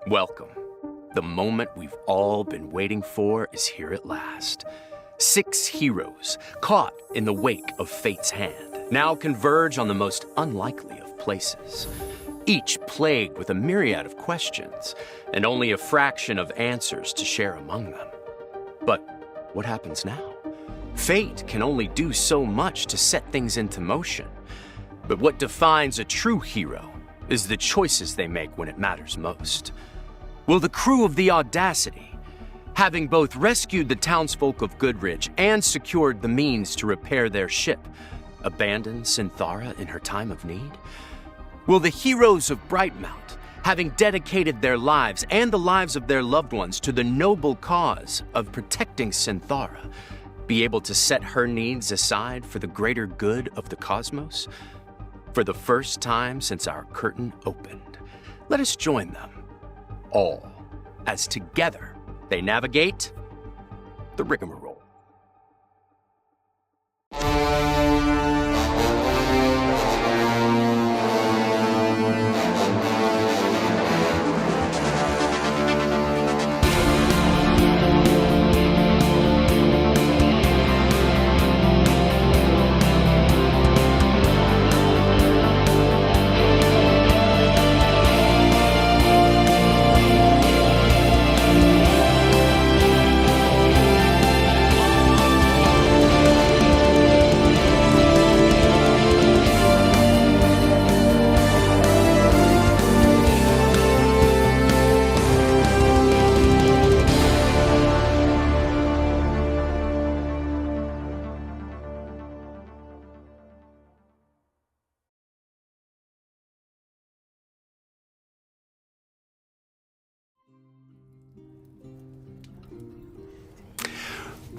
Welcome. The moment we've all been waiting for is here at last. 6 heroes, caught in the wake of fate's hand, now converge on the most unlikely of places. Each plagued with a myriad of questions, and only a fraction of answers to share among them. But what happens now? Fate can only do so much to set things into motion. But what defines a true hero is the choices they make when it matters most. Will the crew of the Audacity, having both rescued the townsfolk of Goodridge and secured the means to repair their ship, abandon Synthara in her time of need? Will the heroes of Brightmount, having dedicated their lives and the lives of their loved ones to the noble cause of protecting Synthara, be able to set her needs aside for the greater good of the cosmos? For the first time since our curtain opened, let us join them all as together they navigate the Rigamaroll.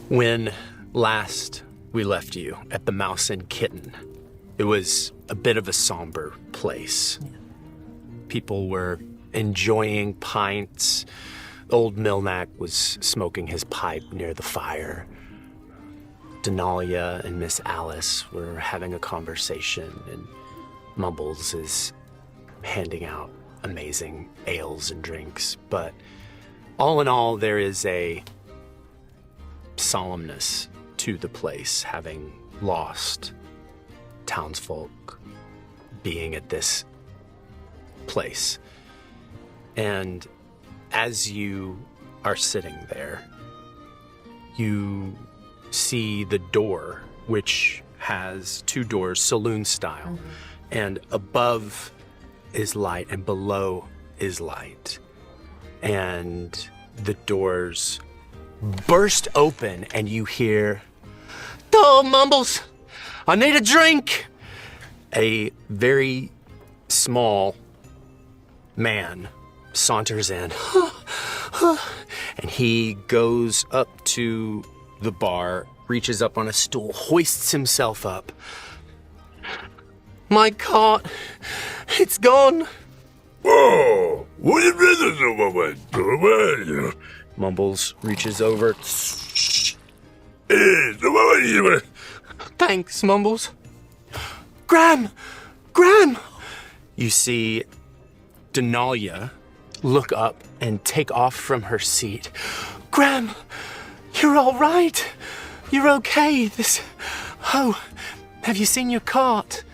When last we left you at the Mouse and Kitten, it was a bit of a somber place. People were enjoying pints. Old Milnack was smoking his pipe near the fire. Denalia and Miss Alice were having a conversation, and Mumbles is handing out amazing ales and drinks. But all in all, there is a solemnness to the place, having lost townsfolk being at this place. And as you are sitting there, you see the door, which has 2 doors, saloon style, and above is light and below is light. And the doors burst open and you hear, "Oh, Mumbles, I need a drink." A very small man saunters in, and he goes up to the bar, reaches up on a stool, hoists himself up. "My cart, it's gone." Oh, what is it? Mumbles reaches over. "Thanks, Mumbles." Graham! You see Denalia look up and take off from her seat. "Graham, you're all right. You're okay. Oh, have you seen your cart?"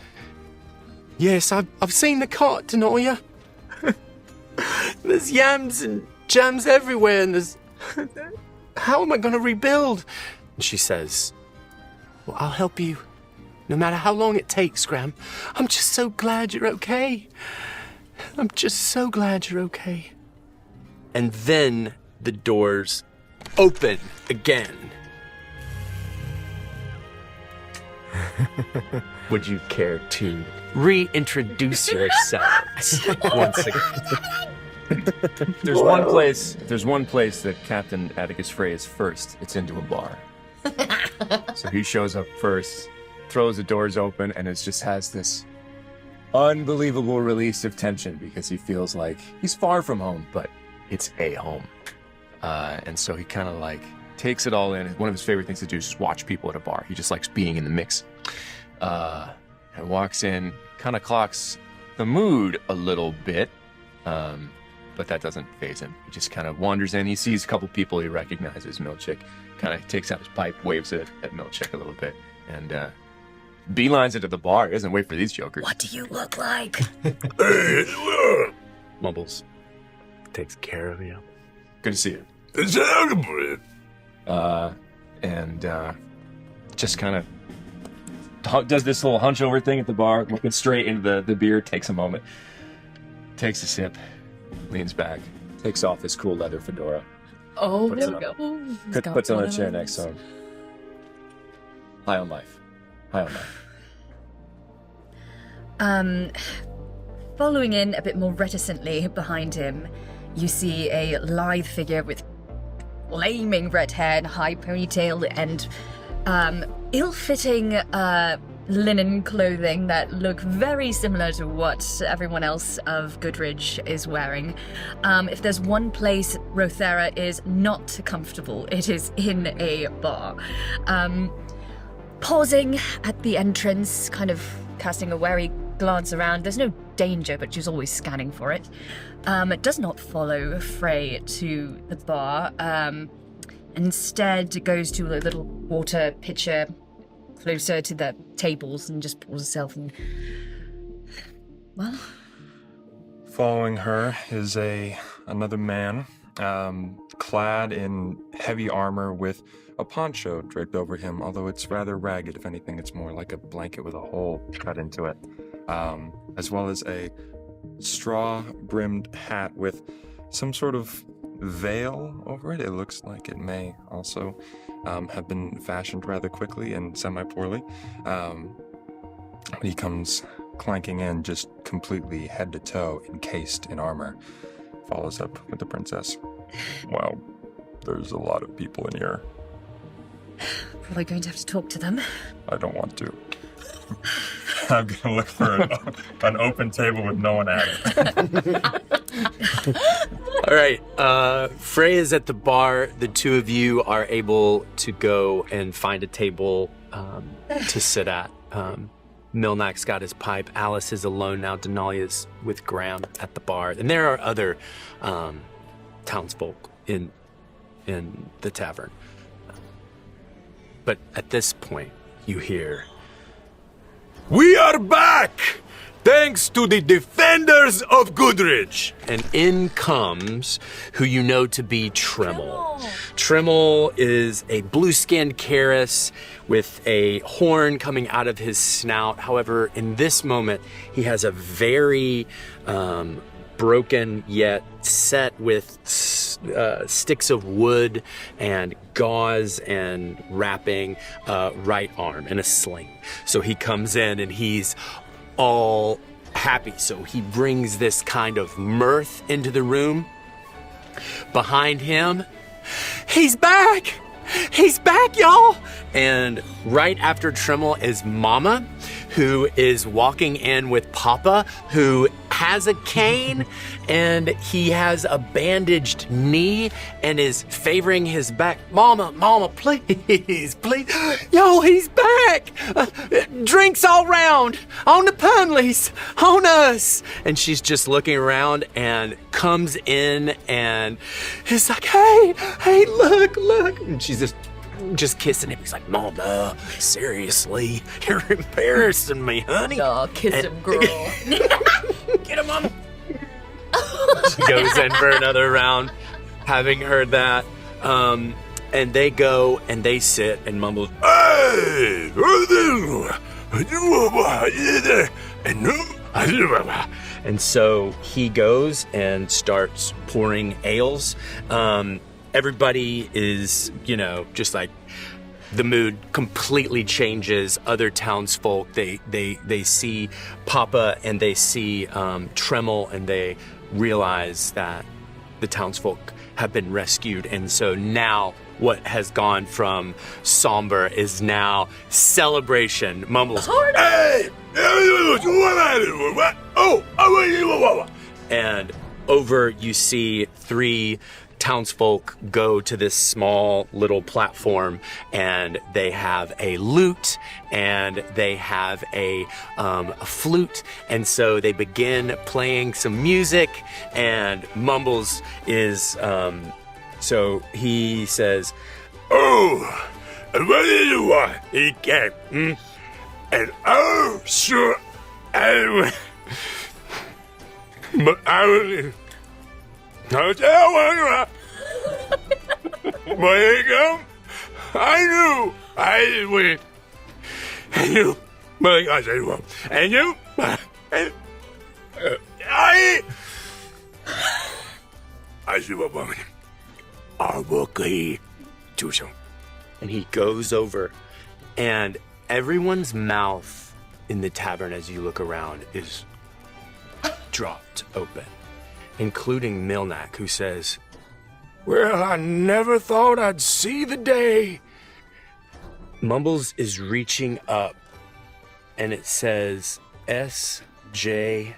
"Yes, I've seen the cart, Denalia. There's yams and jams everywhere, and how am I going to rebuild?" And she says, "Well, I'll help you, no matter how long it takes, Graham. I'm just so glad you're okay. I'm just so glad you're okay." And then the doors open again. Would you care to reintroduce yourselves once again? There's one place that Captain Atticus Fray is first. It's into a bar. So he shows up first, throws the doors open, and it just has this unbelievable release of tension because he feels like he's far from home, but it's a home. And so he kind of like takes it all in. One of his favorite things to do is just watch people at a bar. He just likes being in the mix. And walks in, kind of clocks the mood a little bit. but that doesn't faze him. He just kind of wanders in. He sees a couple people he recognizes. Milchick kind of takes out his pipe, waves it at Milchick a little bit, and beelines it to the bar. He doesn't wait for these jokers. What do you look like? Mumbles takes care of you. Good to see you. And just kind of does this little hunch over thing at the bar, looking straight into the beer, takes a moment, takes a sip, leans back, takes off his cool leather fedora. Oh, Puts there it we on. go. Puts it on a chair next to him. High on life. High on life. Following in a bit more reticently behind him, you see a lithe figure with flaming red hair and high ponytail and ill-fitting linen clothing that look very similar to what everyone else of Goodridge is wearing. If there's one place Rho'Thera is not comfortable, it is in a bar. Pausing at the entrance, kind of casting a wary glance around. There's no danger, but she's always scanning for it. Does not follow Fray to the bar. Instead, goes to a little water pitcher closer to the tables and just pours herself and... Well... Following her is another man, clad in heavy armor with a poncho draped over him, although it's rather ragged. If anything, it's more like a blanket with a hole cut into it, as well as a straw-brimmed hat with some sort of veil over it. It looks like it may also have been fashioned rather quickly and semi-poorly. He comes clanking in, just completely head to toe encased in armor. Follows up with the princess. Wow, there's a lot of people in here. Probably going to have to talk to them. I don't want to. I'm gonna look for an open table with no one at it. All right, Fray is at the bar. The two of you are able to go and find a table to sit at. Milnack's got his pipe. Alice is alone now. Denalia's with Graham at the bar. And there are other townsfolk in the tavern. But at this point, you hear, We are back! Thanks to the defenders of Goodridge! and in comes who you know to be Tremel. Tremel is a blue-skinned Karis with a horn coming out of his snout. However, in this moment, he has a very broken yet set with sticks of wood and gauze and wrapping right arm and a sling. So he comes in and he's all happy. So he brings this kind of mirth into the room. Behind him, he's back! He's back, y'all! And right after Tremel is Mama, who is walking in with Papa, who has a cane, and he has a bandaged knee and is favoring his back. Mama, please. Yo, he's back! Drinks all round, on the Punleys, on us! And she's just looking around and comes in and is like, hey, look. And she's just kissing him. He's like, Mama, seriously, you're embarrassing me, honey. Oh, kiss him, girl. Get him, Mama. She goes in for another round, having heard that. And they go and they sit and Mumbles, Hey! and so he goes and starts pouring ales. Everybody is, just like the mood completely changes. Other townsfolk, they see Papa and they see Tremel and they realize that the townsfolk have been rescued. And so now what has gone from somber is now celebration. Mumbles, Hey! Oh! and over you see 3 townsfolk go to this small little platform, and they have a lute and they have a flute, and so they begin playing some music. And Mumbles is so he says, Oh, what do you want? He came. And oh, sure, I will. But I will. I'll tell you what. Here you go. I knew. I would. And you. My gosh, I won't. And you. I see what woman. I will key. and he goes over, and everyone's mouth in the tavern as you look around is dropped open, including Milnak, who says, Well, I never thought I'd see the day. Mumbles is reaching up, and it says SJA.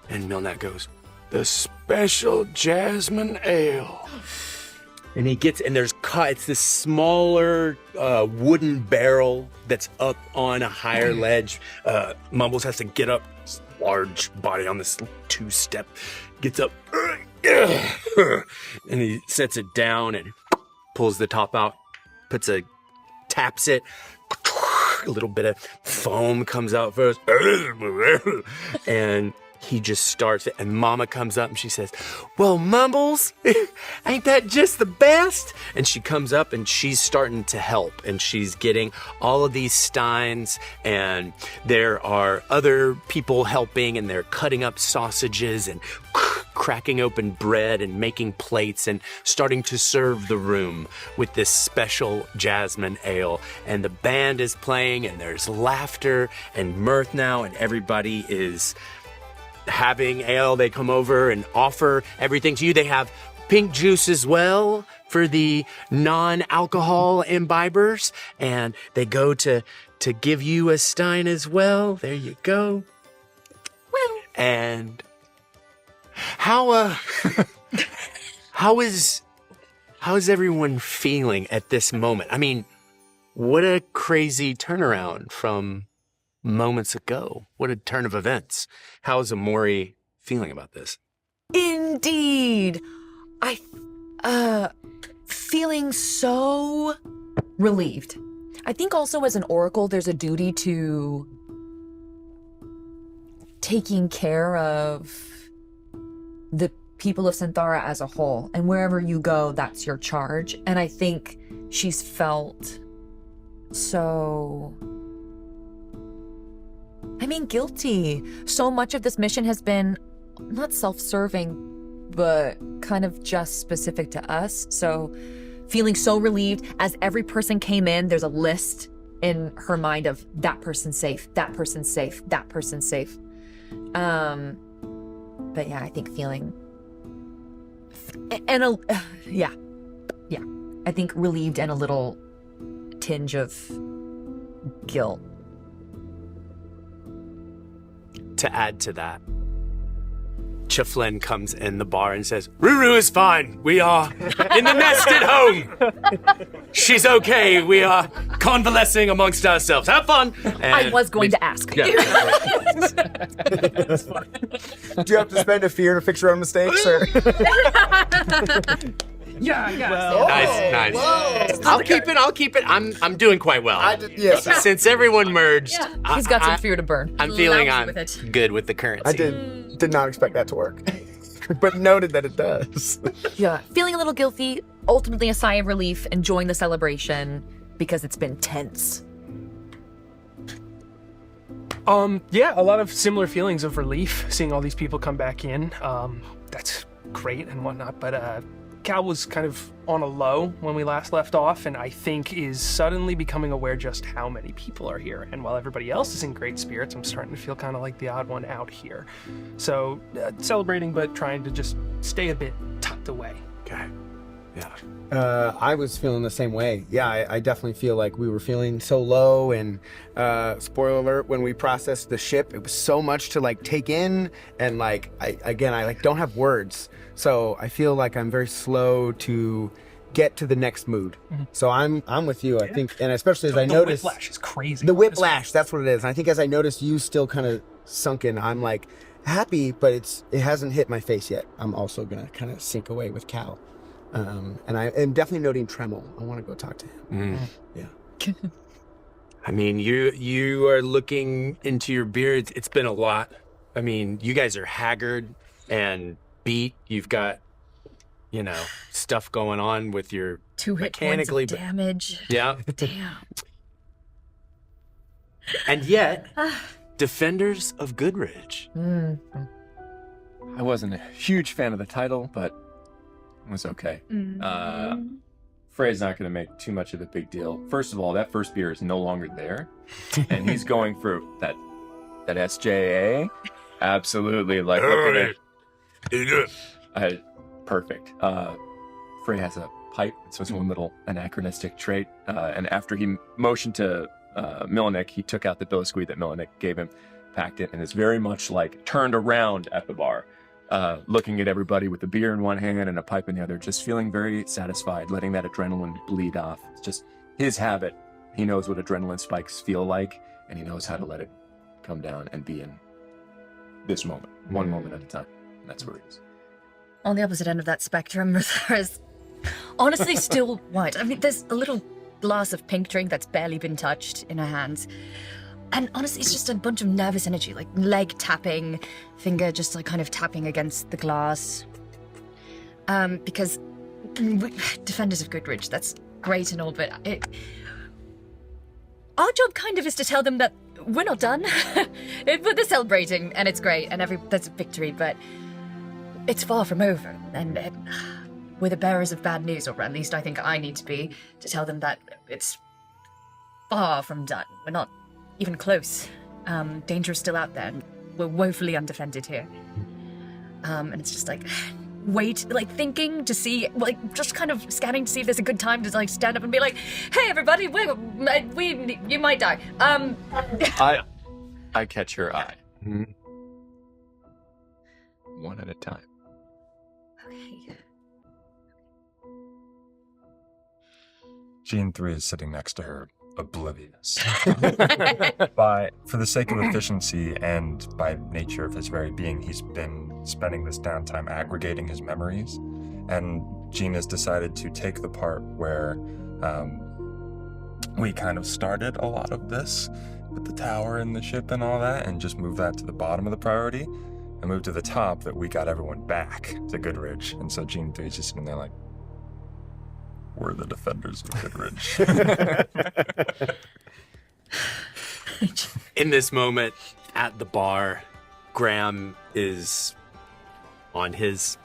And Milnak goes, The special jasmine ale. and he gets, and it's this smaller wooden barrel that's up on a higher ledge. Mumbles has to get up, this large body on this 2-step, gets up, and he sets it down and pulls the top out, taps it, a little bit of foam comes out first, and he just starts it, and Mama comes up and she says, Well, Mumbles, ain't that just the best? And she comes up and she's starting to help, and she's getting all of these steins, and there are other people helping, and they're cutting up sausages and cracking open bread and making plates and starting to serve the room with this special jasmine ale. And the band is playing, and there's laughter and mirth now, and everybody is having ale. They come over and offer everything to you. They have pink juice as well for the non-alcohol imbibers, and they go to give you a stein as well. There you go. Well, and how is everyone feeling at this moment? I mean, what a crazy turnaround from moments ago. What a turn of events. How is Amori feeling about this? indeed. Feeling so relieved. I think also as an oracle, there's a duty to taking care of the people of Synthara as a whole. And wherever you go, that's your charge. And I think she's felt so... guilty. So much of this mission has been not self-serving, but kind of just specific to us. So feeling so relieved as every person came in, there's a list in her mind of that person's safe, that person's safe, that person's safe. But yeah, I think feeling, yeah. I think relieved and a little tinge of guilt. To add to that, Chiflin comes in the bar and says, Ruru is fine. We are in the nest at home. She's okay. We are convalescing amongst ourselves. Have fun. I was going to ask. Yeah. Do you have to spend a fear to fix your own mistakes? Or? Yeah. Nice. I'll keep it. I'm doing quite well. Yes. Since everyone merged, He's got some fear to burn. I'm feeling Lousy I'm with it. good with the currency. I did not expect that to work, but noted that it does. Yeah, feeling a little guilty, ultimately a sigh of relief, enjoying the celebration because it's been tense. Yeah, a lot of similar feelings of relief seeing all these people come back in. That's great and whatnot, but Cal was kind of on a low when we last left off, and I think is suddenly becoming aware just how many people are here. And while everybody else is in great spirits, I'm starting to feel kind of like the odd one out here. So celebrating, but trying to just stay a bit tucked away. Okay. Yeah. I was feeling the same way. Yeah, I definitely feel like we were feeling so low, and spoiler alert, when we processed the ship, it was so much to like take in, and like I like don't have words, so I feel like I'm very slow to get to the next mood. So I'm with you. I think, and especially as I notice the whiplash is crazy. the whiplash. That's what it is. And I think as I notice you still kind of sunken, I'm like happy, but it hasn't hit my face yet. I'm also gonna kind of sink away with Cal. And I am definitely noting tremor. I want to go talk to him. Yeah. I mean, you are looking into your beard. It's been a lot. I mean, you guys are haggard and beat. You've got, stuff going on with your 2 hit points mechanically of damage. Yeah. Damn. And yet, Defenders of Goodridge. I wasn't a huge fan of the title, but it was okay. Fray's not going to make too much of a big deal. First of all, that first beer is no longer there, and he's going for that SJA. Absolutely, like look at it. Perfect. Fray has a pipe. It's just one little anachronistic trait. And after he motioned to Milnick, he took out the billisqueed that Milnick gave him, packed it, and is very much like turned around at the bar, looking at everybody with a beer in one hand and a pipe in the other, just feeling very satisfied, letting that adrenaline bleed off. It's just his habit. He knows what adrenaline spikes feel like, and he knows how to let it come down and be in this moment, one moment at a time. And that's where he is. On the opposite end of that spectrum, Rho'Thera's honestly still white. I mean, there's a little glass of pink drink that's barely been touched in her hands. And honestly, it's just a bunch of nervous energy, like leg tapping, finger just like kind of tapping against the glass. Because Defenders of Goodridge, that's great and all, but our job kind of is to tell them that we're not done. They're celebrating, and it's great, and there's a victory, but it's far from over. And we're the bearers of bad news, or at least I think I need to be, to tell them that it's far from done. We're not even close. Danger is still out there, and we're woefully undefended here. And it's just like, thinking to see, just kind of scanning to see if there's a good time to stand up and be like, hey everybody, you might die. I catch your eye. One at a time. Okay. Gene 3 is sitting next to her, oblivious. For the sake of efficiency and by nature of his very being, he's been spending this downtime aggregating his memories. And Gene has decided to take the part where we kind of started a lot of this with the tower and the ship and all that, and just move that to the bottom of the priority and move to the top that we got everyone back to Goodridge. And so Gene 3 is just sitting there like, we're the Defenders of Goodridge. In this moment, at the bar, Graham is on his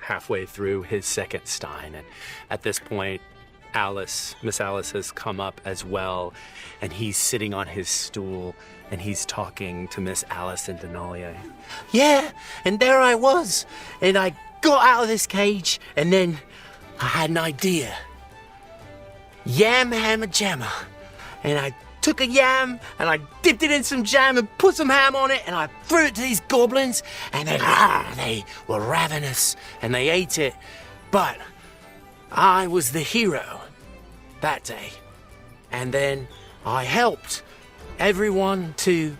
halfway through his second stein. And at this point, Miss Alice has come up as well, and he's sitting on his stool, and he's talking to Miss Alice and Denalia. Yeah, and there I was, and I got out of this cage, and then I had an idea. Yam, hammer, jammer. And I took a yam, and I dipped it in some jam and put some ham on it, and I threw it to these goblins, and they were ravenous, and they ate it. But I was the hero that day. And then I helped everyone to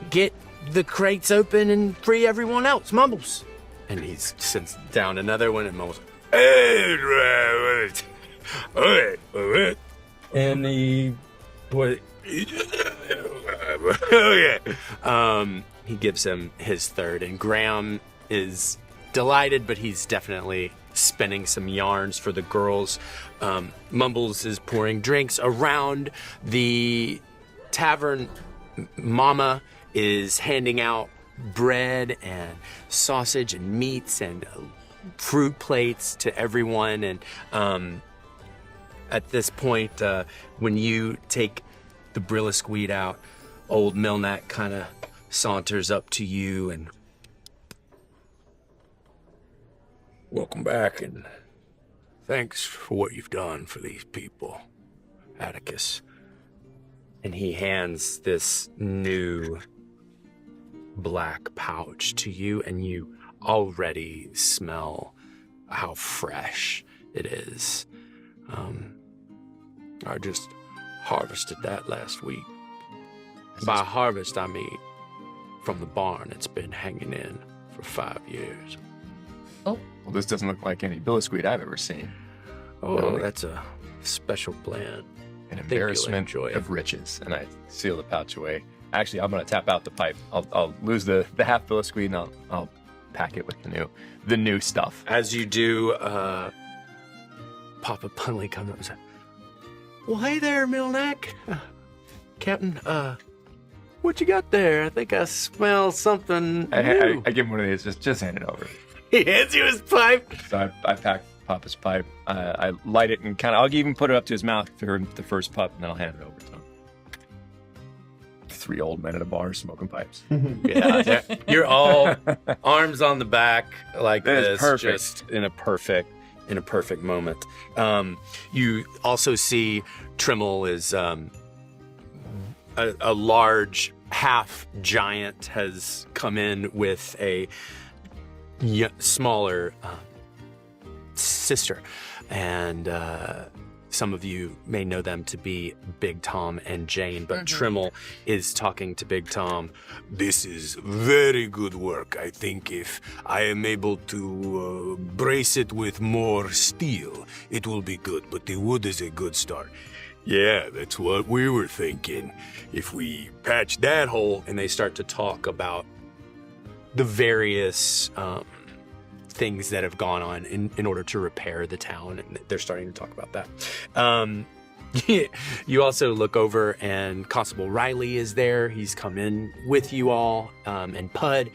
get the crates open and free everyone else. Mumbles. And he sits down another one, and Mumbles, and he he gives him his third, and Graham is delighted, but he's definitely spinning some yarns for the girls. Mumbles is pouring drinks around the tavern. Mama is handing out bread and sausage and meats and fruit plates to everyone. And at this point, when you take the brillisqueed out, old Milnack kind of saunters up to you and Welcome back, and thanks for what you've done for these people, Atticus. And he hands this new black pouch to you, and you already smell how fresh it is. I just harvested that last week. By harvest, I mean from the barn. It's been hanging in for 5 years. Well, this doesn't look like any billisweet I've ever seen. Oh, that's a special blend. An think you'll embarrassment enjoy it. of riches. And I seal the pouch away. Actually, I'm going to tap out the pipe. I'll lose the half billisweet, and I'll pack it with the new stuff. As you do, Papa Punley comes up and says, Well, hey there, Milknack. Captain, what you got there? I think I smell something new. I give him one of these. Just hand it over. He hands you his pipe. So I pack Papa's pipe. I light it and I'll even put it up to his mouth for the first puff, and then I'll hand it over to him. 3 old men at a bar smoking pipes. Yeah, you're all arms on the back like That is this, perfect. just in a perfect moment. You also see Trimmel is a large half giant has come in with a smaller sister, and some of you may know them to be Big Tom and Jane, but Trimmel is talking to Big Tom. This is very good work. I think if I am able to brace it with more steel, it will be good. But the wood is a good start. Yeah, that's what we were thinking. If we patch that hole, And they start to talk about the various things that have gone on in order to repair the town, and they're starting to talk about that. You also look over, and Constable Riley is there. He's come in with you all, and Pud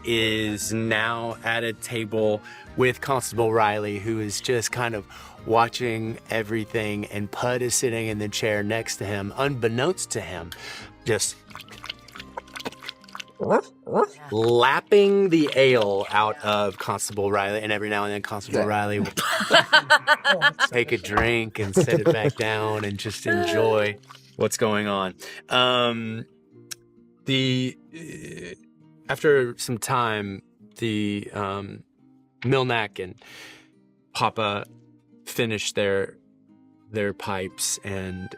is now at a table with Constable Riley, who is just kind of watching everything, and Pud is sitting in the chair next to him, unbeknownst to him, just lapping the ale out of Constable Riley, and every now and then Constable Riley will take a drink and set it back down and just enjoy what's going on. After some time, the Milknack and Papa finish their pipes and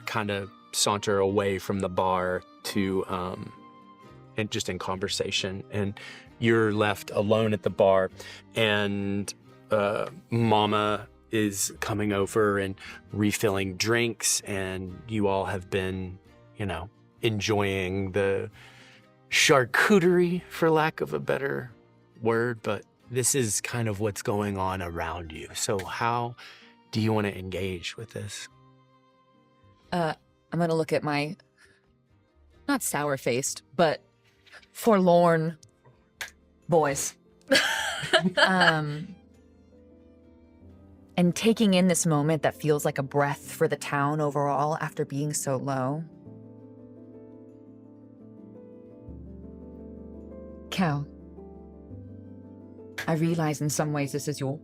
kind of saunter away from the bar to and just in conversation, and you're left alone at the bar, and Mama is coming over and refilling drinks, and you all have been, enjoying the charcuterie, for lack of a better word, but this is kind of what's going on around you. So how do you want to engage with this? I'm gonna look at my, not sour-faced, but forlorn boys. And taking in this moment that feels like a breath for the town overall after being so low. Cal, I realize in some ways this is your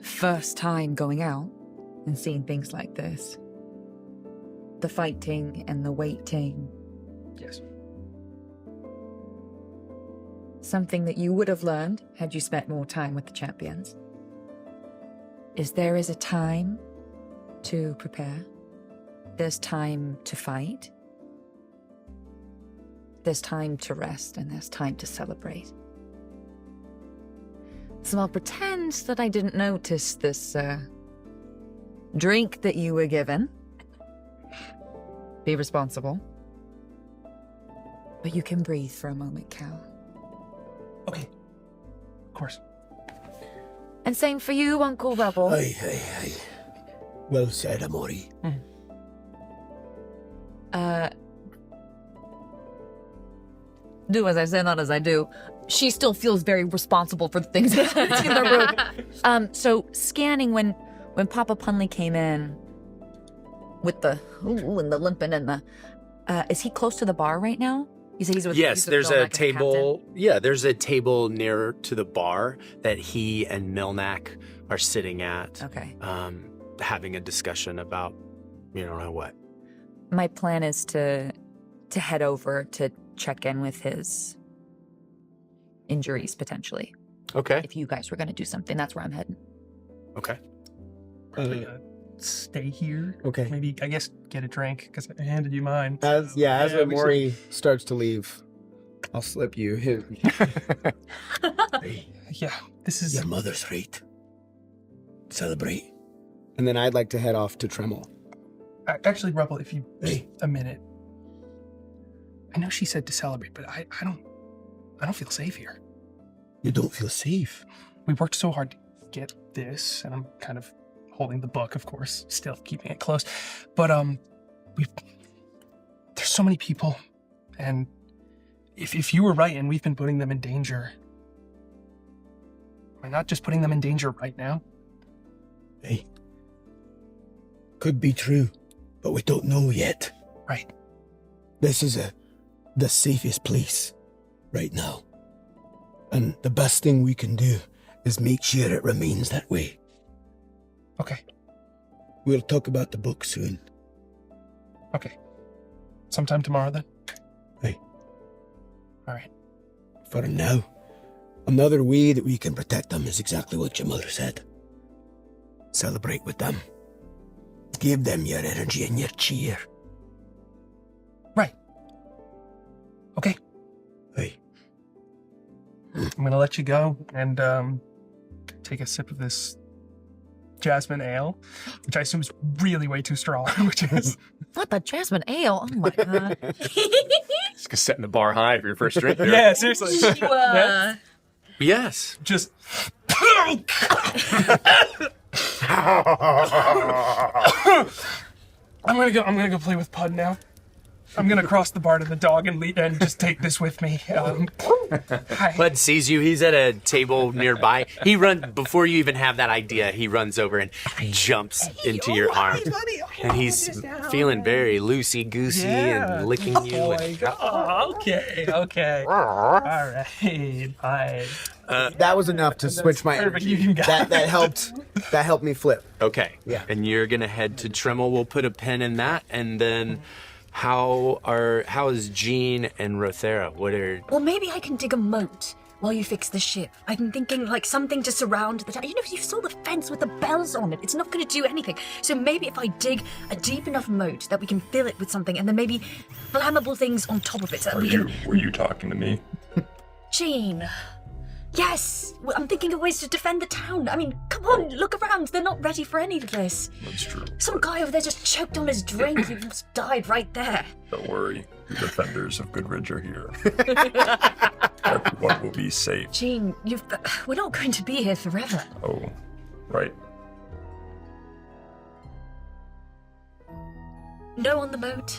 first time going out and seeing things like this. The fighting and the waiting. Yes. Something that you would have learned had you spent more time with the champions is there is a time to prepare. There's time to fight. There's time to rest, and there's time to celebrate. So I'll pretend that I didn't notice this drink that you were given. Be responsible. But you can breathe for a moment, Cal. Okay. Of course. And same for you, Uncle Rebel. Hey. Well said, Amori. Do as I say, not as I do. She still feels very responsible for the things in the room. So scanning when Papa Punley came in with the and the limping and the, is he close to the bar right now? You say he's with Yes, he's with there's Melmac a and the table. Yeah, there's a table near to the bar that he and Melmac are sitting at, captain. Okay. having a discussion about, you don't know what. My plan is to head over to check in with his injuries, potentially. Okay. If you guys were going to do something, that's where I'm heading. Okay. Stay here. Okay. Maybe, I guess, get a drink, because I handed you mine. As we Amori starts to leave, I'll slip you his. Yeah, this is... Your mother's right. Celebrate. And then I'd like to head off to Tremel. Actually, Rubble, if you... Hey. A minute. I know she said to celebrate, but I don't feel safe here. You don't feel safe. We worked so hard to get this, and I'm kind of holding the book, of course, still keeping it close. But there's so many people, and if you were right and we've been putting them in danger, am I not just putting them in danger right now? Hey. Could be true, but we don't know yet. Right. This is the safest place right now. And the best thing we can do is make sure it remains that way. Okay. We'll talk about the book soon. Okay. Sometime tomorrow, then? Hey. All right. For now, another way that we can protect them is exactly what your mother said. Celebrate with them. Give them your energy and your cheer. Right. Okay. Hey. I'm going to let you go and take a sip of this jasmine ale, which I assume is really way too strong, which is... What, the jasmine ale? Oh my god. Just setting the bar high for your first drink. There. Yeah, seriously. Uh, Yes. Just... I'm gonna go play with Pud now. I'm gonna cross the bar to the dog and just take this with me. Hi. Bud sees you. He's at a table nearby. He runs before you even have that idea. He runs over and jumps into your arm, and he's feeling very loosey goosey and licking you. Okay. All right. Bye. That was enough to switch my Perfect, energy. you can go. That helped me flip. Okay. Yeah. And you're gonna head to Tremel. We'll put a pin in that, and then how is Jean and Rho'Thera? Well, maybe I can dig a moat while you fix the ship. I'm thinking like something to surround the town. You know, you saw the fence with the bells on it. It's not going to do anything. So maybe if I dig a deep enough moat that we can fill it with something, and then maybe flammable things on top of it, so that we can. Were you talking to me? Jean. Yes, I'm thinking of ways to defend the town. I mean, come on, look around. They're not ready for any of this. That's true. Some guy over there just choked on his drink. He almost died right there. Don't worry. The defenders of Goodridge are here. Everyone will be safe. Jean, we're not going to be here forever. Oh, right. No on the moat.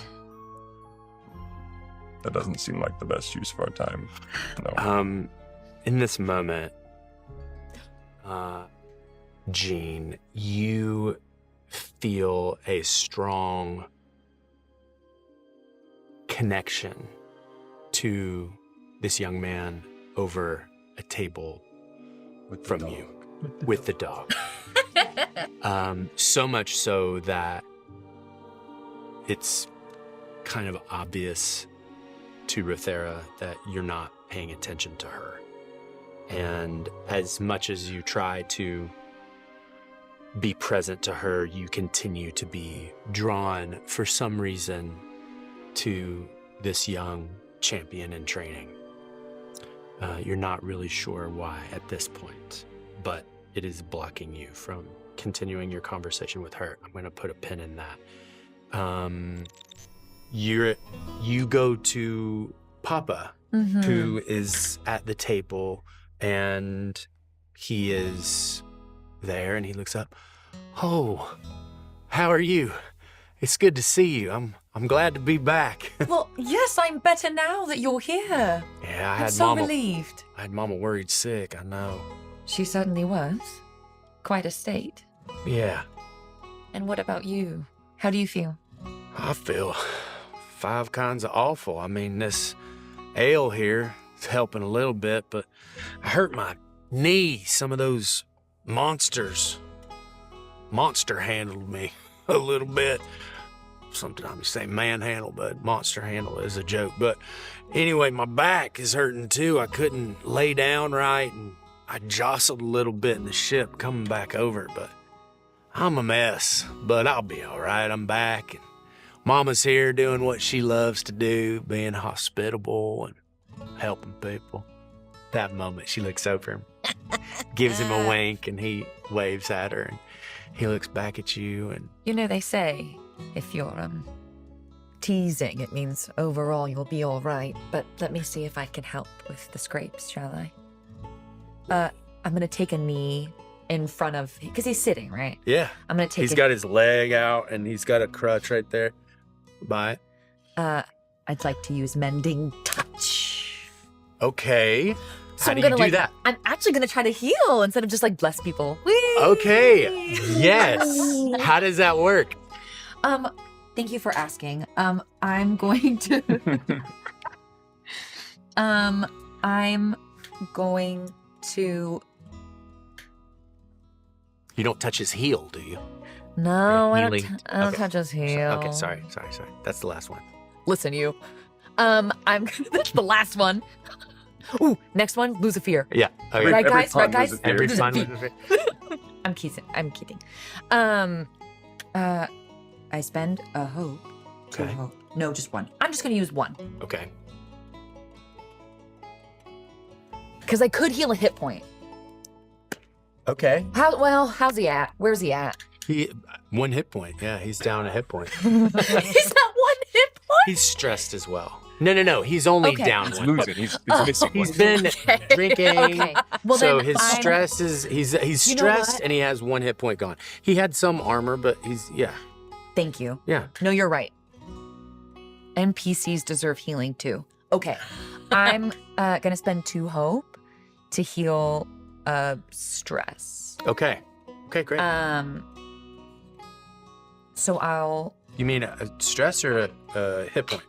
That doesn't seem like the best use of our time. No. In this moment, Jean, you feel a strong connection to this young man over a table from you with the dog. So much so that it's kind of obvious to Rho'Thera that you're not paying attention to her. And as much as you try to be present to her, you continue to be drawn for some reason to this young champion in training. You're not really sure why at this point, but it is blocking you from continuing your conversation with her. I'm going to put a pin in that. You go to Papa, who is at the table, and he is there, and he looks up. Oh, how are you? It's good to see you. I'm glad to be back. Well, yes, I'm better now that you're here. Yeah, I'm so relieved. I had Mama worried sick, I know. She certainly was. Quite a state. Yeah, And what about you? How do you feel? I feel 5 kinds of awful. I mean, this ale here. It's helping a little bit, but I hurt my knee. Some of those monster handled me a little bit. Sometimes you say manhandle, but monster handle is a joke. But anyway, my back is hurting too. I couldn't lay down right, and I jostled a little bit in the ship coming back over, but I'm a mess. But I'll be all right. I'm back, and Mama's here doing what she loves to do, being hospitable and helping people. That moment, she looks over him, gives him a wink, and he waves at her, and he looks back at you, and... You know, they say if you're teasing, it means overall you'll be all right. But let me see if I can help with the scrapes, shall I? I'm going to take a knee in front of... Because he's sitting, right? Yeah. I'm going to take He's got his leg out, and he's got a crutch right there by it. I'd like to use Mending Touch. Okay. So How I'm do gonna, you do that? I'm actually going to try to heal instead of just, bless people. Whee! Okay. Yes. How does that work? Thank you for asking. I'm going to... I'm going to... You don't touch his heel, do you? No, I Healing. don't Okay. touch his heel. Okay, sorry. That's the last one. Listen, you. That's the last one. Ooh, next one, lose a fear. Yeah. Okay. Right, guys? Right, guys? Every Lose a fun fear. I'm kidding. I spend a hope. Two Okay. hope. No, just one. I'm just going to use one. Okay. Because I could heal a hit point. Okay. How's he at? Where's he at? He 1 hit point. Yeah, he's down a hit point. He's not 1 hit point? He's stressed as well. No. He's only Okay. down He's one. losing. He's missing. He's one. been drinking. Okay. Well, So then his I'm- stress is he's You know stressed what? and he has 1 hit point gone. He had some armor, but he's Thank you. yeah. No, you're right. NPCs deserve healing too. Okay. I'm going to spend 2 hope to heal stress. Okay. Okay, great. So I'll You mean a stress or a hit point?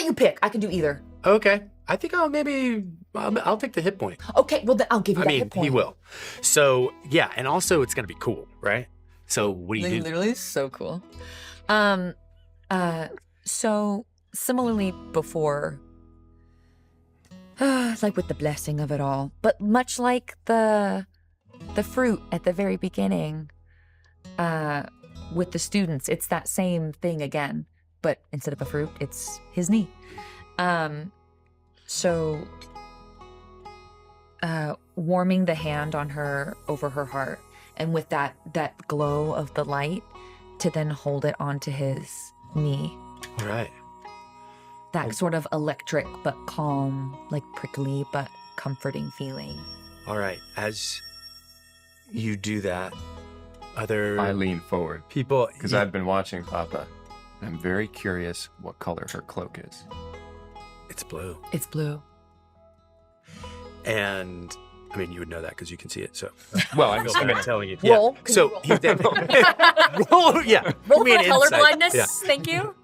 let you pick. I can do either. Okay. I think I'll take the hit point. Okay, well then I'll give you I that mean, hit point. he will. So yeah, and also it's gonna be cool, right? So what do you do? Literally so cool. So similarly before, like with the blessing of it all, but much like the fruit at the very beginning, with the students, it's that same thing again, but instead of a fruit, it's his knee. So warming the hand on her over her heart, and with that glow of the light, to then hold it onto his knee. All right. That sort of electric but calm, like prickly but comforting feeling. All right. As you do that, other I lean forward people because I've been watching Papa. I'm very curious what color her cloak is. It's blue. It's blue. And I mean, you would know that because you can see it. So Well, I'm just I'm telling you. Roll. Yeah. So he's roll. Yeah. Roll Give me for an color insight. blindness. Yeah. Thank you.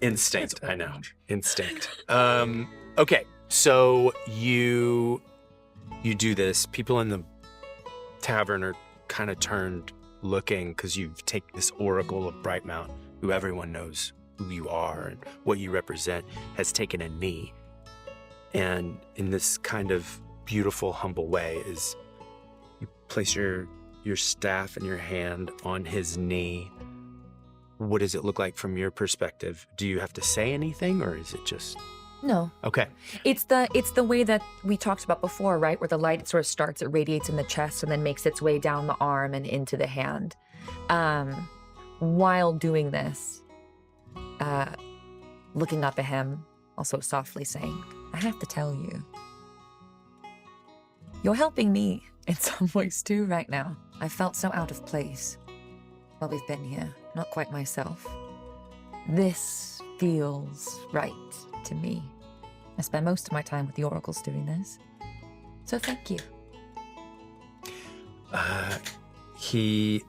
Instinct. I know. Instinct. Okay. So you do this. People in the tavern are kind of turned looking because you've taken this oracle of Brightmount, who everyone knows who you are and what you represent, has taken a knee. And in this kind of beautiful, humble way is you place your staff in your hand on his knee. What does it look like from your perspective? Do you have to say anything, or is it just No. okay? It's the way that we talked about before, right? Where the light sort of starts, it radiates in the chest and then makes its way down the arm and into the hand. While doing this, looking up at him, also softly saying, I have to tell you, you're helping me in some ways too right now. I felt so out of place while we've been here, not quite myself. This feels right to me. I spend most of my time with the oracles doing this. So thank you. He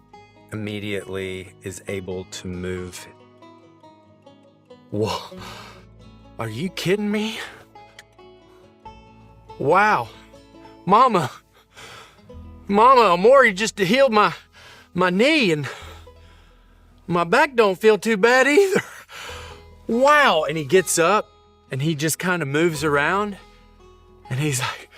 immediately is able to move. Whoa. Are you kidding me? Wow. Mama, Amori just healed my knee and my back don't feel too bad either. Wow. And he gets up and he just kind of moves around and he's like,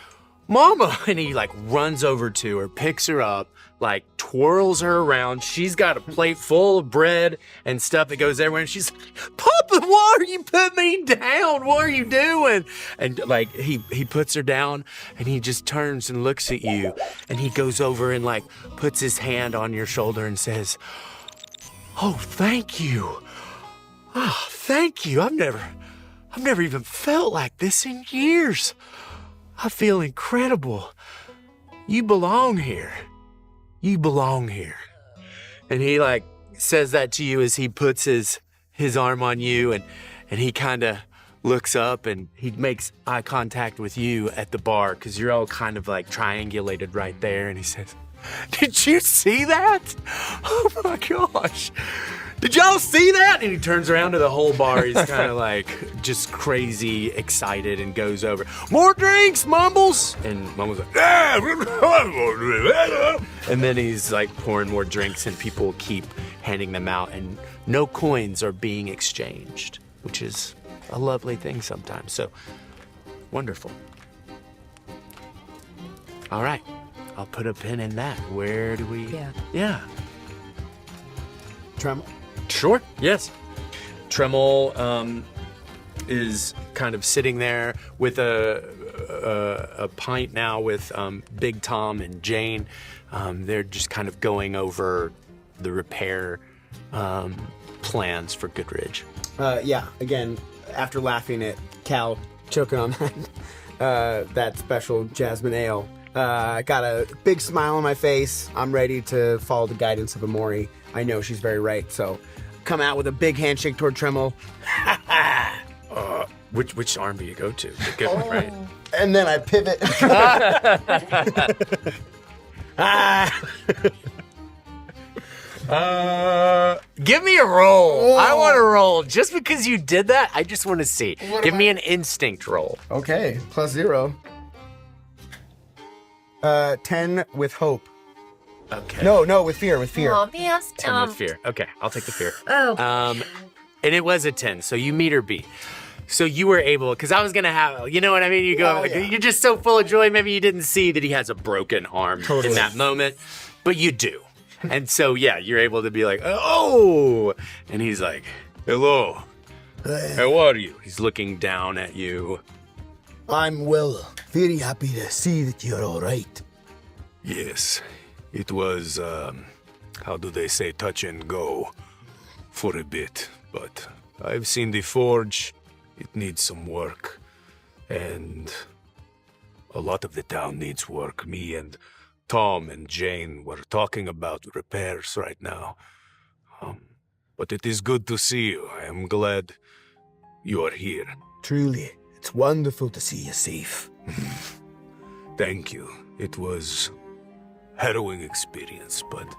Mama. And he like runs over to her, picks her up, like twirls her around. She's got a plate full of bread and stuff that goes everywhere. And she's like, Papa, why are you putting me down? What are you doing? And like he puts her down and he just turns and looks at you and he goes over and like puts his hand on your shoulder and says, oh, thank you. Oh, thank you. I've never even felt like this in years. I feel incredible. You belong here. You belong here. And he like says that to you as he puts his arm on you and he kind of looks up and he makes eye contact with you at the bar because you're all kind of like triangulated right there. And he says, did you see that? Oh my gosh. Did y'all see that? And he turns around to the whole bar. He's kind of like just crazy excited and goes over. More drinks, Mumbles! And Mumbles like, and then he's like pouring more drinks and people keep handing them out and no coins are being exchanged, which is a lovely thing sometimes. So wonderful. All right. I'll put a pin in that. Where do we? Yeah. Tremble. Sure. Yes. Tremble is kind of sitting there with a pint now with Big Tom and Jane. They're just kind of going over the repair plans for Goodridge. Yeah. Again, after laughing at Cal choking on that special jasmine ale. Got a big smile on my face. I'm ready to follow the guidance of Amori. I know she's very right, so come out with a big handshake toward Tremble. Which arm do you go to? The good one, right? And then I pivot. Give me a roll. Whoa. I want to roll. Just because you did that, I just want to see. Give me an instinct roll. Okay, +0. 10 with hope. Okay. No, with fear. Oh, man, 10 with fear. Okay, I'll take the fear. Oh. And it was a 10, so you meet her beat. So you were able, because I was going to have, you know what I mean? You go, You're just so full of joy, maybe you didn't see that he has a broken arm in that moment, but you do. And so, yeah, you're able to be like, oh, and he's like, hello, how are you? He's looking down at you. I'm well. Very happy to see that you're all right. Yes, it was, how do they say, touch and go for a bit. But I've seen the forge. It needs some work. And a lot of the town needs work. Me and Tom and Jane were talking about repairs right now. But it is good to see you. I am glad you are here. Truly, it's wonderful to see you safe. Thank you. It was harrowing experience, but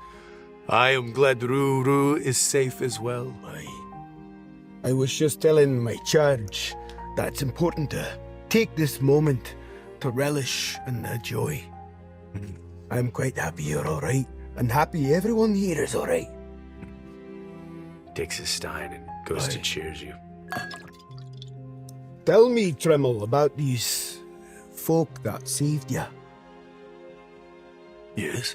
I am glad Ruru is safe as well. I was just telling my charge that it's important to take this moment to relish in the joy. I'm quite happy you're all right, and happy everyone here is all right. Takes his stein and goes to cheers you. Tell me, Tremble, about these folk that saved you. Yes?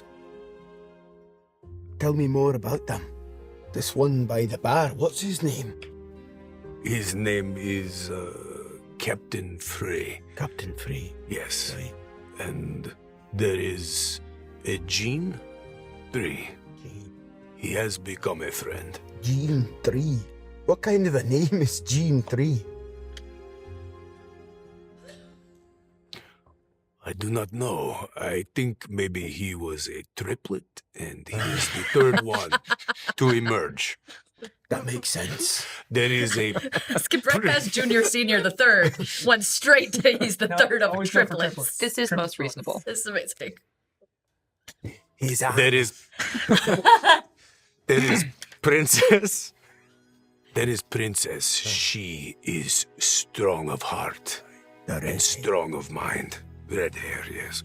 Tell me more about them. This one by the bar, what's his name? His name is, Captain Fray. Captain Fray. Yes. Right. And there is a Jean 3. He has become a friend. Jean 3? What kind of a name is Jean 3? I do not know. I think maybe he was a triplet, and he is the third one to emerge. That makes sense. There is a... Skip right past Junior, Senior, the third. Went straight to he's the third of triplets. This is most reasonable. This is amazing. He's a... There is... there is Princess That is Princess. She is strong of heart and strong of mind. Red hair, yes.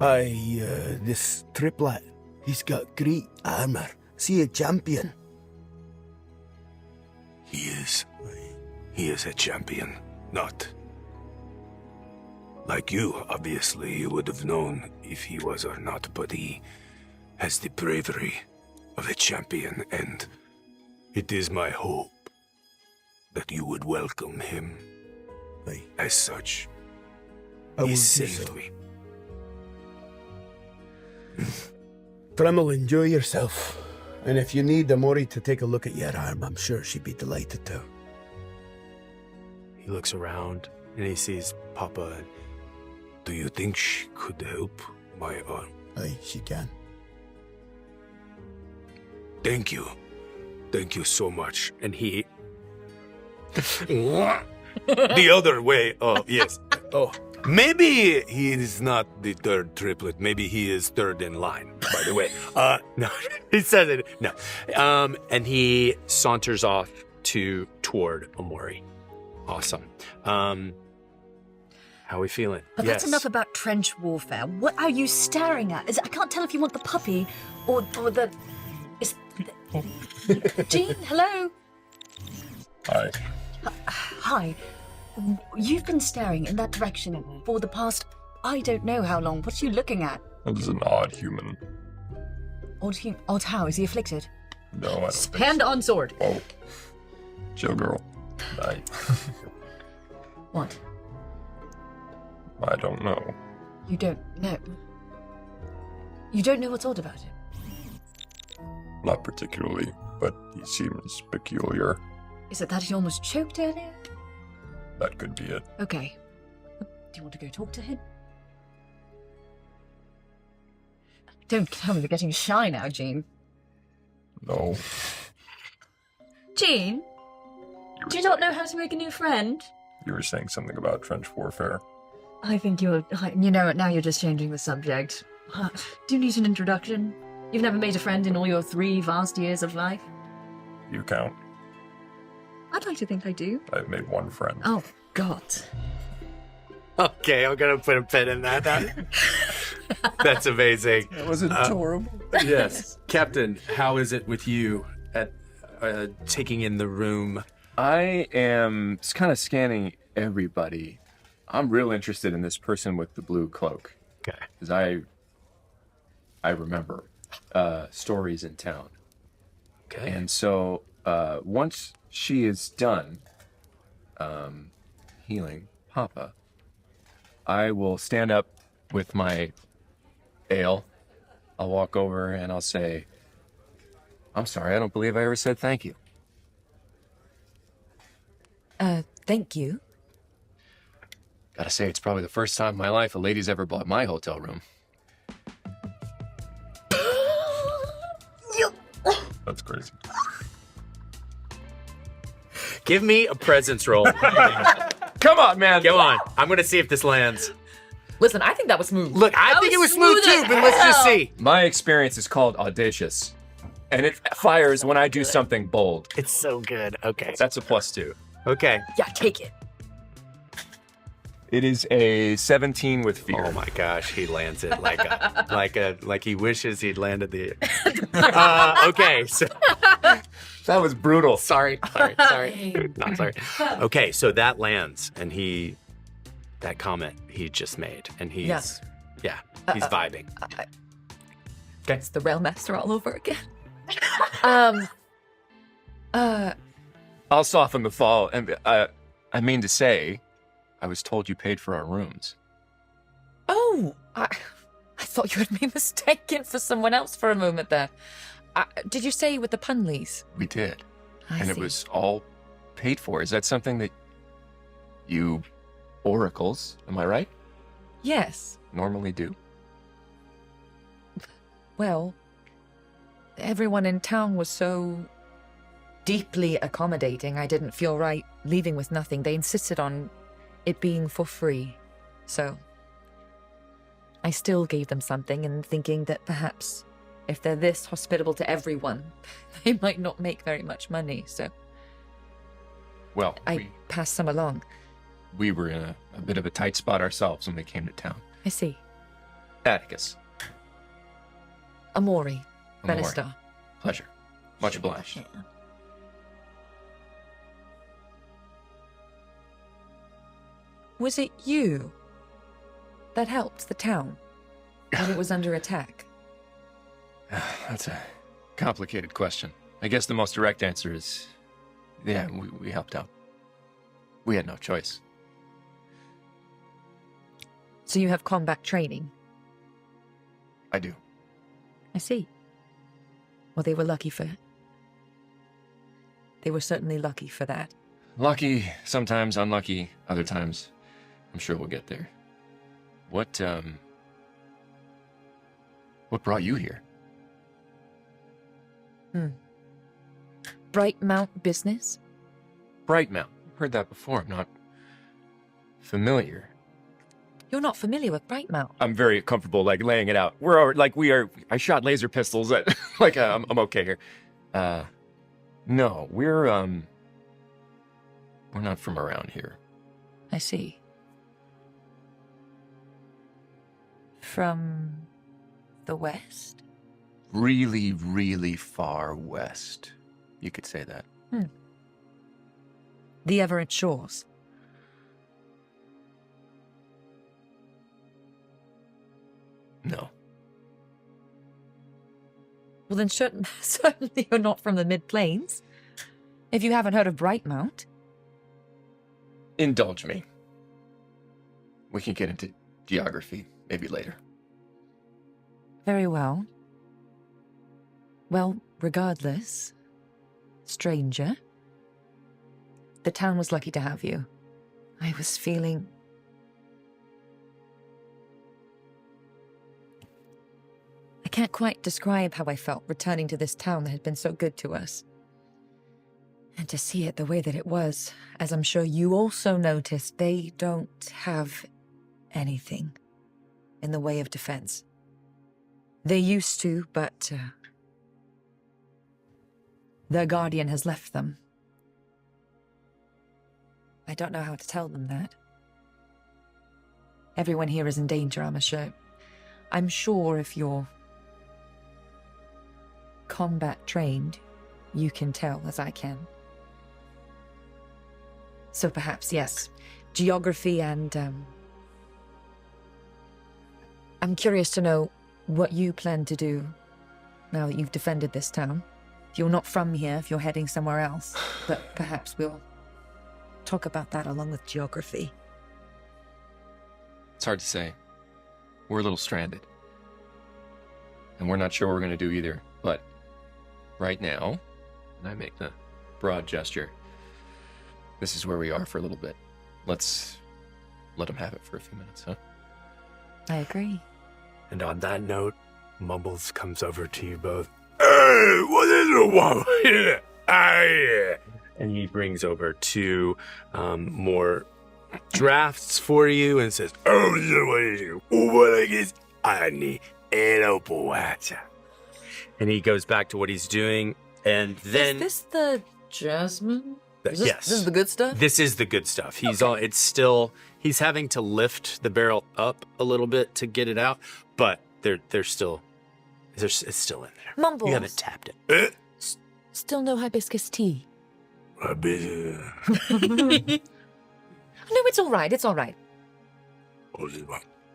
This triplet, he's got great armor. See a champion? He is a champion. Not like you, obviously. You would have known if he was or not, but he has the bravery of a champion, and it is my hope that you would welcome him as such. He saved me. Dremel, enjoy yourself. And if you need Amori to take a look at your arm, I'm sure she'd be delighted to. He looks around and he sees Papa. Do you think she could help my arm? Aye, she can. Thank you. Thank you so much. And he... the other way. Oh, yes. Oh, maybe he is not the third triplet. Maybe he is third in line, by the way. No, he says it. No. And he saunters off toward Amori. Awesome. How are we feeling? But that's enough about trench warfare. What are you staring at? I can't tell if you want the puppy or the... Jean, hello? Hi. Hi. You've been staring in that direction for the past, I don't know how long. What are you looking at? That is an odd human. Odd how? Is he afflicted? No, I don't think Hand so. on sword. Oh. Chill, girl. What? I don't know. You don't know? You don't know what's odd about him? Not particularly, but he seems peculiar. Is it that he almost choked earlier? That could be it. Okay. Do you want to go talk to him? Don't tell me you're getting shy now, Jean. No. Jean? Do you not know how to make a new friend? You were saying something about trench warfare. I think you know what, now you're just changing the subject. Do you need an introduction? You've never made a friend in all your 3 vast years of life? You count. I'd like to think I do. I've made 1 friend. Oh, God. Okay, I'm gonna put a pin in that. That's amazing. That was adorable. Yes. Captain, how is it with you at taking in the room? I am just kind of scanning everybody. I'm real interested in this person with the blue cloak. Okay. Because I remember stories in town. Okay. And so once she is done healing Papa, I will stand up with my ale. I'll walk over and I'll say, I'm sorry, I don't believe I ever said thank you. Thank you. Gotta say, it's probably the first time in my life a lady's ever bought my hotel room. That's crazy. Give me a presence roll. Come on, man. Come on. I'm gonna see if this lands. Listen, I think that was smooth. Look, I think it was smooth too, but let's just see. My experience is called audacious, and it fires when I do something bold. It's so good. Okay. That's a +2. Okay. Yeah, take it. It is a 17 with fear. Oh my gosh, he lands it like he wishes he'd landed the. Okay, so That was brutal. sorry. Not sorry. Okay, so that lands, and that comment he just made, and he's Yes. he's vibing. It's the Railmaster all over again. I'll soften the fall, and I mean to say, I was told you paid for our rooms. Oh, I thought you had me mistaken for someone else for a moment there. Did you say with the Punleys? We did, I and it see. was all paid for. Is that something that you oracles, am I right, Yes. normally do? Well, everyone in town was so deeply accommodating, I didn't feel right leaving with nothing. They insisted on it being for free. So I still gave them something, and thinking that perhaps if they're this hospitable to everyone, they might not make very much money. So Well, I passed some along. we were in a bit of a tight spot ourselves when we came to town. I see. Atticus. Amori. Amori. Benastar. Pleasure. Much obliged. Was it you that helped the town when it was under attack? That's a complicated question. I guess the most direct answer is, yeah, we helped out. We had no choice. So you have combat training? I do. I see. Well, they were lucky for... They were certainly lucky for that. Lucky, sometimes unlucky, other times. I'm sure we'll get there. What brought you here? Brightmount business? Brightmount. Heard that before. I'm not familiar. You're not familiar with Brightmount? I'm very comfortable, laying it out. I shot laser pistols at, I'm okay here. No, we're not from around here. I see. From the west? Really, really far west. You could say that. The Everett Shores? No. Well, then certainly you're not from the Mid-Plains. If you haven't heard of Brightmount. Indulge me. We can get into geography maybe later. Very well. Well, regardless, stranger, the town was lucky to have you. I was feeling... I can't quite describe how I felt returning to this town that had been so good to us. And to see it the way that it was, as I'm sure you also noticed, they don't have anything in the way of defense. They used to, but their guardian has left them. I don't know how to tell them that. Everyone here is in danger, I'm sure. I'm sure if you're combat trained, you can tell as I can. So perhaps, yes, geography and, I'm curious to know what you plan to do now that you've defended this town. If you're not from here, if you're heading somewhere else, but perhaps we'll talk about that along with geography. It's hard to say. We're a little stranded. And we're not sure what we're going to do either. But right now, and I make the broad gesture, this is where we are for a little bit. Let's let them have it for a few minutes, huh? I agree. And on that note, Mumbles comes over to you both. Hey, what is it, woman? And he brings over two more drafts for you and says, and he goes back to what he's doing, and then... Is this the jasmine? Yes. This is the good stuff? This is the good stuff. He's he's having to lift the barrel up a little bit to get it out, but it's still in there. Mumbles. You haven't tapped it. Still no hibiscus tea. No, it's all right. It's all right.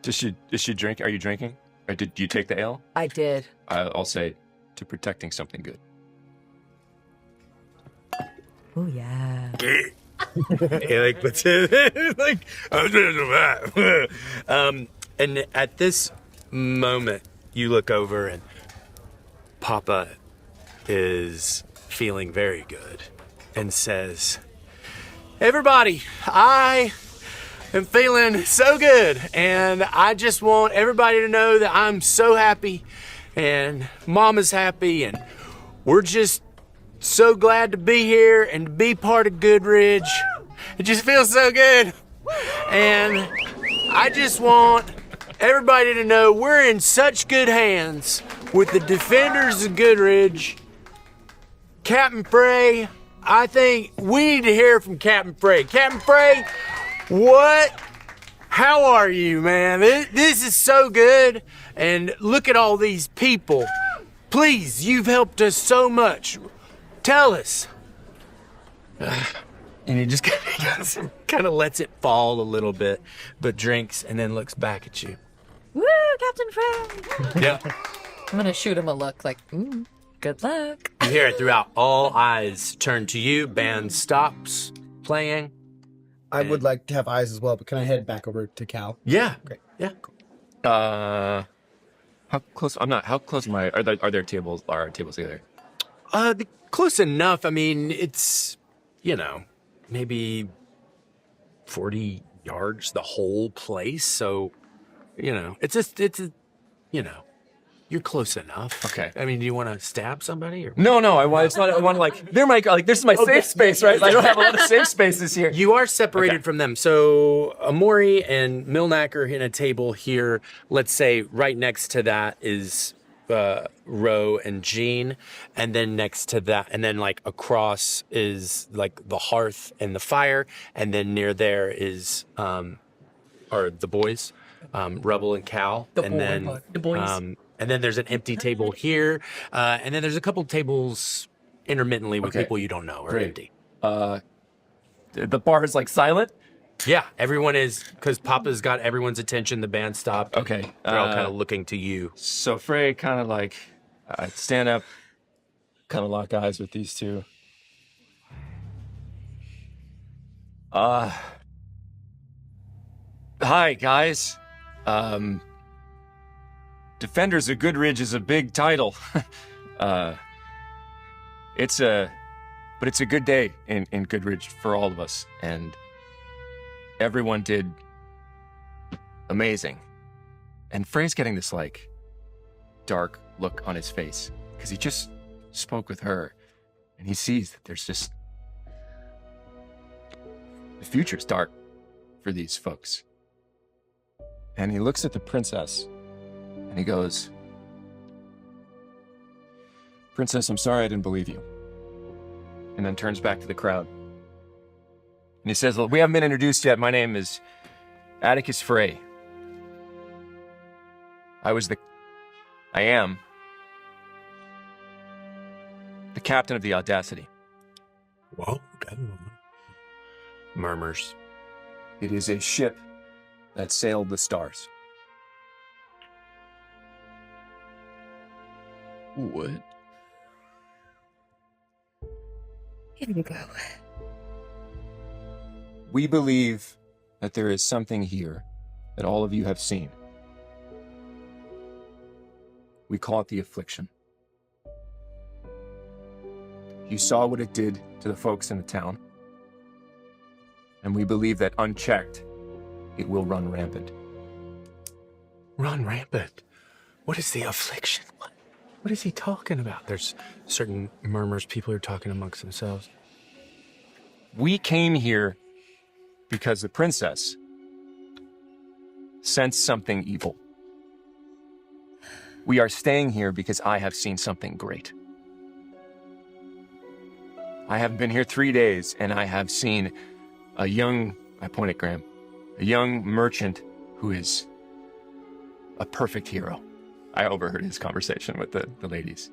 Is she drinking? Are you drinking? Or did you take the ale? I did. I'll say to protecting something good. Oh, yeah. And at this moment, you look over and Papa is feeling very good and says, "Everybody, I am feeling so good, and I just want everybody to know that I'm so happy, and Mama's happy, and we're just so glad to be here and to be part of Goodridge. It just feels so good. And I just want everybody to know we're in such good hands with the defenders of Goodridge, Captain Fray, I think we need to hear from Captain Fray. Captain Fray, what? How are you, man? This is so good. And look at all these people. Please, you've helped us so much. Tell us. And he just kind of lets it fall a little bit, but drinks and then looks back at you. Woo, Captain Fray! Yeah. I'm gonna shoot him a look like, good luck. You hear it throughout. All eyes turn to you. Band stops playing. I would like to have eyes as well, but can I head back over to Cal? Yeah. Great. Yeah. How close? How close am I? Are there tables? Are our tables together? Close enough. I mean, it's, maybe 40 yards, the whole place. So, you're close enough. Okay. I mean, do you want to stab somebody? Or? No. I want to this is my safe space, right? I don't have a lot of safe spaces here. You are separated from them. So Amori and Milnak are in a table here. Let's say right next to that is Ro and Jean, and then next to that, and then like across is like the hearth and the fire, and then near there is are the boys, Rebel and Cal, The boys. And then there's an empty table here, and then there's a couple tables intermittently with people you don't know are empty. The bar is like silent. Yeah, everyone is, because Papa's got everyone's attention. The band stopped. Okay. They're all kind of looking to you. So Fray kind of like, I stand up, kind of lock eyes with these two. Hi, guys. Defenders of Goodridge is a big title. It's a good day in Goodridge for all of us, and everyone did amazing. And Fray's getting this like dark look on his face because he just spoke with her, and he sees that there's just the future's dark for these folks. And he looks at the princess. And he goes, "Princess, I'm sorry I didn't believe you." And then turns back to the crowd. And he says, "We haven't been introduced yet. My name is Atticus Fray. I am the captain of the Audacity." Whoa, okay. Murmurs. It is a ship that sailed the stars. What? Here we go. We believe that there is something here that all of you have seen. We call it the affliction. You saw what it did to the folks in the town. And we believe that unchecked, it will run rampant. Run rampant? What is the affliction? What is he talking about? There's certain murmurs. People are talking amongst themselves. We came here because the princess sensed something evil. We are staying here because I have seen something great. I have been here 3 days, and I have seen a young merchant who is a perfect hero. I overheard his conversation with the ladies.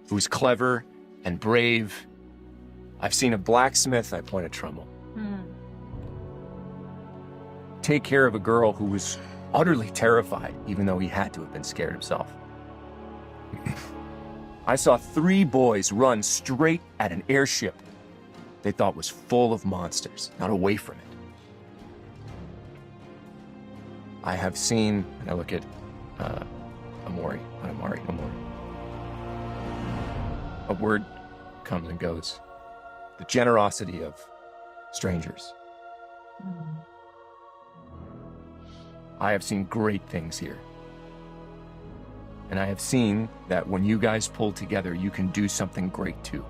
Who's clever and brave. I've seen a blacksmith, I point at Trummel. Take care of a girl who was utterly terrified, even though he had to have been scared himself. I saw 3 boys run straight at an airship they thought was full of monsters, not away from it. I have seen, and I look at Amori. A word comes and goes. The generosity of strangers. I have seen great things here. And I have seen that when you guys pull together, you can do something great too.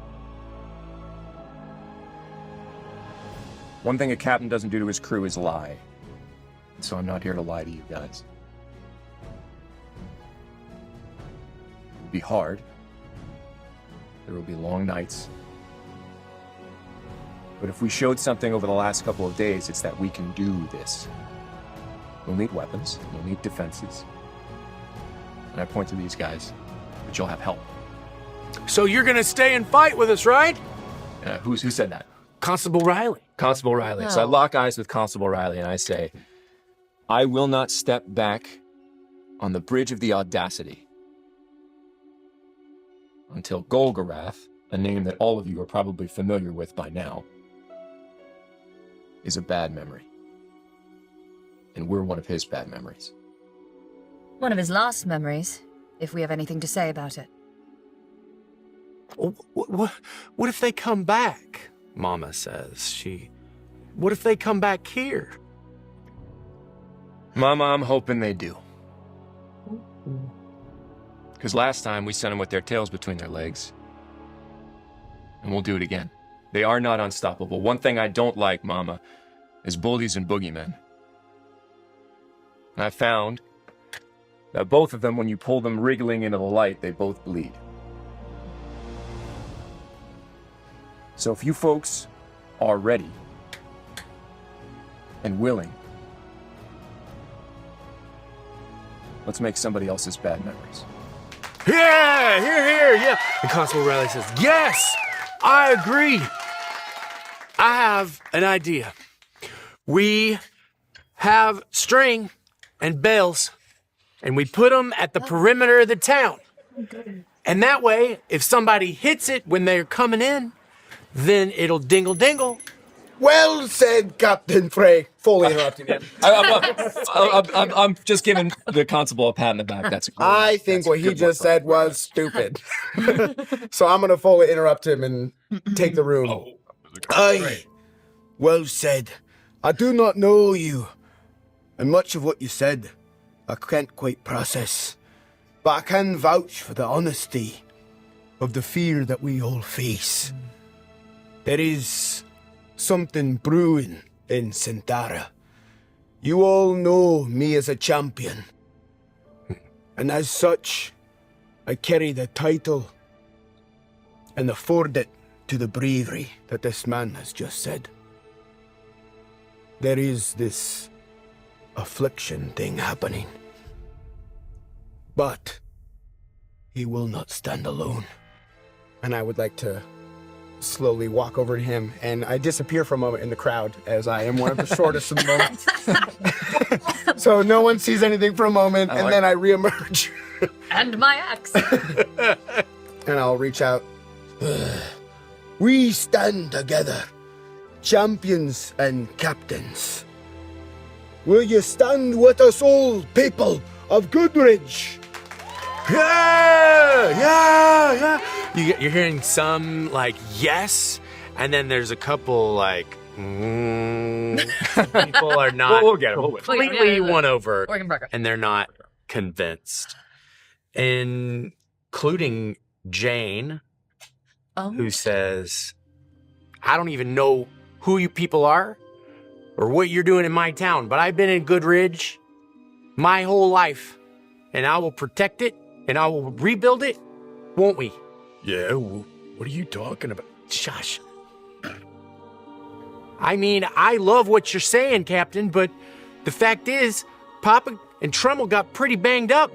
One thing a captain doesn't do to his crew is lie. So I'm not here to lie to you guys. It will be hard. There will be long nights. But if we showed something over the last couple of days, it's that we can do this. We'll need weapons, we'll need defenses. And I point to these guys, but you'll have help. So you're gonna stay and fight with us, right? Who said that? Constable Riley. Constable Riley. So I lock eyes with Constable Riley and I say, I will not step back on the bridge of the Audacity until Golgarath, a name that all of you are probably familiar with by now, is a bad memory. And we're one of his bad memories. One of his last memories, if we have anything to say about it. What if they come back? Mama says. What if they come back here? Mama, I'm hoping they do. Because last time we sent them with their tails between their legs. And we'll do it again. They are not unstoppable. One thing I don't like, Mama, is bullies and boogeymen. And I found that both of them, when you pull them wriggling into the light, they both bleed. So if you folks are ready and willing, let's make somebody else's bad memories. Yeah, here, yeah. And Constable Riley says, yes, I agree. I have an idea. We have string and bells, and we put them at the perimeter of the town. And that way, if somebody hits it when they're coming in, then it'll dingle dingle. Well said, Captain Fray. Fully interrupting him. I'm just giving the constable a pat in the back. That's great. I think what he just said was stupid. So I'm going to fully interrupt him and take the room. Aye. Well said. I do not know you, and much of what you said I can't quite process. But I can vouch for the honesty of the fear that we all face. There is something brewing in Synthara. You all know me as a champion. And as such, I carry the title and afford it to the bravery that this man has just said. There is this affliction thing happening. But he will not stand alone. And I would like to slowly walk over to him, and I disappear for a moment in the crowd, as I am one of the shortest of the moment. So no one sees anything for a moment, and then I reemerge. And my axe. And I'll reach out. We stand together, champions and captains. Will you stand with us all, people of Goodridge? Yeah. You're hearing some, like, yes, and then there's a couple, like, people are not We'll get it. We'll completely won over, Oregon Burger. and they're not convinced, including Jane, who says, I don't even know who you people are or what you're doing in my town, but I've been in Goodridge my whole life, and I will protect it, and I will rebuild it, won't we? Yeah, what are you talking about? Shush. I mean, I love what you're saying, Captain, but the fact is, Papa and Trummel got pretty banged up.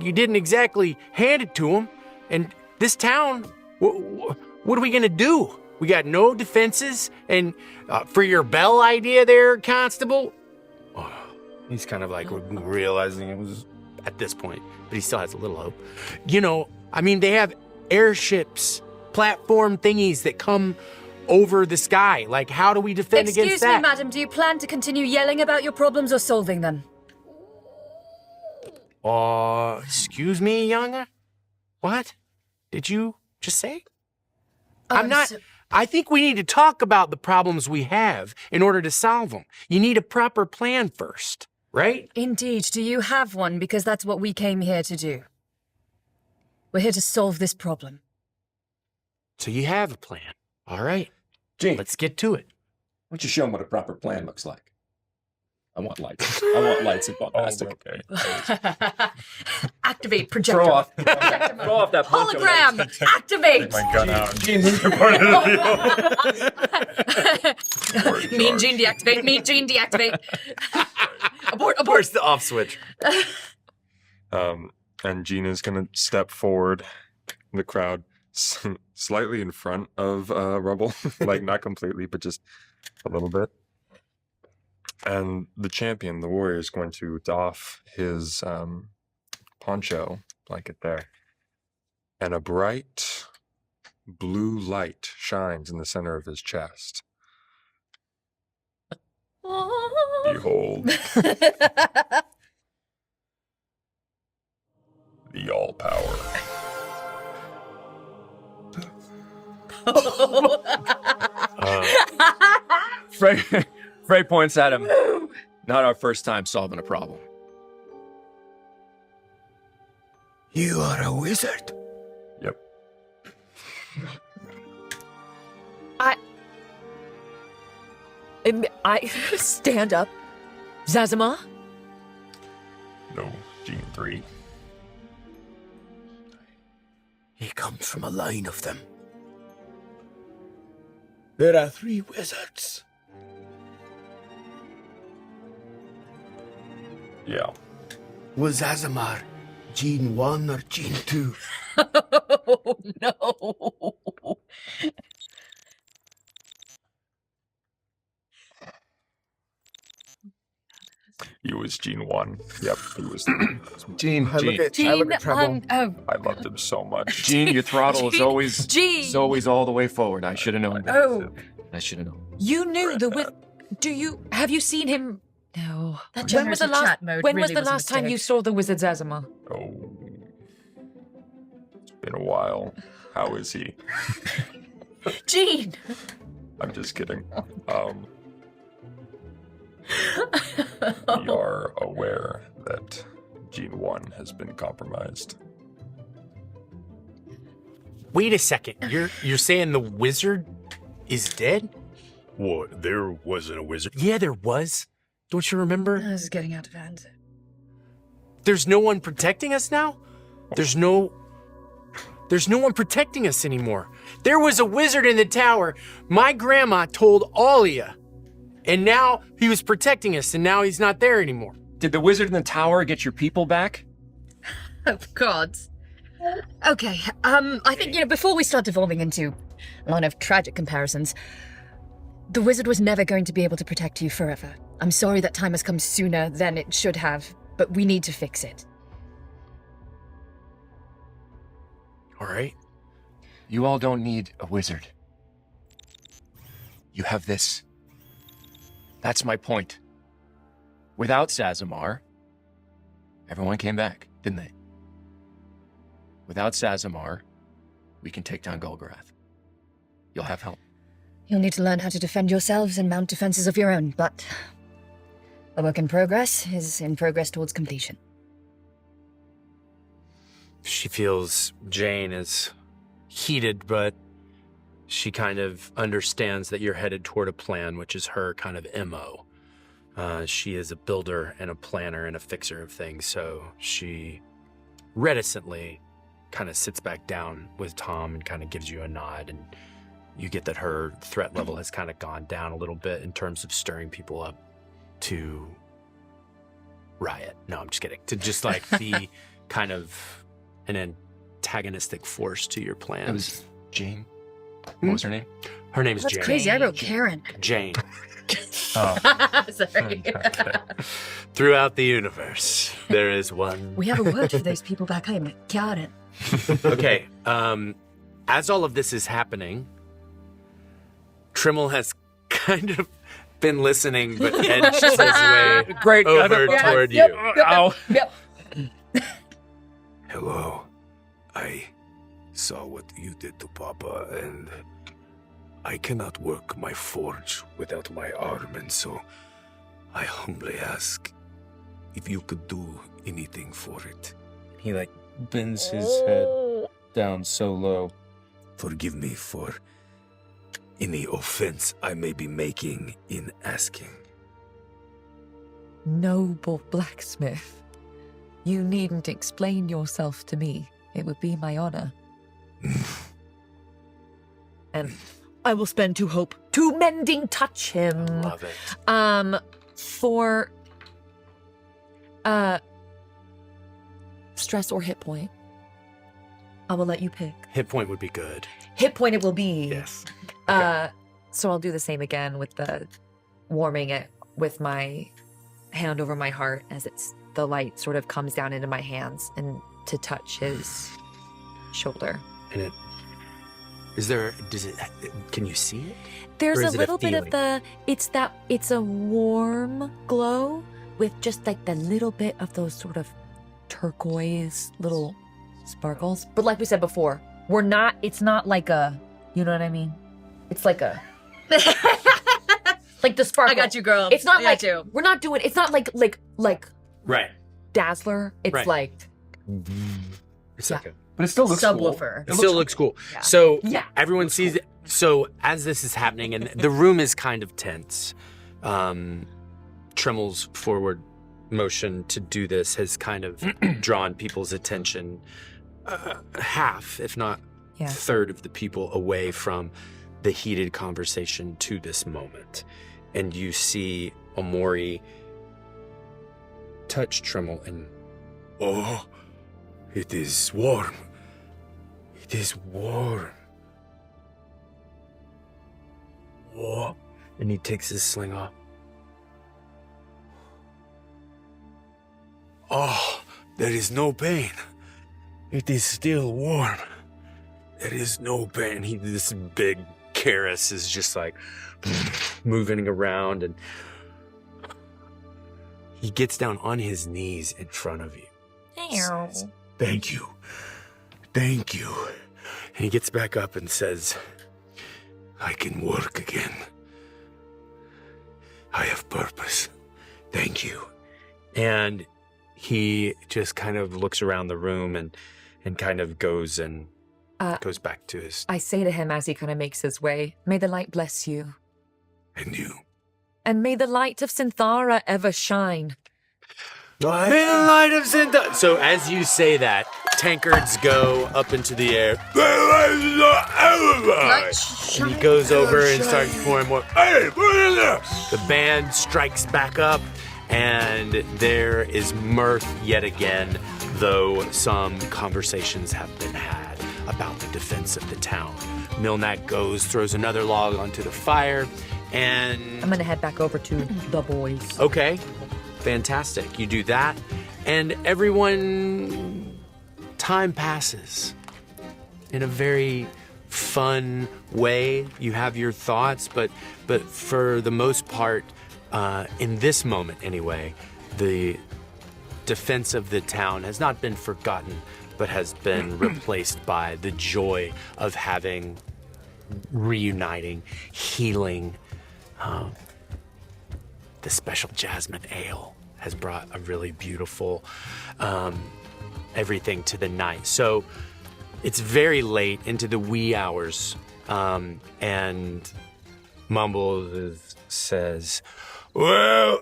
You didn't exactly hand it to them, and this town, what are we gonna do? We got no defenses, and for your bell idea there, Constable, he's kind of like realizing it was at this point, but he still has a little hope. You know, I mean, they have airships, platform thingies that come over the sky. Like, how do we defend against Excuse that? me, madam, do you plan to continue yelling about your problems or solving them? Excuse me, young? What did you just say? I'm not... I think we need to talk about the problems we have in order to solve them. You need a proper plan first, right? Indeed. Do you have one? Because that's what we came here to do. We're here to solve this problem. So you have a plan. All right. Gene, Let's get to it. why don't you show him what a proper plan looks like? I want lights. I want lights and bombastic. Okay. Activate projector. Throw off that poncho. Hologram. Activate. My gun out. Mean Gene deactivate. Mean Gene deactivate. Abort. Where's the off switch? And Gina's gonna step forward in the crowd, slightly in front of Rubble, like not completely, but just a little bit. And the champion, the warrior, is going to doff his poncho blanket there. And a bright blue light shines in the center of his chest. Behold, the all power. Fray points at him. Not our first time solving a problem. You are a wizard. Yep. I stand up. Zazama? No, Gene 3. He comes from a line of them. There are 3 wizards. Yeah. Was Azamar Gene 1 or Gene 2? Oh, no. He was Gene 1. Yep, he was. Gene, I look at Treble. I loved him so much. Gene, your throttle is always Gene. is always all the way forward. I should have known that. Oh, I should have known. you knew have you seen him? No. That When was generative the last, chat mode when really was the a last time you mistake. saw the wizard Zazama? Oh, it's been a while. How is he? Gene! I'm just kidding. We are aware that Gene 1 has been compromised. Wait a second. You're saying the wizard is dead? What? There wasn't a wizard. Yeah, there was. Don't you remember? This is getting out of hand. There's no one protecting us now? There's no one protecting us anymore. There was a wizard in the tower. My grandma told all of you. And now he was protecting us, and now he's not there anymore. Did the wizard in the tower get your people back? Oh, God. Okay, I think, before we start devolving into a lot of tragic comparisons, the wizard was never going to be able to protect you forever. I'm sorry that time has come sooner than it should have, but we need to fix it. All right. You all don't need a wizard. You have this. That's my point. Without Sazamar, everyone came back, didn't they? Without Sazamar, we can take down Golgarath. You'll have help. You'll need to learn how to defend yourselves and mount defenses of your own, but a work in progress is in progress towards completion. She feels Jane is heated, but she kind of understands that you're headed toward a plan, which is her kind of MO. She is a builder and a planner and a fixer of things, so she reticently kind of sits back down with Tom and kind of gives you a nod, and you get that her threat level has kind of gone down a little bit in terms of stirring people up to riot. No, I'm just kidding. To just like be kind of an antagonistic force to your plan. It was Jane. What was her name? Her name is That's Jane. crazy. I wrote Karen. Jane. Sorry. Throughout the universe, there is one. We have a word for those people back home. Karen. Okay. As all of this is happening, Trimmel has kind of been listening, but edged his way over toward you. Ow. Yep. Hello. I saw what you did to Papa, and I cannot work my forge without my arm, and so I humbly ask if you could do anything for it. He bends his head down so low. Forgive me for any offense I may be making in asking. Noble blacksmith, you needn't explain yourself to me. It would be my honor. And I will spend 2 hope to mending touch him. Love it. For stress or hit point. I will let you pick. Hit point would be good. Hit point it will be. Yes. So I'll do the same again with the warming it with my hand over my heart as the light sort of comes down into my hands and to touch his shoulder. And can you see it? There's Or a is it little bit of feeling? it's a warm glow with just like the little bit of those sort of turquoise little sparkles. But like we said before, it's not like a, you know what I mean? It's like a, like the sparkle. I got you, girl. It's not I like, got you. we're not doing, it's not like Right. Dazzler. It's Right. like, It's Yeah. like a But it still looks Subwoofer. It still looks cool. So Yeah. everyone sees it. So as this is happening, and the room is kind of tense, Tremel's forward motion to do this has kind of drawn people's attention, half, if not Yeah. third of the people away from the heated conversation to this moment. And you see Amori touch Tremel and, Oh, it is warm. It is warm. whoa, and he takes his sling off. Oh, there is no pain. It is still warm. There is no pain. This big Karis is just like moving around, and he gets down on his knees in front of you. Thank you. Thank you. And he gets back up and says, I can work again. I have purpose. Thank you. and he just kind of looks around the room and kind of goes back to his. I say to him as he kind of makes his way, may the light bless you. And you. And may the light of Synthara ever shine. May the light of Synthara. So as you say that, tankards go up into the air. And he goes over and starts pouring more. Hey, put it in there. The band strikes back up, and there is mirth yet again, though some conversations have been had about the defense of the town. Milnak goes, throws another log onto the fire, and... I'm gonna head back over to the boys. Okay, fantastic. You do that, and everyone... Time passes in a very fun way. You have your thoughts, but for the most part, in this moment anyway, the defense of the town has not been forgotten, but has been replaced by the joy of having, reuniting, healing. The special jasmine ale has brought a really beautiful everything to the night. So it's very late into the wee hours, and Mumbles says, Well,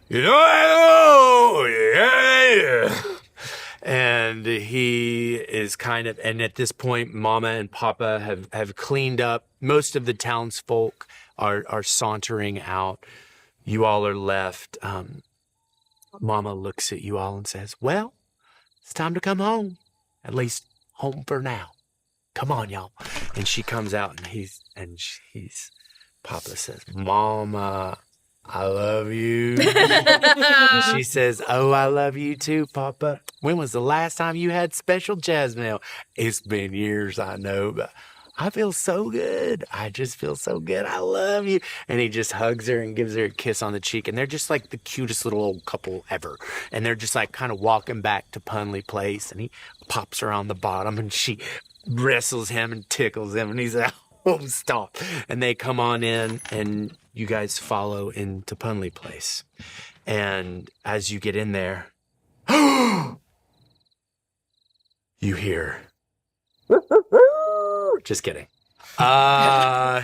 you know, I don't know. Yeah. and he is kind of, and at this point, Mama and Papa have cleaned up. Most of the townsfolk are sauntering out. You all are left. Mama looks at you all and says, well, it's time to come home. At least home for now. Come on, y'all. And she comes out, and he's Papa says, Mama, I love you. She says, oh, I love you too, Papa. When was the last time you had special jasmine ale? It's been years, I know, but I feel so good. I just feel so good. I love you. And he just hugs her and gives her a kiss on the cheek. And they're just like the cutest little old couple ever. And they're just like kind of walking back to Punley Place. And he pops her on the bottom, and she wrestles him and tickles him. And he's like, oh, stop. And they come on in, and you guys follow into Punley Place. And as you get in there, you hear... Just kidding.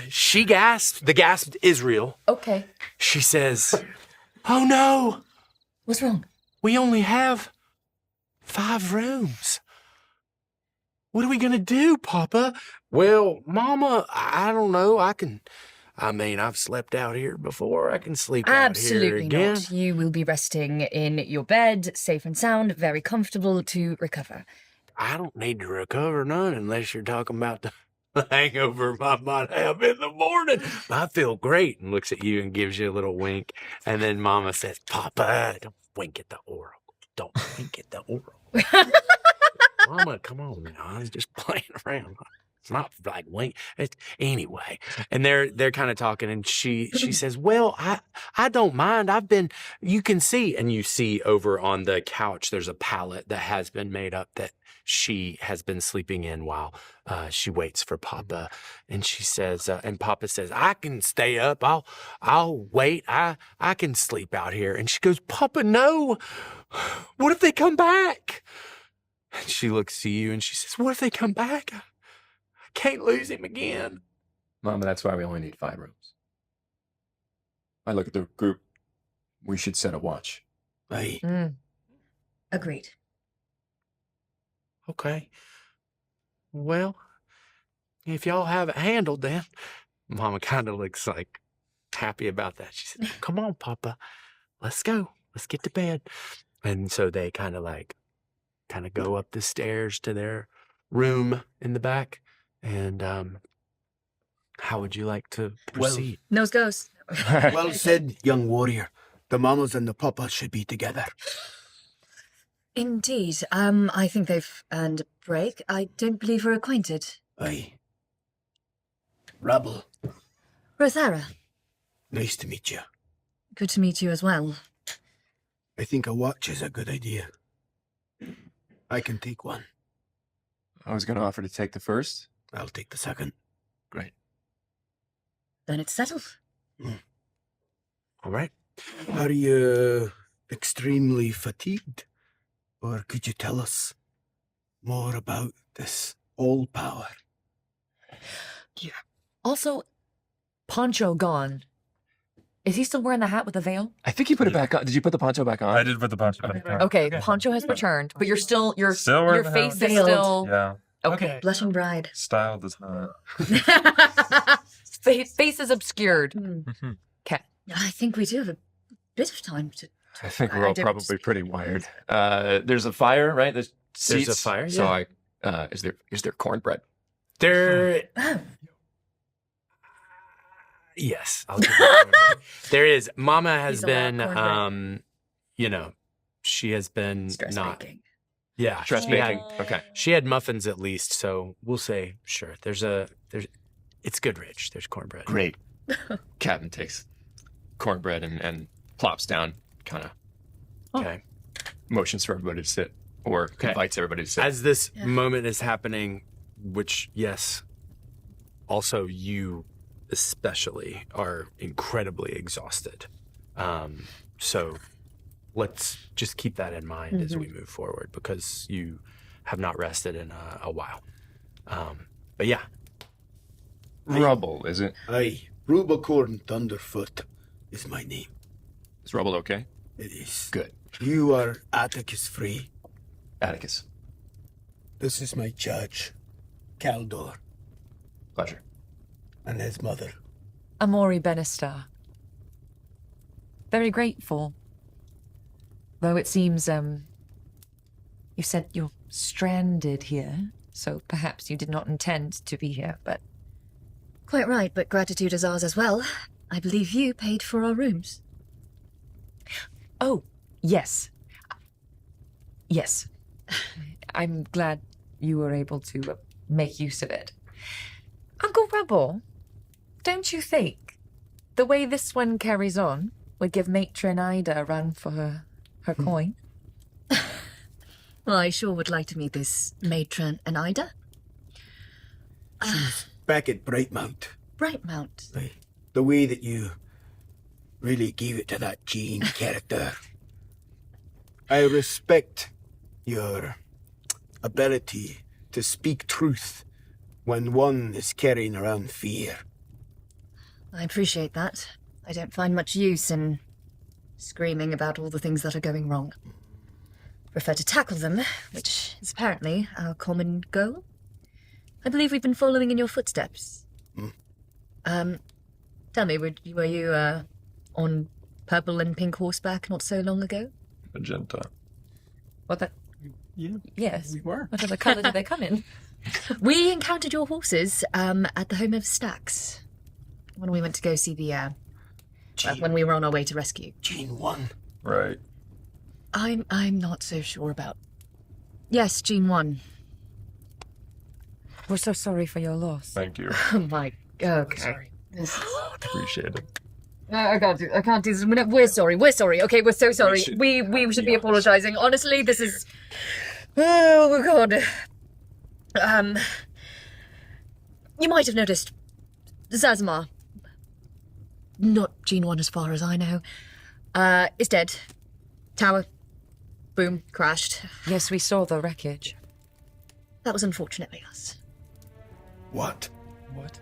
She gasped. The gasped Israel. Okay. She says, Oh no! What's wrong? We only have 5 rooms. What are we gonna do, Papa? Well, Mama, I don't know. I've slept out here before. I can sleep out here Absolutely again. not. You will be resting in your bed, safe and sound, very comfortable to recover. I don't need to recover none unless you're talking about the hangover I might have in the morning. I feel great, and looks at you and gives you a little wink. And then Mama says, Papa, don't wink at the oracle. Don't wink at the oracle. Mama, come on now. I was just playing around. It's not like wink. Anyway. And they're kind of talking, and she says, well, I don't mind. You can see, and you see over on the couch, there's a pallet that has been made up that she has been sleeping in while she waits for Papa. And she says, and Papa says, I can stay up. I'll wait. I can sleep out here. And she goes, Papa, no. What if they come back? And she looks to you and she says, what if they come back? I can't lose him again. Mama, that's why we only need 5 rooms. I look at the group. We should set a watch. Hey. Agreed. Okay. Well, if y'all have it handled, then Mama kind of looks like happy about that. She said, come on, Papa. Let's go. Let's get to bed. And so they kind of go up the stairs to their room in the back. And how would you like to proceed? Nose goes. Well said, young warrior. The mamas and the papas should be together. Indeed. I think they've earned a break. I don't believe we're acquainted. Aye. Rabble, Rho'Thera, nice to meet you. good to meet you as well. I think a watch is a good idea. I can take one. I was going to offer to take the first. I'll take the second. Great. Then it's settled. All right. Are you extremely fatigued? Or could you tell us more about this all power? Also, poncho gone. Is he still wearing the hat with the veil? I think you put it back on. Did you put the poncho back on? I did put the poncho back on. Okay, poncho has returned, but you're still your wearing the face hat. is still Yeah, okay. Blushing bride. style does not. Face is obscured. Okay. I think we do have a bit of time to... I think we're all probably pretty wired. There's a fire, right? There's seats. a fire, So is there cornbread? There... Yes, I'll give you cornbread. There is. Mama has He's allowed been, cornbread. she has been Stress not... making. Yeah, Stress she had- making. Okay. She had muffins at least, so we'll say, sure. It's Goodridge. There's cornbread. Great. Captain takes cornbread and plops down, kind of Okay. motions for everybody to sit, or invites everybody to sit. As this moment is happening, which, yes, also you especially are incredibly exhausted. So let's just keep that in mind as we move forward, because you have not rested in a while. But yeah. Rubble, is it? Aye, Rubacorn Thunderfoot is my name. Is Rubble okay? It is. Good. You are Atticus Fray. Atticus. This is my judge, Caldor, Pleasure. and his mother. Amori Benastar. Very grateful. Though it seems, you said you're stranded here, so perhaps you did not intend to be here, but... Quite right, but gratitude is ours as well. I believe you paid for our rooms. Oh, yes. Yes. I'm glad you were able to make use of it. Uncle Rubble, don't you think the way this one carries on would give Matron Ida a run for her coin? Well, I sure would like to meet this matron and Ida. Back at Brightmount. Brightmount. Aye. The way that you really gave it to that Jean character. I respect your ability to speak truth when one is carrying around fear. I appreciate that. I don't find much use in screaming about all the things that are going wrong. Prefer to tackle them, which is apparently our common goal. I believe we've been following in your footsteps. Tell me, were you on purple and pink horseback not so long ago? Magenta. What the? Yeah. Yes. We were. What other colour did they come in? We encountered your horses at the home of Stax when we went to go see the when we were on our way to rescue. Gene 1. Right. I'm not so sure about. Yes, Gene 1. We're so sorry for your loss. Thank you. Oh my. Okay. Sorry. Appreciate it. I can't do this. We're sorry. Okay, we're so sorry. We should be apologizing. Honestly, this is. Oh God. You might have noticed, Zazmar, not Gene 1 as far as I know, is dead. Tower, boom, crashed. Yes, we saw the wreckage. That was unfortunately us. What? What?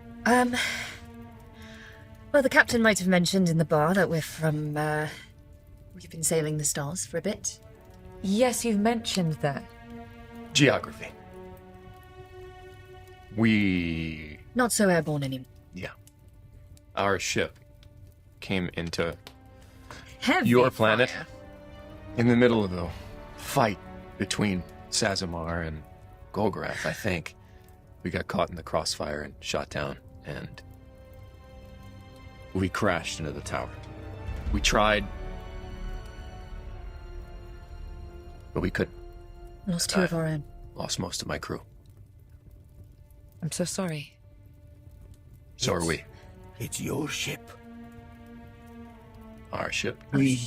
Well, the captain might have mentioned in the bar that we're from, we've been sailing the stars for a bit. Yes, you've mentioned that. Geography. We... Not so airborne anymore. Yeah. Our ship came into Heavy your planet fire. in the middle of the fight between Sazamar and Golgarath, I think. We got caught in the crossfire and shot down, and we crashed into the tower. We tried, but we couldn't. Lost two of our own. Lost most of my crew. I'm so sorry. So are we. It's your ship. Our ship. We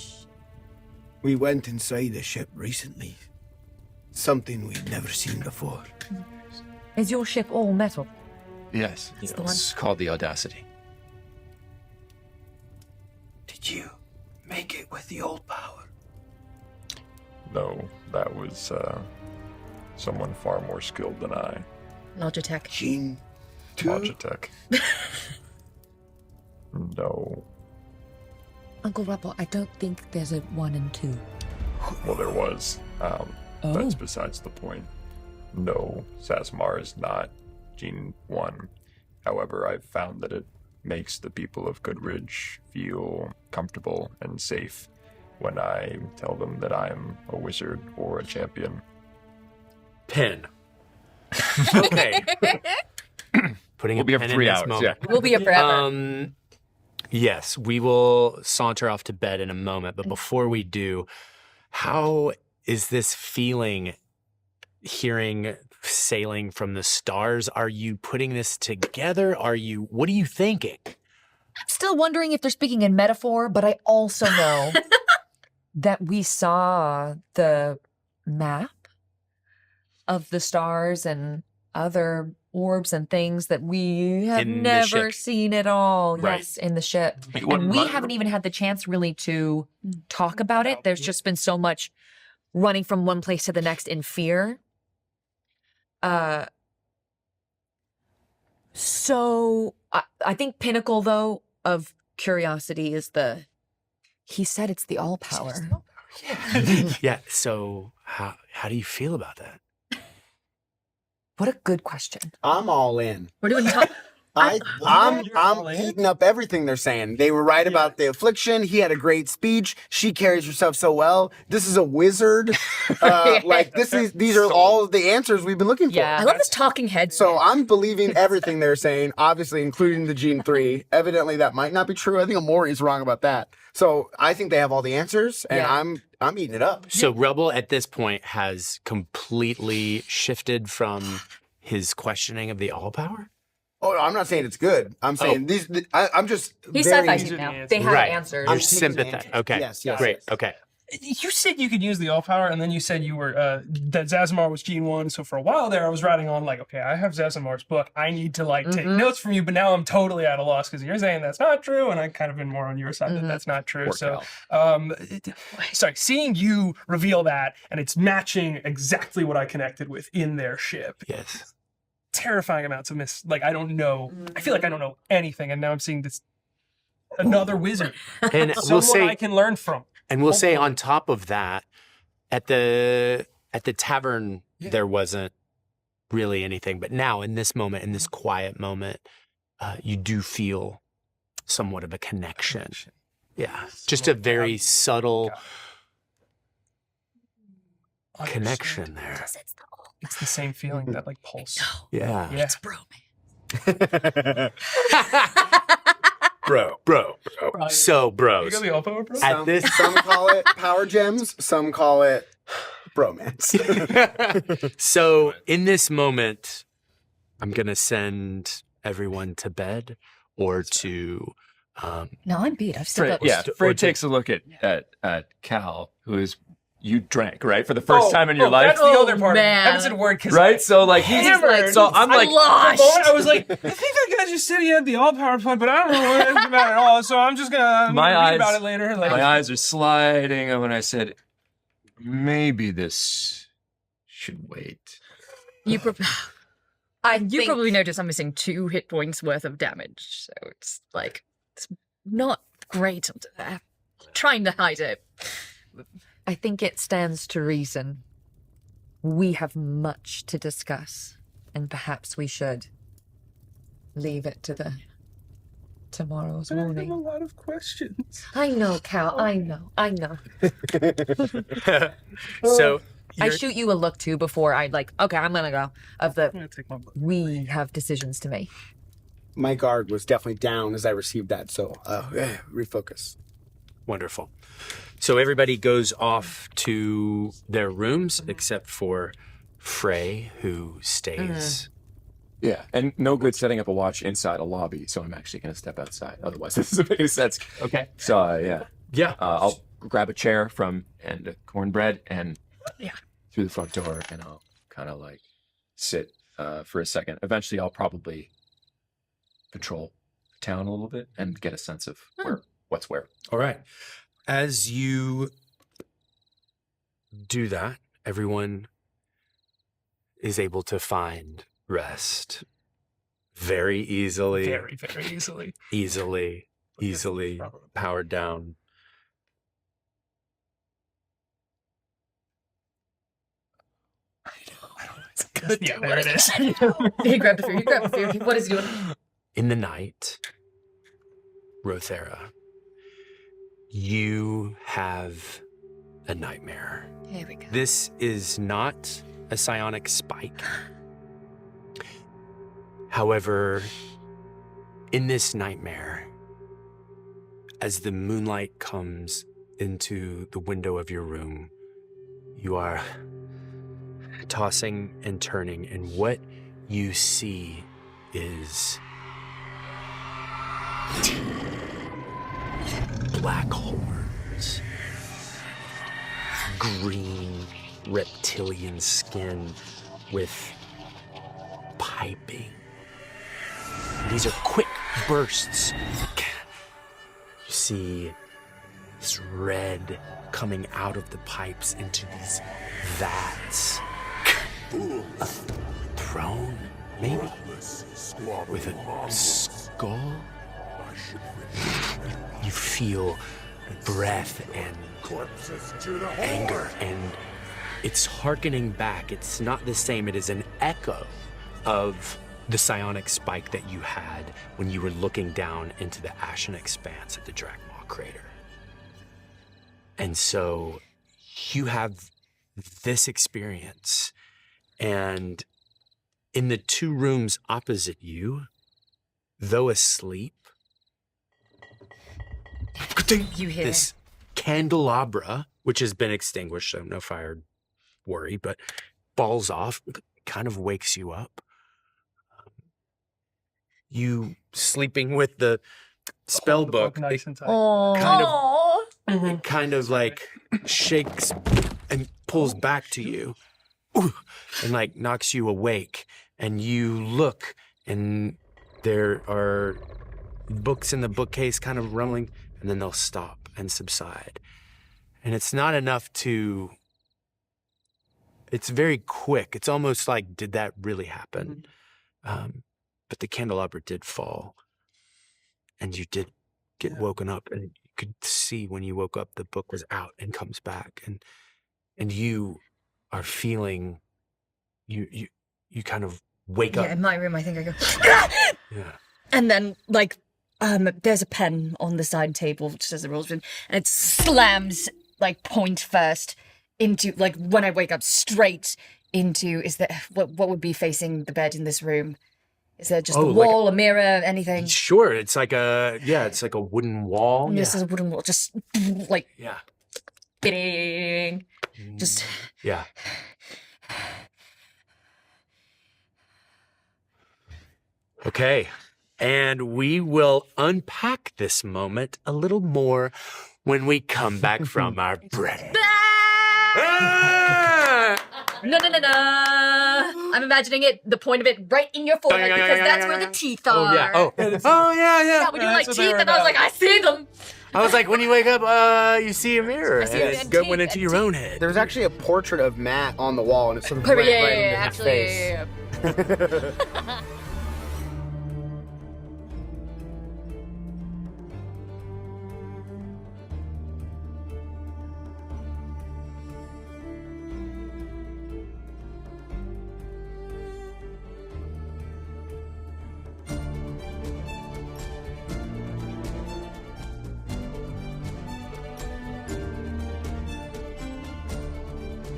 went inside the ship recently. Something we'd never seen before. Is your ship all metal? Yes. That's the one. It's called the Audacity. Did you make it with the old power? No, that was someone far more skilled than I. Logitech. Gene 2? Logitech. No. Uncle Rubble, I don't think there's a 1 and 2. Well, there was. That's besides the point. No, Sazmar is not Gene 1. However, I've found that it makes the people of Goodridge feel comfortable and safe when I tell them that I'm a wizard or a champion. Pen. Okay. Putting We'll a be up pen 3 in this hours, moment. We'll be up forever. Yes, we will saunter off to bed in a moment, but before we do, how is this feeling hearing sailing from the stars? Are you putting this together? What are you thinking? I'm still wondering if they're speaking in metaphor, but I also know that we saw the map of the stars and other orbs and things that we have In the never ship. seen at all. Right. Yes, in the ship. You wouldn't And we mind- haven't even had the chance really to talk about it. There's just been so much running from one place to the next in fear. So I think pinnacle, though, of curiosity is he said it's the all power. Yeah, so how do you feel about that? What a good question. I'm all in. We're doing top. I'm eating up everything they're saying. They were right about the affliction. He had a great speech. She carries herself so well. This is a wizard. These are all of the answers we've been looking for. Yeah. I love this talking head. So I'm believing everything they're saying, obviously including the Gene 3. Evidently that might not be true. I think Amori is wrong about that. So I think they have all the answers, and Yeah. I'm eating it up. So Rebel at this point has completely shifted from his questioning of the all power? Oh, I'm not saying it's good. I'm saying I'm just He's very... side-fighting now. They have Right. answers. You're I'm taking sympathetic. answers. Okay. Yes. Great. Okay. You said you could use the all power, and then you said you were that Zazamar was Gene 1. So for a while there, I was writing on like, okay, I have Zazamar's book. I need to take notes from you, but now I'm totally at a loss because you're saying that's not true, and I kind of been more on your side that that's not true. Poor So, sorry, seeing you reveal that, and it's matching exactly what I connected with in their ship. Yes. Terrifying amounts of I don't know. I feel like I don't know anything, and now I'm seeing this another wizard, And someone we'll say I can learn from. And we'll say on top of that, at the tavern, there wasn't really anything. But now in this moment, in this quiet moment, you do feel somewhat of a connection. Yeah. Just a very subtle connection there. It's the same feeling, that like pulse. Yeah. It's Bro. So, bros. You got the Oppo, bro? At this, Some call it power gems. Some call it bromance. so in this moment, I'm going to send everyone to bed or to... No, I'm beat. I've still Fray, got. yeah, Fray takes a look at Cal, who is... You drank, right? For the first time in your life. That's the other part. man. I haven't said a word because Right? So, like, he's hammered. so I'm like, I was like, I think that guy just said he had the all power plant, but I don't know what it's about at all. So I'm just gonna read about it later. Like, my eyes are sliding, and when I said, maybe this should wait. You think- probably notice I'm missing 2 hit points worth of damage, so it's like it's not great. Trying to hide it. I think it stands to reason. We have much to discuss, and perhaps we should leave it to the tomorrow's I have a morning. lot of questions. I know, Cal. I know. So I shoot you a look too before I okay, I'm gonna go. I'm gonna take my book. We have decisions to make. My guard was definitely down as I received that, so refocus. Wonderful. So everybody goes off to their rooms except for Fray, who stays. Yeah, and no good setting up a watch inside a lobby, so I'm actually going to step outside. Otherwise, this doesn't make any sense. Okay. So, Yeah. I'll grab a chair and a cornbread and through the front door, and I'll kind of like sit for a second. Eventually, I'll probably patrol the town a little bit and get a sense of what's where. All right. As you do that, everyone is able to find rest very easily. Very, very easily. Easily powered down. I don't know. It's good. Yeah, there it is. He grabbed the food. What is he doing? In the night, Rho'Thera, you have a nightmare. Here we go. This is not a psionic spike. However, in this nightmare, as the moonlight comes into the window of your room, you are tossing and turning, and what you see is black horns, green reptilian skin with piping. And these are quick bursts. You see this red coming out of the pipes into these vats. A throne, maybe? With a skull? You feel breath and anger, and it's hearkening back. It's not the same. It is an echo of the psionic spike that you had when you were looking down into the ashen expanse of the Drakamaroll crater. And so you have this experience, and in the 2 rooms opposite you, though asleep, You hear this candelabra, which has been extinguished, so no fire worry, but falls off, kind of wakes you up. You sleeping with the spell book, nice and tight. it kind of like shakes and pulls back to you, and like knocks you awake, and you look, and there are books in the bookcase kind of rumbling, and then they'll stop and subside. And it's not enough to... It's very quick. It's almost like, did that really happen? But the candelabra did fall, and you did get woken up, and you could see when you woke up the book was out and comes back, and you are feeling you kind of wake up. Yeah, in my room, I think I go. Yeah. And then, like, there's a pen on the side table, which says the rules, and it slams, like, point first into, like, when I wake up, straight into, is there, what would be facing the bed in this room? Is there just a wall, a mirror, anything? Sure, it's like a wooden wall. This is a wooden wall, just, like, Yeah. bidding. Just. Yeah. Okay, and we will unpack this moment a little more when we come back from our break. No. I'm imagining it, the point of it right in your forehead, because that's where the teeth are. Oh, yeah. Yeah. Yeah, when you like teeth, and I was like, I see them. I was like, when you wake up, you see a mirror. see and a it teeth went into your own head. There's actually a portrait of Matt on the wall, and it's sort of right into his face.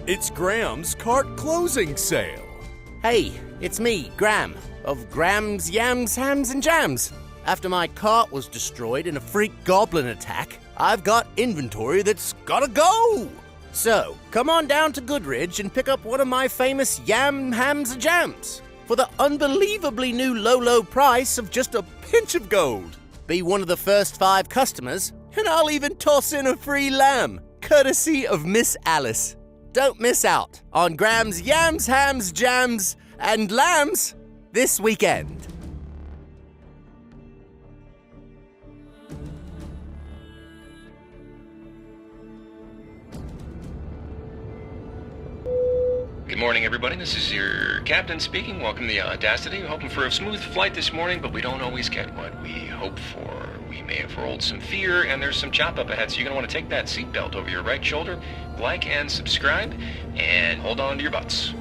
It's Graham's cart closing sale. Hey, it's me, Graham, of Graham's Yams, Hams and Jams. After my cart was destroyed in a freak goblin attack, I've got inventory that's gotta go. So, come on down to Goodridge and pick up one of my famous Yam, Hams and Jams for the unbelievably new low price of just a pinch of gold. Be one of the first 5 customers, and I'll even toss in a free lamb, courtesy of Miss Alice. Don't miss out on Graham's Yams, Hams, Jams, and Lambs this weekend. Good morning, everybody. This is your captain speaking. Welcome to the Audacity. We're hoping for a smooth flight this morning, but we don't always get what we hope for. We may have rolled some fear, and there's some chop up ahead, so you're going to want to take that seatbelt over your right shoulder, like and subscribe, and hold on to your butts.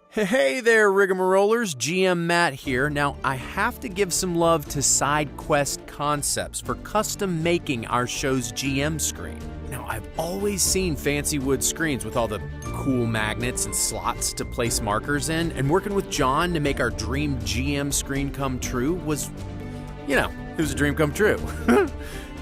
Hey there, Rigamarollers. GM Matt here. Now, I have to give some love to Side Quest Concepts for custom making our show's GM screen. Now, I've always seen fancy wood screens with all the cool magnets and slots to place markers in, and working with John to make our dream GM screen come true was, it was a dream come true.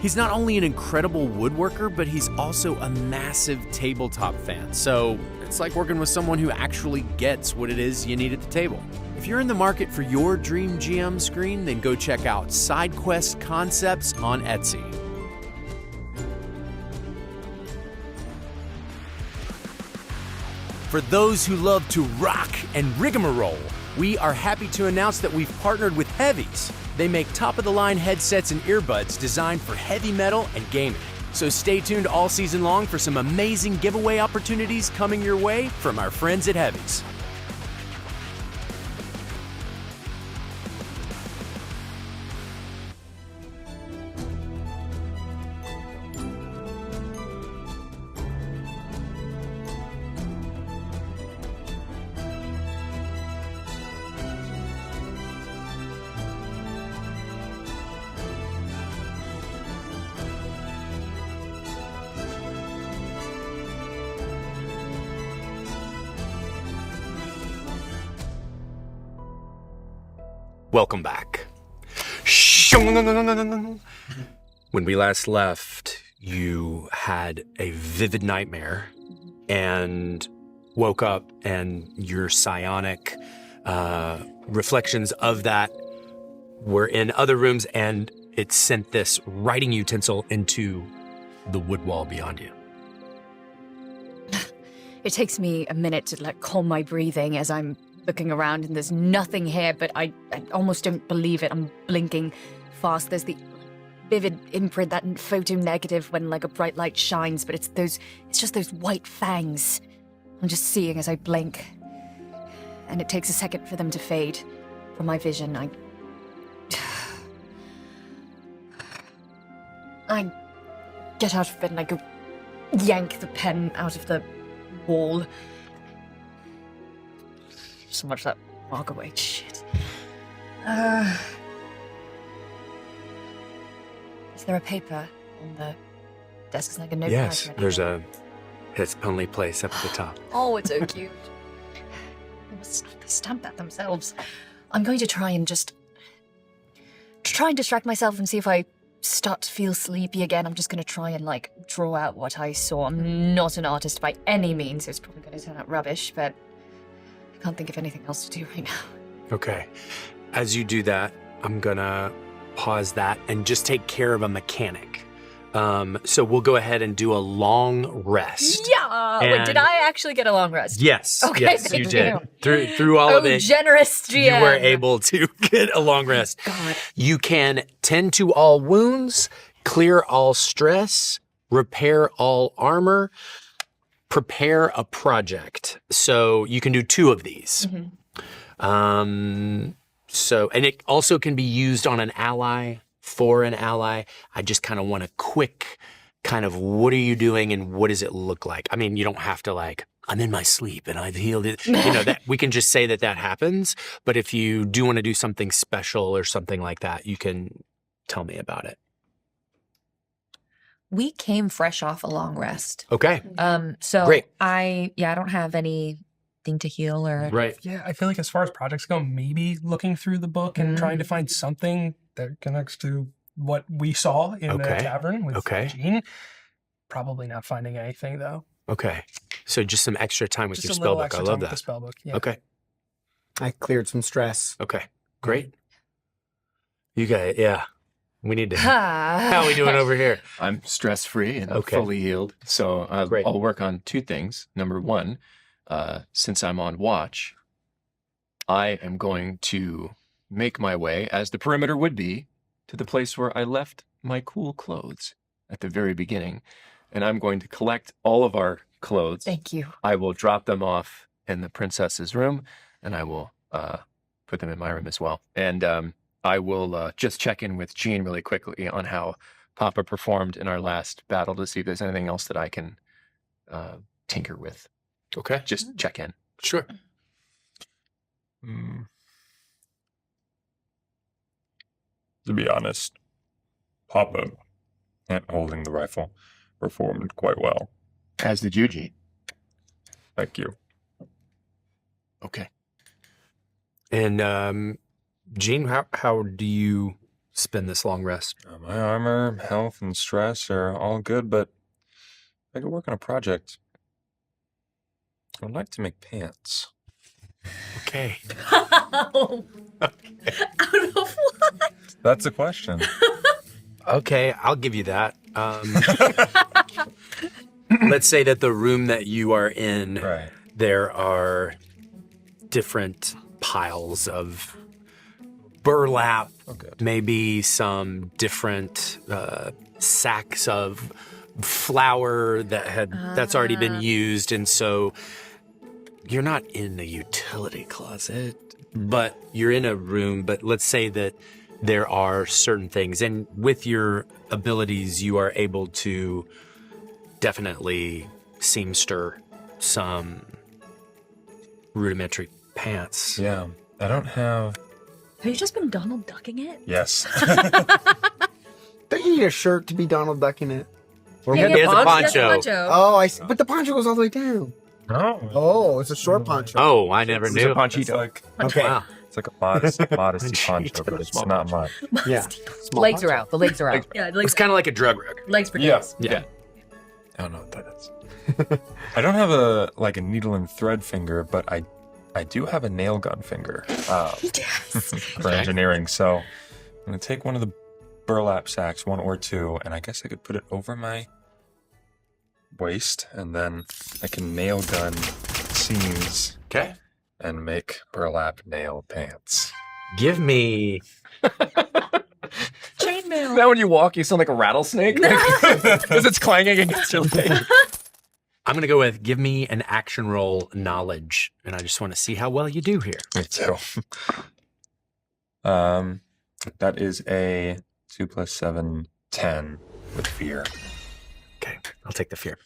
He's not only an incredible woodworker, but he's also a massive tabletop fan. So it's like working with someone who actually gets what it is you need at the table. If you're in the market for your dream GM screen, then go check out SideQuest Concepts on Etsy. For those who love to rock and rigamaroll, we are happy to announce that we've partnered with Heavies. They make top-of-the-line headsets and earbuds designed for heavy metal and gaming. So stay tuned all season long for some amazing giveaway opportunities coming your way from our friends at Heavies. Welcome back. When we last left, you had a vivid nightmare and woke up, and your psionic reflections of that were in other rooms, and it sent this writing utensil into the wood wall beyond you. It takes me a minute to calm my breathing as I'm looking around, and there's nothing here, but I almost don't believe it. I'm blinking fast. There's the vivid imprint, that photo negative when a bright light shines, but it's just those white fangs. I'm just seeing as I blink. And it takes a second for them to fade from my vision. I get out of bed and I go yank the pen out of the wall. So much that walk away. Shit. Is there a paper on the desk? Like a notepad? Yes, or there's anything? his only place up at the top. Oh, it's so cute. They must stamp that themselves. I'm going to try and distract myself and see if I start to feel sleepy again. I'm just going to try and, like, draw out what I saw. I'm not an artist by any means, so it's probably going to turn out rubbish, but I can't think of anything else to do right now. Okay. As you do that, I'm gonna pause that and just take care of a mechanic. So we'll go ahead and do a long rest. Yeah! Wait, And- did I actually get a long rest? Yes. Okay, yes, thank you did. you. Through all of Oh, it, generous GM. you were able to get a long rest. God. You can tend to all wounds, clear all stress, repair all armor, prepare a project. So you can do 2 of these. And it also can be used on an ally, for an ally. I just kind of want a quick kind of, what are you doing and what does it look like? I mean, you don't have to like, I'm in my sleep and I've healed it. That we can just say that happens. But if you do want to do something special or something like that, you can tell me about it. We came fresh off a long rest. Okay. So Great. I don't have anything to heal or Right. Yeah, I feel like as far as projects go, maybe looking through the book and trying to find something that connects to what we saw in the tavern with Jean. Probably not finding anything though. Okay. So just some extra time with Just your a little spellbook. I extra love time with that. the spellbook. Yeah. Okay. I cleared some stress. Okay. Great. You got yeah. We need to. How are we doing over here? I'm stress-free and Okay. fully healed. So Great. I'll work on 2 things. Number 1, since I'm on watch, I am going to make my way, as the perimeter would be, to the place where I left my cool clothes at the very beginning. And I'm going to collect all of our clothes. Thank you. I will drop them off in the princess's room, and I will put them in my room as well. And I will just check in with Jean really quickly on how Papa performed in our last battle to see if there's anything else that I can tinker with. Okay. Just check in. Sure. To be honest, Papa, and holding the rifle, performed quite well. As did Yuji. Thank you. Okay. And Jean, how do you spend this long rest? My armor, health, and stress are all good, but I could work on a project. I would like to make pants. Okay. Out of what? That's a question. Okay, I'll give you that. Let's say that the room that you are in, Right. there are different piles of burlap, maybe some different sacks of flour that's already been used, and so you're not in a utility closet, but you're in a room. But let's say that there are certain things, and with your abilities, you are able to definitely seamster some rudimentary pants. Yeah, I don't have... Have you just been Donald Ducking it? Yes. Don't you need a shirt to be Donald Ducking it? Or Yeah, There's a There's poncho. Oh, I see. But the poncho goes all the way down. No. Oh, it's a short poncho. Oh, I never It's knew. a ponchito. Like, Okay. Wow. it's like a modesty poncho, but it's not much. Yeah. Small Legs poncho. are out. The legs are out. Yeah, It's legs, kind of like a drug rug. legs for Yeah. days. Yeah. I don't know what that is. I don't have a needle and thread finger, but I do have a nail gun finger for engineering. So I'm gonna take one of the burlap sacks, 1 or 2, and I guess I could put it over my waist, and then I can nail gun seams Okay. and make burlap nail pants. Give me. Chainmail. Now when you walk, you sound like a rattlesnake because it's clanging against your leg. I'm going to go with give me an action roll knowledge, and I just want to see how well you do here. Me too. That is a 2 + 7, 10. with fear. Okay, I'll take the fear.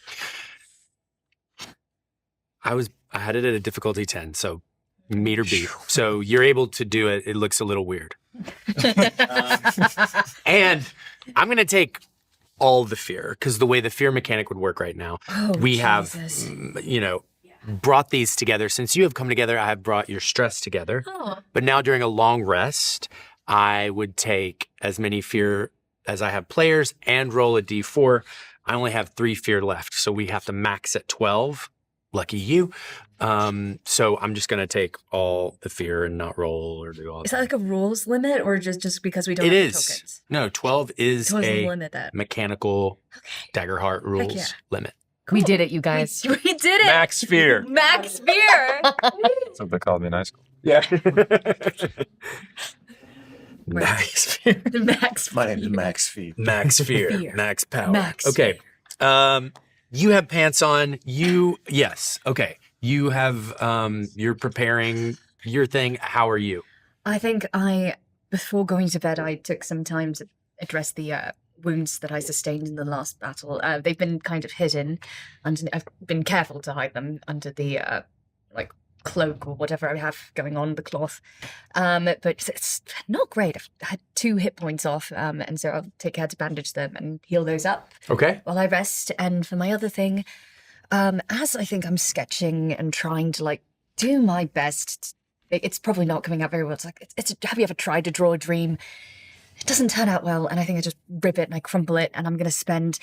I had it at a difficulty 10, so meet or beat. So you're able to do it. It looks a little weird. And I'm going to take all the fear, because the way the fear mechanic would work right now, we have, brought these together. Since you have come together, I have brought your stress together. Oh. But now during a long rest, I would take as many fear as I have players and roll a d4. I only have 3 fear left, so we have to max at 12. Lucky you. So I'm just going to take all the fear and not roll or do all that. Is that like a rules limit, or just because we don't have tokens? No, 12 is a limit that. Mechanical Daggerheart rules limit. Cool. We did it, you guys. We did it. Max fear. Max fear. That's what they called me in high school. Yeah. Max fear. Max fear. My name is Max Fear. Max fear. Max power. Max okay. You have pants on. Yes. Okay. You have, you're preparing your thing. How are you? I think before going to bed, I took some time to address the wounds that I sustained in the last battle. They've been kind of hidden, and I've been careful to hide them under the, cloak or whatever I have going on, the cloth. But it's not great. I've had 2 hit points off, and so I'll take care to bandage them and heal those up. Okay. While I rest. And for my other thing, as I think I'm sketching and trying to do my best, it's probably not coming out very well. It's have you ever tried to draw a dream? It doesn't turn out well, and I think I just rip it and I crumple it, and I'm going to spend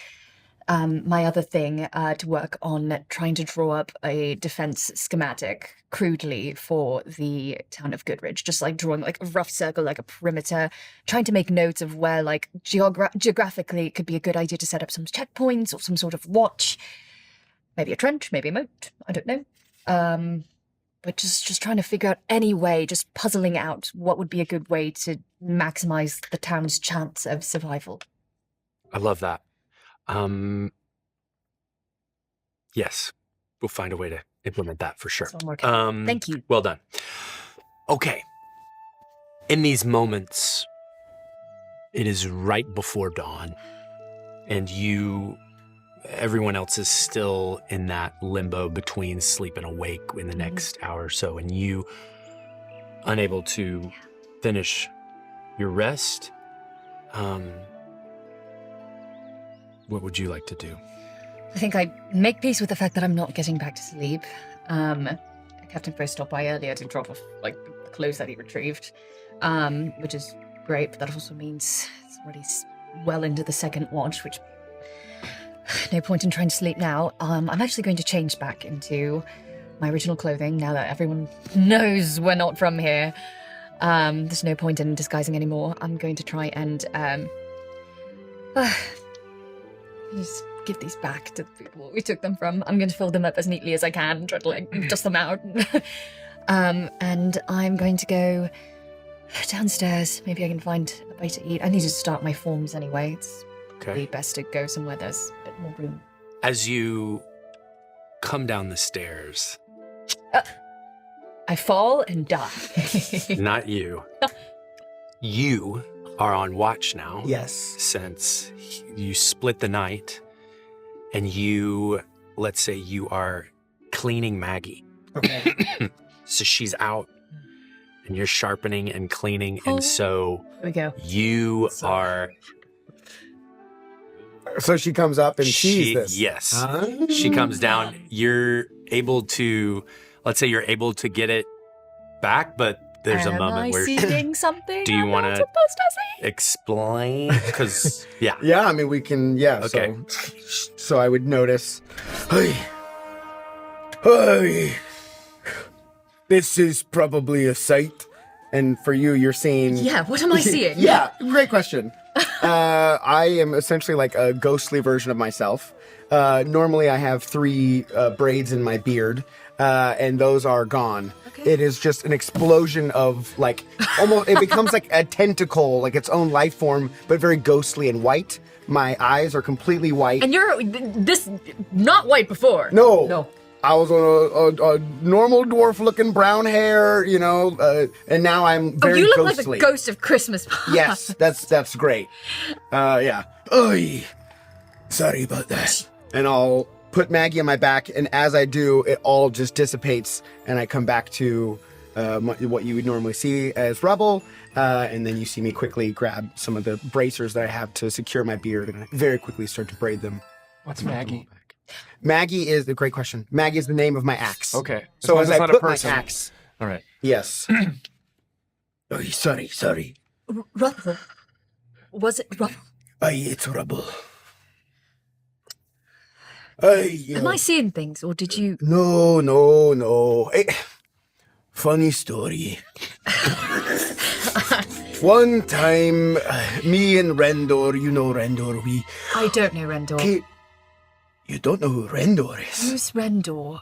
my other thing to work on trying to draw up a defense schematic crudely for the town of Goodridge, just drawing a rough circle, a perimeter, trying to make notes of where geographically it could be a good idea to set up some checkpoints or some sort of watch, maybe a trench, maybe a moat, I don't know. But just trying to figure out any way, just puzzling out what would be a good way to maximize the town's chance of survival. I love that. Yes, we'll find a way to implement that for sure. So I'm working on it. Thank you. Well done. Okay. In these moments, it is right before dawn, and everyone else is still in that limbo between sleep and awake in the next hour or so, and you, unable to finish your rest, what would you like to do? I think I make peace with the fact that I'm not getting back to sleep. Captain Fray stopped by earlier to drop off the clothes that he retrieved, which is great, but that also means it's already well into the second watch, which no point in trying to sleep now. I'm actually going to change back into my original clothing now that everyone knows we're not from here. There's no point in disguising anymore. I'm going to try and just give these back to the people we took them from. I'm going to fold them up as neatly as I can, try to dust them out. And I'm going to go downstairs. Maybe I can find a bite to eat. I need to start my forms anyway. It's probably best to go somewhere there's a bit more room. As you come down the stairs... I fall and die. Not you. You are on watch now. Yes. Since you split the night, and let's say you are cleaning Maggie. Okay. So she's out, and you're sharpening and cleaning, and so Here we go. you are... So she comes up and sees this. Yes. She comes down. You're able to... Let's say you're able to get it back, but there's a moment where... Am I seeing something Do you want to explain? Because, yeah. Yeah, I mean, we can, yeah. Okay. So I would notice, hey, this is probably a sight. And for you, you're seeing... Yeah, what am I seeing? Yeah, great question. I am essentially like a ghostly version of myself. Normally I have 3 braids in my beard. And those are gone. Okay. It is just an explosion of almost, it becomes like a tentacle, like its own life form, but very ghostly and white. My eyes are completely white. And you're not white before. No. I was on a normal dwarf-looking brown hair, and now I'm very you look ghostly. like the ghost of Christmas. Yes, that's great. Yeah. Oy. Sorry about that. And I'll put Maggie on my back, and as I do, it all just dissipates, and I come back to what you would normally see as rubble, and then you see me quickly grab some of the bracers that I have to secure my beard, and I very quickly start to braid them. What's Maggie? Maggie is the great question. Maggie is the name of my axe. Okay. So as I not a put my person. axe, All right. yes. Oh, sorry. Rubble. Was it rubble? Aye, it's rubble. Am I seeing things, or did you? No. Funny story. One time, me and Rendor, you know Rendor, I don't know Rendor. You don't know who Rendor is? Who's Rendor?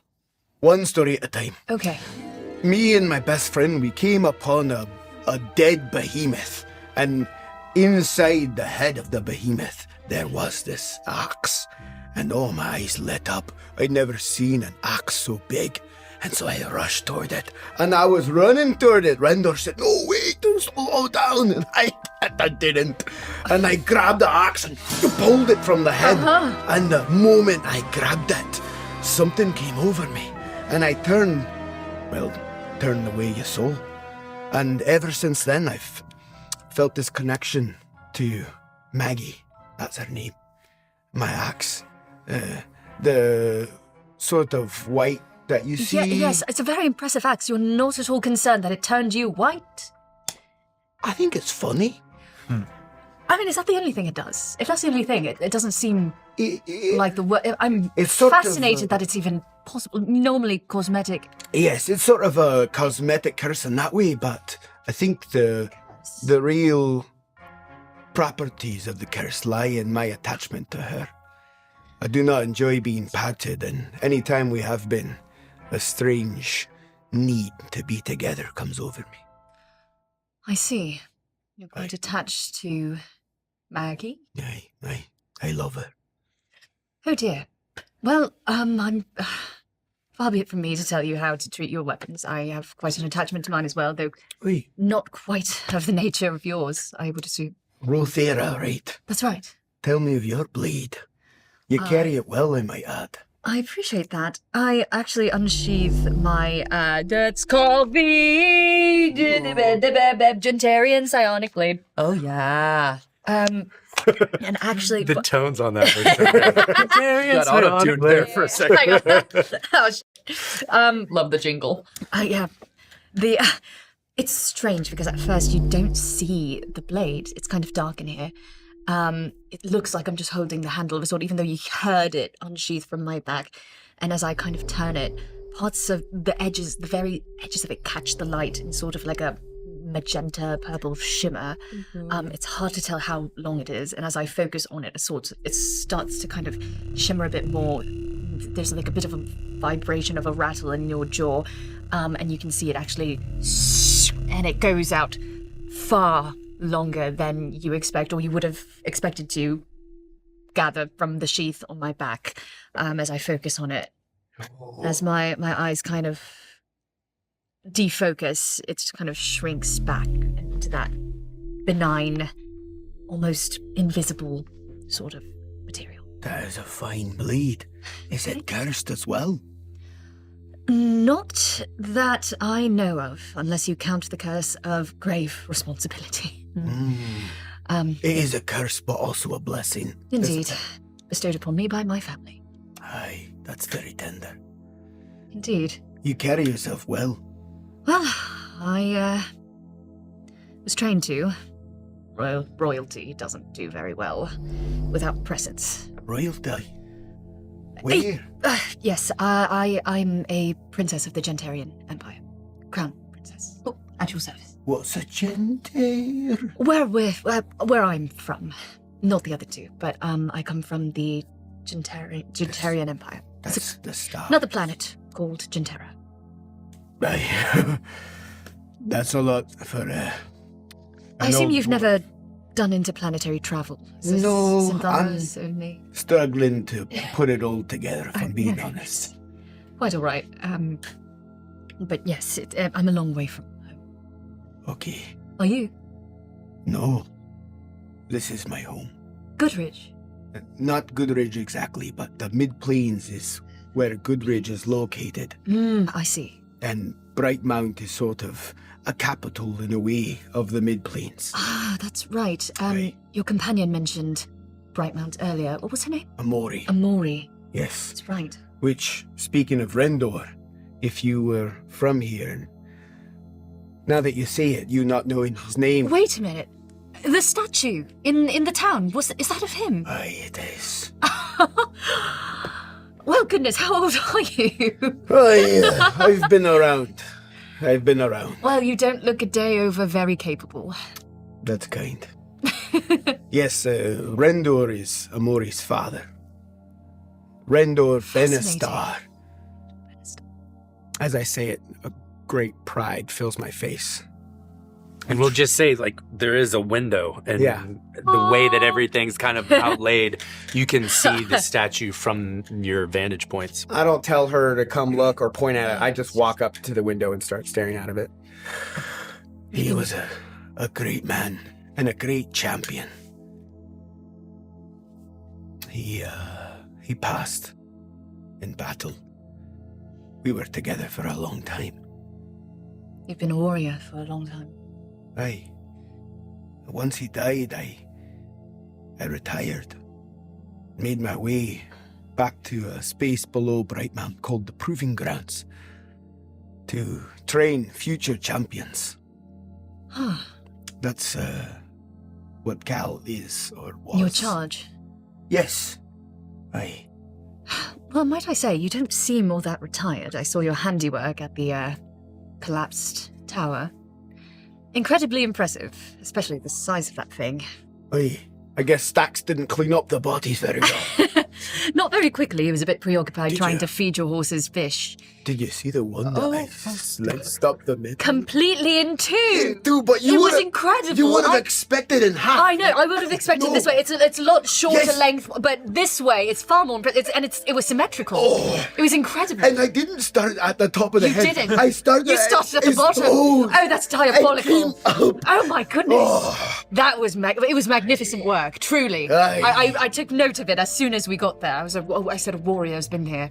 One story at a time. Okay. Me and my best friend, we came upon a dead behemoth, and inside the head of the behemoth, there was this axe. And all my eyes lit up. I'd never seen an axe so big. And so I rushed toward it. And I was running toward it. Rendor said, "No, wait, don't slow down." And I didn't. And I grabbed the axe and pulled it from the head. And the moment I grabbed it, something came over me. And I turned the way you saw. And ever since then, I've felt this connection to Maggie. That's her name. My axe. The sort of white that you see. Yes, it's a very impressive axe. You're not at all concerned that it turned you white? I think it's funny. I mean, is that the only thing it does? If that's the only thing, it doesn't seem like the word. I'm it's sort fascinated that it's even possible. Normally cosmetic. Yes, it's sort of a cosmetic curse in that way, but I think the real properties of the curse lie in my attachment to her. I do not enjoy being patted, and any time we have been, a strange need to be together comes over me. I see. You're quite attached to Maggie? I love her. Oh dear. Well, I'm... far be it from me to tell you how to treat your weapons. I have quite an attachment to mine as well, though not quite of the nature of yours, I would assume. Rho'Thera, right? That's right. Tell me of your blade. You carry it well, I might add. I appreciate that. I actually unsheath my, that's called the Gentarian Psionic Blade. Oh, yeah. And actually... The tones on that were got auto-tuned there for a second. Love the jingle. Yeah. It's strange because at first you don't see the blade. It's kind of dark in here. It looks like I'm just holding the handle of a sword, even though you heard it unsheath from my back. And as I kind of turn it, parts of the edges, the very edges of it catch the light in sort of like a magenta purple shimmer. It's hard to tell how long it is. And as I focus on it, it starts to kind of shimmer a bit more. There's like a bit of a vibration of a rattle in your jaw. And you can see it actually, and it goes out far longer than you expect, or you would have expected to gather from the sheath on my back, as I focus on it. As my eyes kind of defocus, it kind of shrinks back into that benign, almost invisible sort of material. That is a fine blade. Is it cursed as well? Not that I know of, unless you count the curse of grave responsibility. It is a curse, but also a blessing. Indeed. Bestowed upon me by my family. Aye, that's very tender. Indeed. You carry yourself well. Well, I was trained to. Royalty doesn't do very well without presence. Royalty? Where? Yes, I'm a princess of the Gentarian Empire. Crown princess. Oh, at your service. What's a Gentar? Where I'm from. Not the other two, but I come from the Gentarian Empire. That's the star. Another planet called Gentera. Aye. That's a lot for I assume you've never done interplanetary travel. No, Synthara's only. Struggling to put it all together, if I'm being honest. Quite all right. But yes, I'm a long way from home. Okay. Are you? No. This is my home. Goodridge. Not Goodridge exactly, but the mid-plains is where Goodridge is located. I see. And Brightmount is sort of a capital in a way of the mid-plains. Ah, that's right. Right. Your companion mentioned Brightmount earlier. What was her name? Amori. Amori. Yes. That's right. Which, speaking of Rendor, if you were from here, and now that you say it, you not knowing his name... Wait a minute. The statue in the town, is that of him? Aye, it is. Well, goodness, how old are you? I've been around. Well, you don't look a day over very capable. That's kind. Yes, Rendor is Amori's father. Rendor Benastar. As I say it, a great pride fills my face. And we'll just say, like, there is a window, and Yeah. the way that everything's kind of outlaid, you can see the statue from your vantage points. I don't tell her to come look or point at it. I just walk up to the window and start staring out of it. He was a great man and a great champion. He passed in battle. We were together for a long time. You've been a warrior for a long time. Aye. Once he died, I retired. Made my way back to a space below Brightmount called the Proving Grounds to train future champions. Huh. That's what Cal is or was. Your charge? Yes. Aye. Well, might I say, you don't seem all that retired. I saw your handiwork at the collapsed tower. Incredibly impressive, especially the size of that thing. Aye. I guess Stax didn't clean up the bodies very well. Not very quickly. He was a bit preoccupied Did trying you? to feed your horses fish. Did you see the one that I sliced up the middle? Completely in two. But you It was would've- incredible. You would have expected in half. I know. I would have expected No. this way. It's a lot shorter Yes. length, but this way it's far more. It was symmetrical. Oh. It was incredible. And I didn't start at the top of the You head. didn't. I started. You started at the his bottom. bones. Oh, that's diabolical. I came up. Oh my goodness. Oh. That was it was magnificent work. Truly. Aye. I took note of it as soon as we got there. I said a warrior's been here.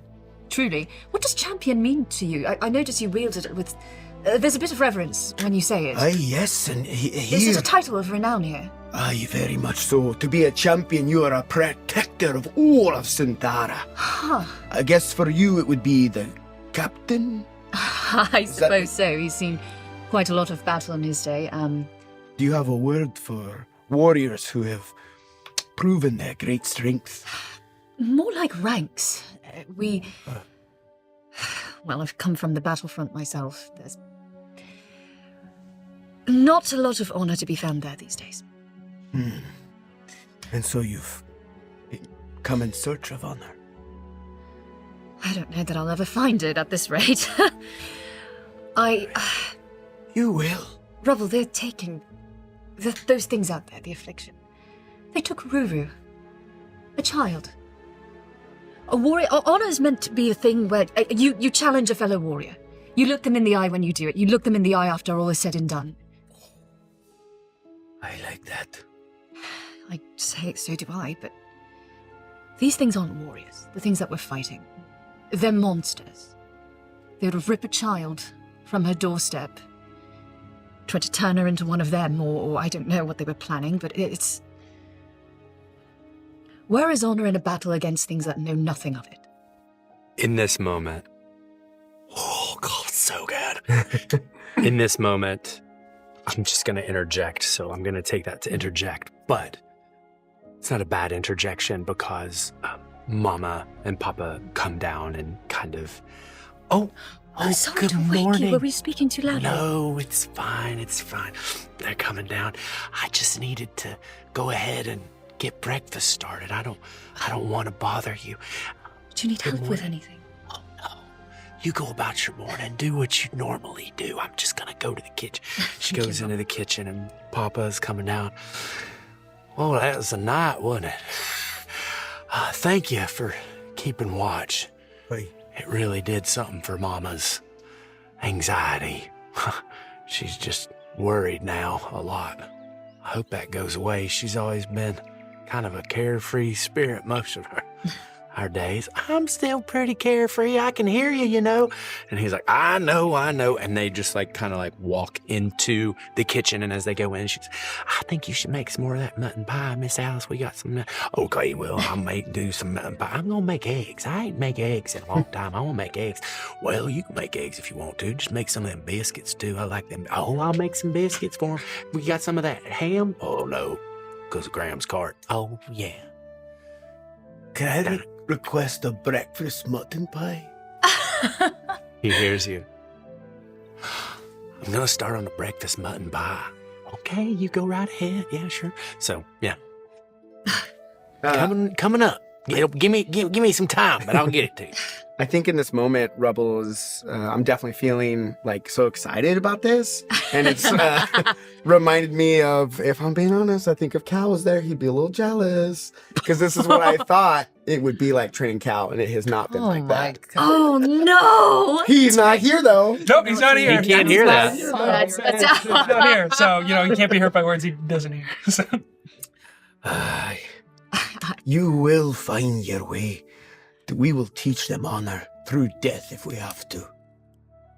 Truly. What does champion mean to you? I noticed you wielded it with. There's a bit of reverence when you say it. Aye, yes, and Is it a title of renown here? Aye, very much so. To be a champion, you are a protector of all of Synthara. Huh. I guess for you it would be the captain? I suppose so. He's seen quite a lot of battle in his day. Do you have a word for warriors who have proven their great strength? More like ranks. Well, I've come from the battlefront myself. There's not a lot of honor to be found there these days. And so you've come in search of honor? I don't know that I'll ever find it at this rate. You will. Rubble, they're taking those things out there, the affliction. They took Ruru, a child. A warrior. Honor is meant to be a thing where you challenge a fellow warrior. You look them in the eye when you do it. You look them in the eye after all is said and done. I like that. I say so do I, but these things aren't warriors, the things that we're fighting. They're monsters. They would rip a child from her doorstep, try to turn her into one of them, or I don't know what they were planning, but it's... Where is honor in a battle against things that know nothing of it? In this moment, oh God, it's so good. In this moment, I'm just going to interject, so I'm going to take that to interject, but it's not a bad interjection because Mama and Papa come down and kind of, Sorry good to wake morning. you. Were we speaking too loudly? No, it's fine. They're coming down. I just needed to go ahead and get breakfast started. I don't want to bother you. Do you need Good help with morning. anything? Oh, no. You go about your morning. Do what you normally do. I'm just going to go to the kitchen. She Thank goes you, into the kitchen and Papa's coming down. Oh, that was a night, wasn't it? Thank you for keeping watch. Aye. It really did something for Mama's anxiety. She's just worried now a lot. I hope that goes away. She's always been kind of a carefree spirit most of our days. I'm still pretty carefree. I can hear you, you know. And he's like, I know. And they just like kind of like walk into the kitchen. And as they go in, she's, I think you should make some more of that mutton pie, Miss Alice. We got some. Okay, well, I'll do some mutton pie. I'm going to make eggs. I ain't make eggs in a long time. I want to make eggs. Well, you can make eggs if you want to. Just make some of them biscuits too. I like them. Oh, I'll make some biscuits for him. We got some of that ham? Oh, no, because of Graham's cart. Oh, yeah. Can I request a breakfast mutton pie? He hears you. I'm going to start on the breakfast mutton pie. Okay, you go right ahead. Yeah, sure. So, yeah. Coming up. Give me some time, but I'll get it to you. I think in this moment, Rubble is, I'm definitely feeling like so excited about this. And it's reminded me of, if I'm being honest, I think if Cal was there, he'd be a little jealous. Because this is what I thought it would be like training Cal, and it has not been like that. God. Oh, no. He's not here, though. Nope, he's not here. He can't hear that. He's not here. So, he can't be hurt by words he doesn't hear. So. You will find your way. We will teach them honor through death if we have to.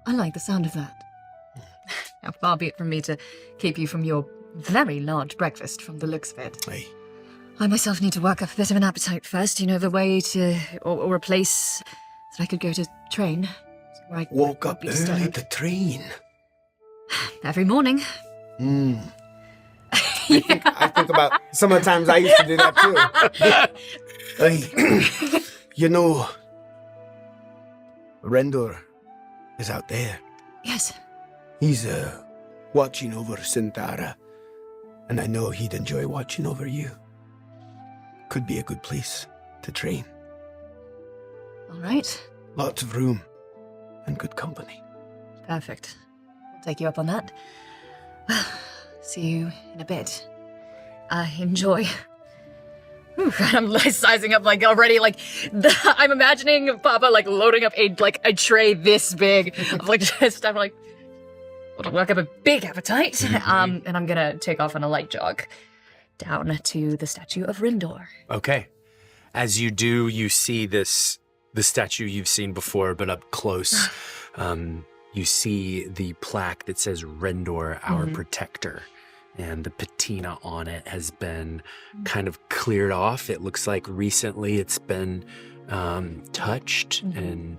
I like the sound of that. How far be it from me to keep you from your very large breakfast from the looks of it. Aye. I myself need to work up a bit of an appetite first. You know, the way to, or a place that I could go to train. Where I Woke up be early disturbed. to train. Every morning. I think about some of the times I used to do that too. Aye. You know, Rendor is out there. Yes. He's watching over Synthara, and I know he'd enjoy watching over you. Could be a good place to train. All right. Lots of room and good company. Perfect. I'll take you up on that. Well, see you in a bit. Enjoy. Whew, I'm like sizing up like already like I'm imagining Papa like loading up a tray this big of like just I'm like work up a big appetite and I'm gonna take off on a light jog down to the statue of Rendor. Okay. As you do, you see the statue you've seen before, but up close. You see the plaque that says Rendor, our protector. And the patina on it has been kind of cleared off. It looks like recently it's been touched and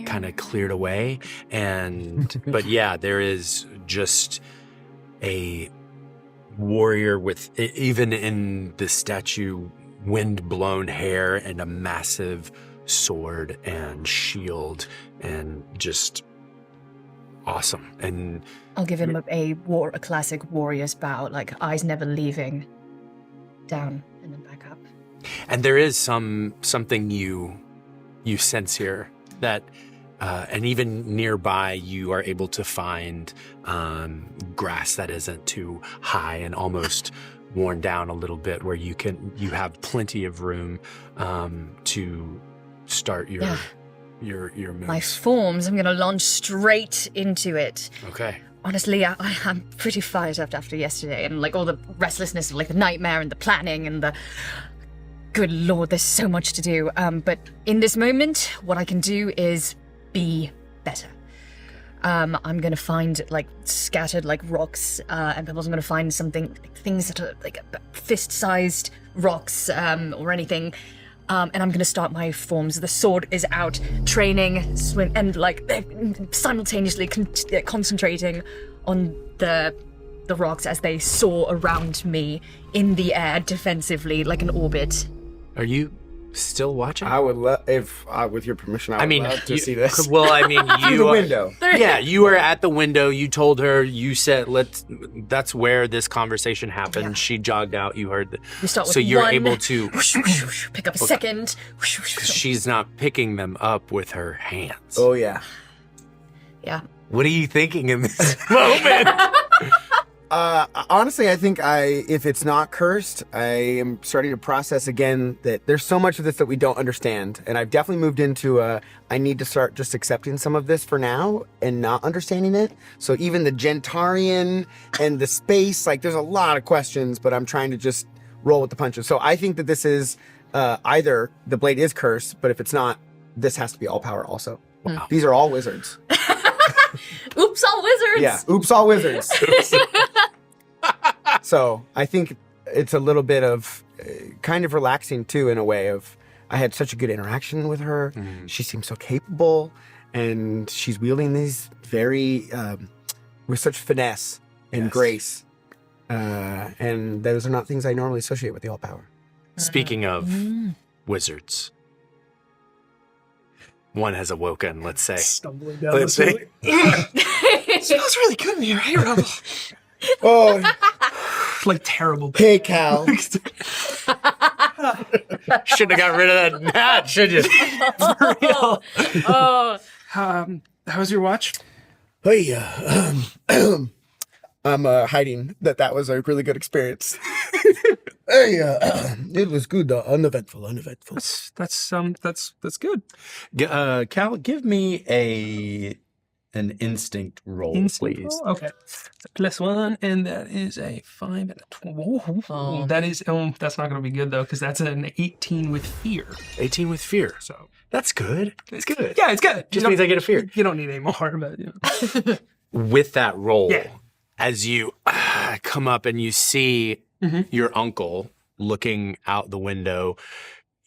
kind of cleared away. But yeah, there is just a warrior with, even in the statue, wind-blown hair and a massive sword and shield and just awesome. And I'll give him a classic warrior's bow, like eyes never leaving, down and then back up. And there is something you sense here that, and even nearby, you are able to find grass that isn't too high and almost worn down a little bit, where you have plenty of room to start your moves. My forms, I'm gonna launch straight into it. Okay. Honestly, I'm pretty fired up after yesterday and like all the restlessness of like the nightmare and the planning and the... Good lord, there's so much to do. But in this moment, what I can do is be better. I'm gonna find like scattered like rocks and pebbles. I'm gonna find things that are like fist-sized rocks or anything. And I'm going to start my forms. The sword is out, training, swim, and like simultaneously concentrating on the rocks as they soar around me in the air defensively, like an orbit. Are you still watching? I would love, if with your permission, I would love to see this. Well, I mean, you through the window. Yeah, you were at the window. You told her. You said, That's where this conversation happened. Yeah. She jogged out. You heard. We start with so you're one, able to pick up a second. She's not picking them up with her hands. Oh yeah. Yeah. What are you thinking in this moment? Honestly, I think if it's not cursed, I am starting to process again that there's so much of this that we don't understand. And I've definitely moved into I need to start just accepting some of this for now and not understanding it. So even the Gentarian and the space, like there's a lot of questions, but I'm trying to just roll with the punches. So I think that this is either the blade is cursed, but if it's not, this has to be all power also. Wow. These are all wizards. Oops, all wizards. Yeah, oops, all wizards. So I think it's a little bit of kind of relaxing too, in a way of I had such a good interaction with her. She seems so capable, and she's wielding these very with such finesse and grace. And those are not things I normally associate with the all power. Speaking of wizards, one has awoken, let's say. Stumbling down the stairs. It smells really good in here. Hey, Rumble. Oh, like terrible. Hey, Cal. Shouldn't have got rid of that hat, should you? For real. Oh. How's your watch? Hey, I'm hiding that was a really good experience. Hey, it was good, uneventful. That's good. Cal, give me an instinct roll, please. Roll? Okay. +1, and that is a 5 and a 12. Oh. That is, that's not going to be good though, because that's an 18 with fear. 18 with fear. So that's good. It's good. Yeah, it's good. Just means I get a fear. You don't need any more, but you know. With that roll, as you come up and you see your uncle looking out the window,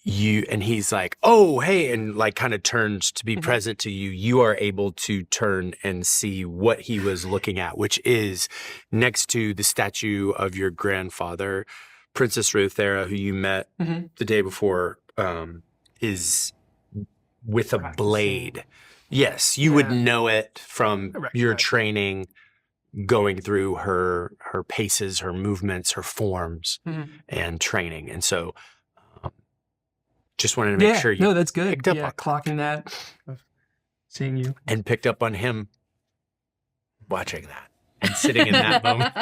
and he's like, oh, hey, and like kind of turns to be present to you. You are able to turn and see what he was looking at, which is next to the statue of your grandfather, Princess Rho'Thera, who you met the day before, is with a blade. Yes, you would know it from your training, going through her paces, her movements, her forms, and training. And so just wanted to make sure you that's good. picked up on clocking that, seeing you. And picked up on him watching that and sitting in that moment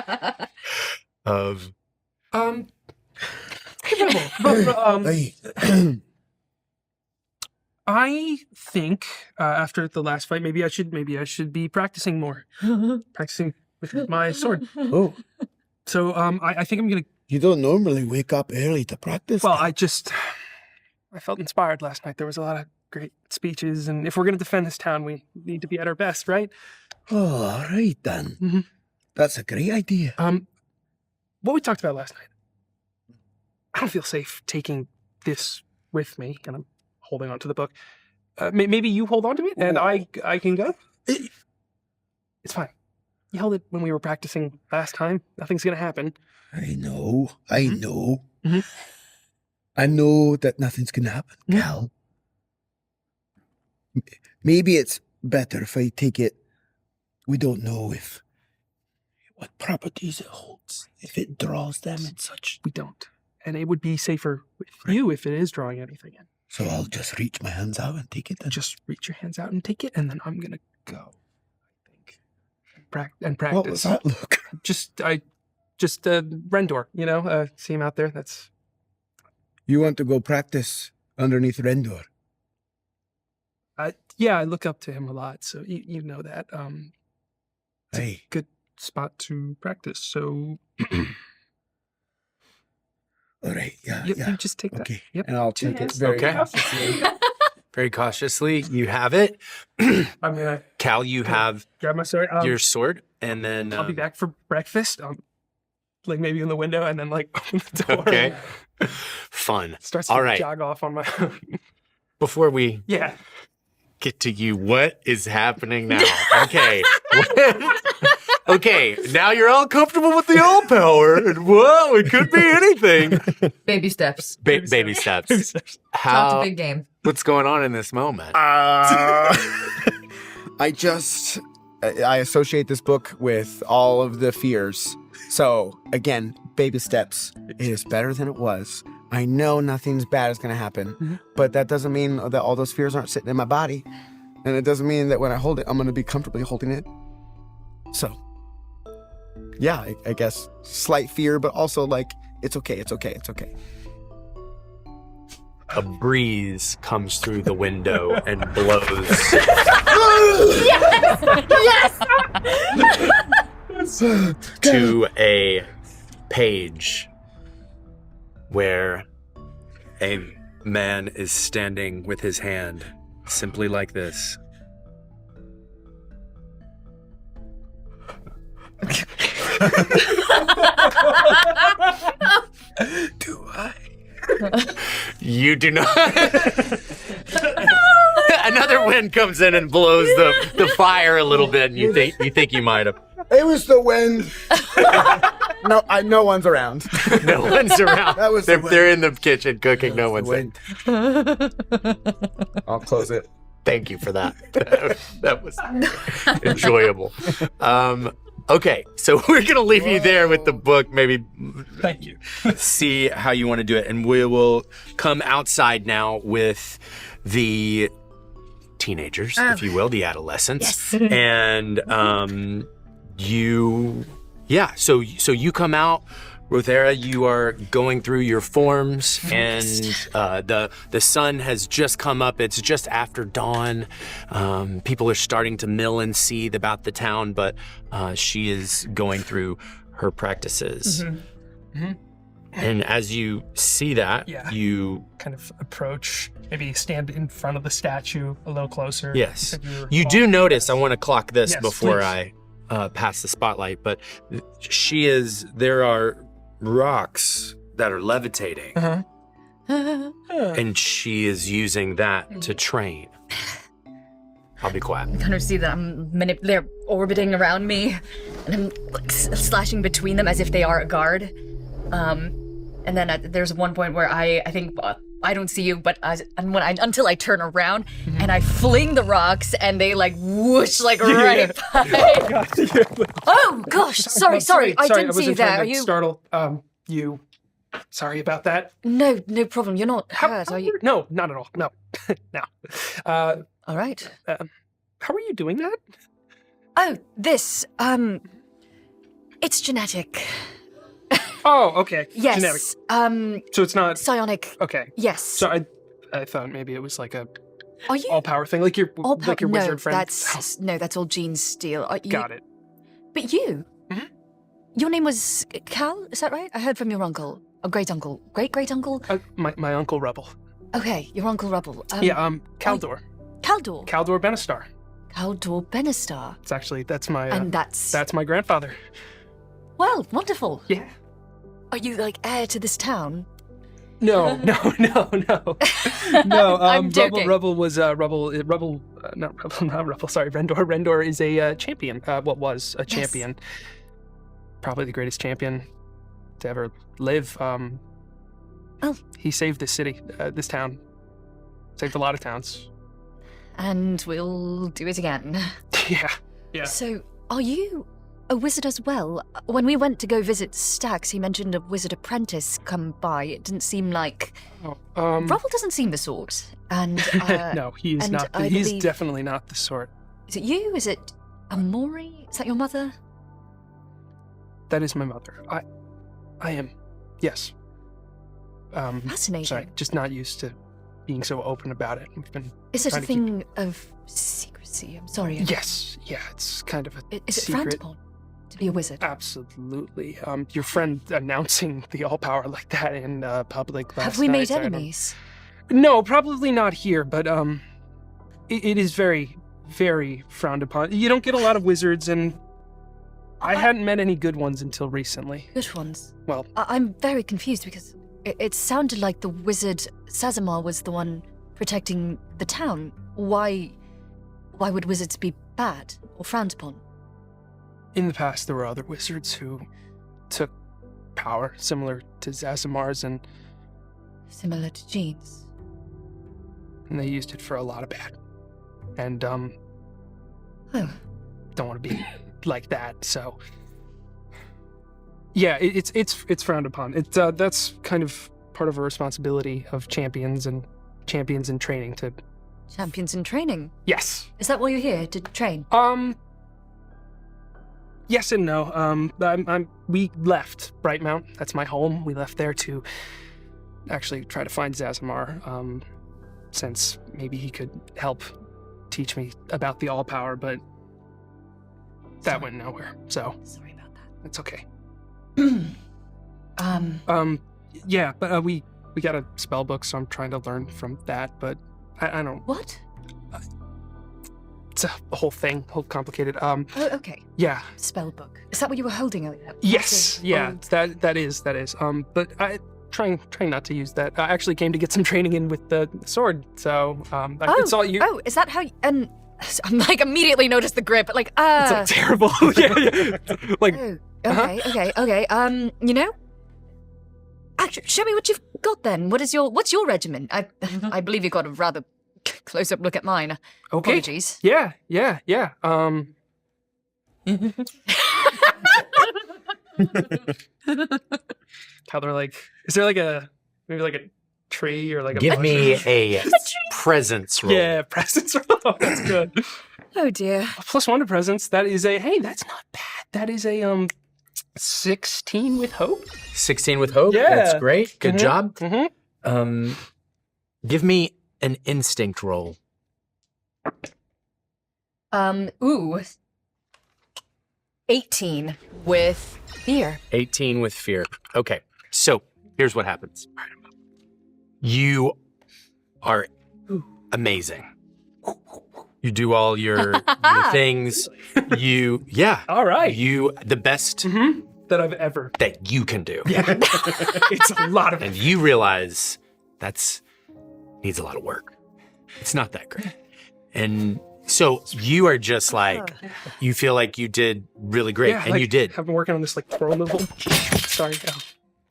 of... I think after the last fight, maybe I should be practicing more, practicing with my sword. Oh, so I think I'm gonna. You don't normally wake up early to practice. Well, I felt inspired last night. There was a lot of great speeches, and if we're gonna defend this town, we need to be at our best, right? Oh, all right then. That's a great idea. What we talked about last night. I don't feel safe taking this with me, and I'm holding on to the book. Maybe you hold on to it, and I can go? It's fine. You held it when we were practicing last time. Nothing's going to happen. I know. I know that nothing's going to happen, Cal. Maybe it's better if I take it. We don't know what properties it holds, if it draws them and such. We don't. And it would be safer with you if it is drawing anything in. So I'll just reach my hands out and take it then? Just reach your hands out and take it, and then I'm going to go, I think. And practice. What was that look? Just Rendor, see him out there? That's... You want to go practice underneath Rendor? Yeah, I look up to him a lot, so you know that. It's a good spot to practice, so... All right, yeah. You just take that. Okay, yep. And I'll take it very cautiously. Very cautiously, you have it. I'm gonna... Cal, you have grab my sword. your sword, and then... I'll be back for breakfast, like maybe in the window, and then like open the door. Okay. Fun. Starts to jog off on my... Before we get to you, what is happening now? Okay. Okay, now you're all comfortable with the all power, and whoa, it could be anything. Baby steps. Baby steps. Not a big game. What's going on in this moment? I associate this book with all of the fears. So, again, baby steps. It is better than it was. I know nothing's bad is going to happen, but that doesn't mean that all those fears aren't sitting in my body. And it doesn't mean that when I hold it, I'm going to be comfortably holding it. So, yeah, I guess slight fear, but also like, it's okay. A breeze comes through the window and blows. Yes! To a page where a man is standing with his hand simply like this. Do I? You do not. Another wind comes in and blows the fire a little bit, and you think you might have. It was the wind. No one's around. No one's around. That was they're in the kitchen cooking. No one's in. I'll close it. Thank you for that. That was enjoyable. Okay, so we're gonna leave you there with the book. Maybe. Thank you. See how you want to do it, and we will come outside now with the teenagers, if you will, the adolescents, Yes. and So you come out, Rho'Thera. You are going through your forms, and the sun has just come up. It's just after dawn. People are starting to mill and seethe about the town, but she is going through her practices. Mm-hmm. Mm-hmm. And as you see that, you kind of approach, maybe stand in front of the statue a little closer. Yes. You do notice, I want to clock this before please. I pass the spotlight, but there are rocks that are levitating, and she is using that to train. I'll be quiet. I kind of see that they're orbiting around me, and I'm like slashing between them as if they are a guard. And then there's one point where I think I don't see you, but until I turn around and I fling the rocks and they like whoosh like right by. Oh gosh, sorry, I didn't see you there. Are you startled? You. Sorry about that. No problem. You're not hurt, are you? No, not at all. No, no. All right. How are you doing that? Oh, this. It's genetic. Oh, okay. Yes. Genetic. So it's not psionic. Okay. Yes. So I thought maybe it was like a Are you all power thing, like your wizard friend. That's all Jean's steal. Got it. But you, your name was Cal, is that right? I heard from your uncle, or great uncle, great uncle. My uncle Rubble. Okay, your uncle Rubble. Caldor. Caldor. Caldor Benastar. Caldor Benastar. It's actually that's my and that's my grandfather. Well, wonderful. Yeah. Are you like heir to this town? No. I'm joking. Rubble was not Rubble. Sorry, Rendor. Rendor is a champion. What was a champion? Probably the greatest champion to ever live. He saved this city, this town. Saved a lot of towns. And we'll do it again. Yeah. So, are you a wizard as well? When we went to go visit Stax, he mentioned a wizard apprentice come by. It didn't seem like... Rubble doesn't seem the sort. And no, he's not. He's definitely not the sort. Is it you? Is it Amori? Is that your mother? That is my mother. I am. Yes. Fascinating. Sorry, just not used to being so open about it. We've been. Is it a thing of secrecy? I'm sorry. Yes. Yeah, it's kind of a Is it secret. frowned upon to be a wizard? Absolutely. Your friend announcing the all power like that in public last Have we night, made enemies? No, probably not here, but it is very, very frowned upon. You don't get a lot of wizards, and I hadn't met any good ones until recently. Good ones? Well, I'm very confused because it sounded like the wizard Sazamar was the one protecting the town. Why would wizards be bad or frowned upon? in the past, there were other wizards who took power similar to Zazamar's and... Similar to Jean's. And they used it for a lot of bad. And, don't want to be like that, so... Yeah, it's frowned upon. That's kind of part of a responsibility of champions and training to... Champions in training? Yes. Is that why you're here, to train? Yes and no. We left Brightmount. That's my home. We left there to actually try to find Zazamar, since maybe he could help teach me about the All-Power, but that went nowhere, so... Sorry about that. It's okay. Yeah, but we got a spell book, so I'm trying to learn from that, but I don't... What? It's a whole thing, whole complicated. Oh, okay. Yeah. Spell book. Is that what you were holding earlier? Yes. Yeah. That is. But I trying not to use that. I actually came to get some training in with the sword, so it's all you. Oh, is that how? I'm like immediately noticed the grip, like It's like terrible. yeah. Like. Oh, okay. You know. Actually, show me what you've got then. What's your regimen? I believe you got a rather close-up look at mine. Okay. Apologies. Yeah. Caldor, like, is there maybe a tree or like a... Give me a presence roll. Yeah, presence roll. That's good. Oh dear. +1 to presence. That is that's not bad. That is a 16 with hope. 16 with hope. Yeah. That's great. Good job. Mm-hmm. Give me an instinct roll. 18 with fear. 18 with fear. Okay, so here's what happens. You are amazing. You do all your things. All right. You, the best that I've ever. That you can do. Yeah. It's a lot of. And you realize needs a lot of work. It's not that great. And so you are just like, you feel like you did really great, Yeah, and you did. I've been working on this like throw level. Sorry,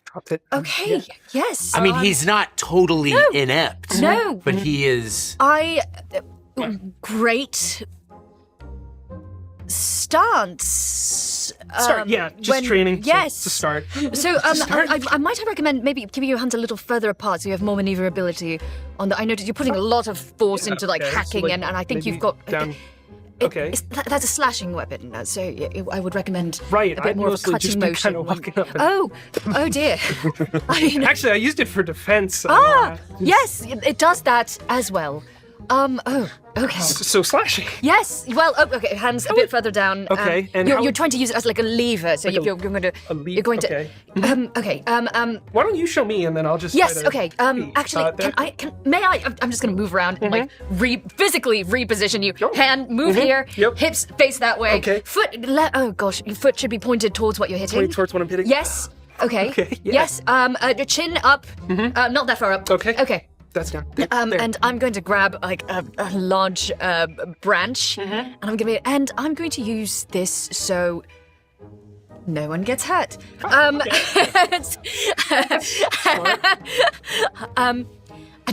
dropped it. Okay, yes. I mean, he's not totally inept. No. But he is... Great stance. Just training. Yes. To start. So I might recommend maybe keeping your hands a little further apart so you have more maneuverability on the... I noticed you're putting a lot of force into like hacking, so, and I think you've got... Down. Okay. That's a slashing weapon, so I would recommend a bit I've more of a mostly clutching just been motion. kind of walking up. Oh dear. I mean, actually, I used it for defense. Yes, it does that as well. Okay. So slashing. Yes. Well, okay. Hands a bit further down. Okay. And you're trying to use it as like a lever, so Like you're going to. A lever. You're going to. Okay. Okay. Why don't you show me, and then I'll just. Yes. try to Okay. Actually, may I? I'm just going to move around and like physically reposition you. Hand move here. Yep. Hips face that way. Okay. Foot. Oh gosh, your foot should be pointed towards what you're hitting. Pointing towards what I'm hitting. Yes. Okay. Okay. Yeah. Yes. Chin up. Not that far up. Okay. Okay. That's down. And I'm going to grab like a large branch, and I'm going to use this so no one gets hurt. And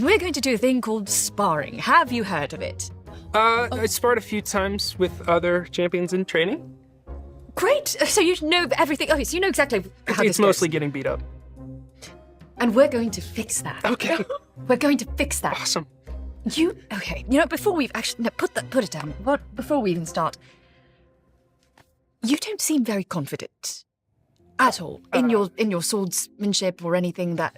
we're going to do a thing called sparring. Have you heard of it? I sparred a few times with other champions in training. Great. So you know everything. Okay, so you know exactly how It's this mostly goes. getting beat up. And we're going to fix that. Okay. We're going to fix that. Awesome. Okay. You know, before we've actually put it down. Before we even start, you don't seem very confident at all in your swordsmanship or anything. That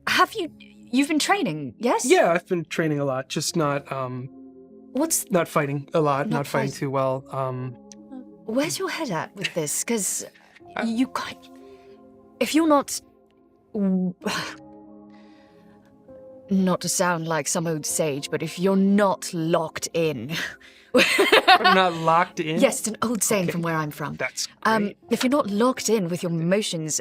have you? You've been training, yes? Yeah, I've been training a lot, just not not fighting a lot, not fighting too well. Where's your head at with this? Because you can't. If you're not. Not to sound like some old sage, but if you're not locked in. I'm not locked in? Yes, it's an old saying from where I'm from. That's great. If you're not locked in with your emotions,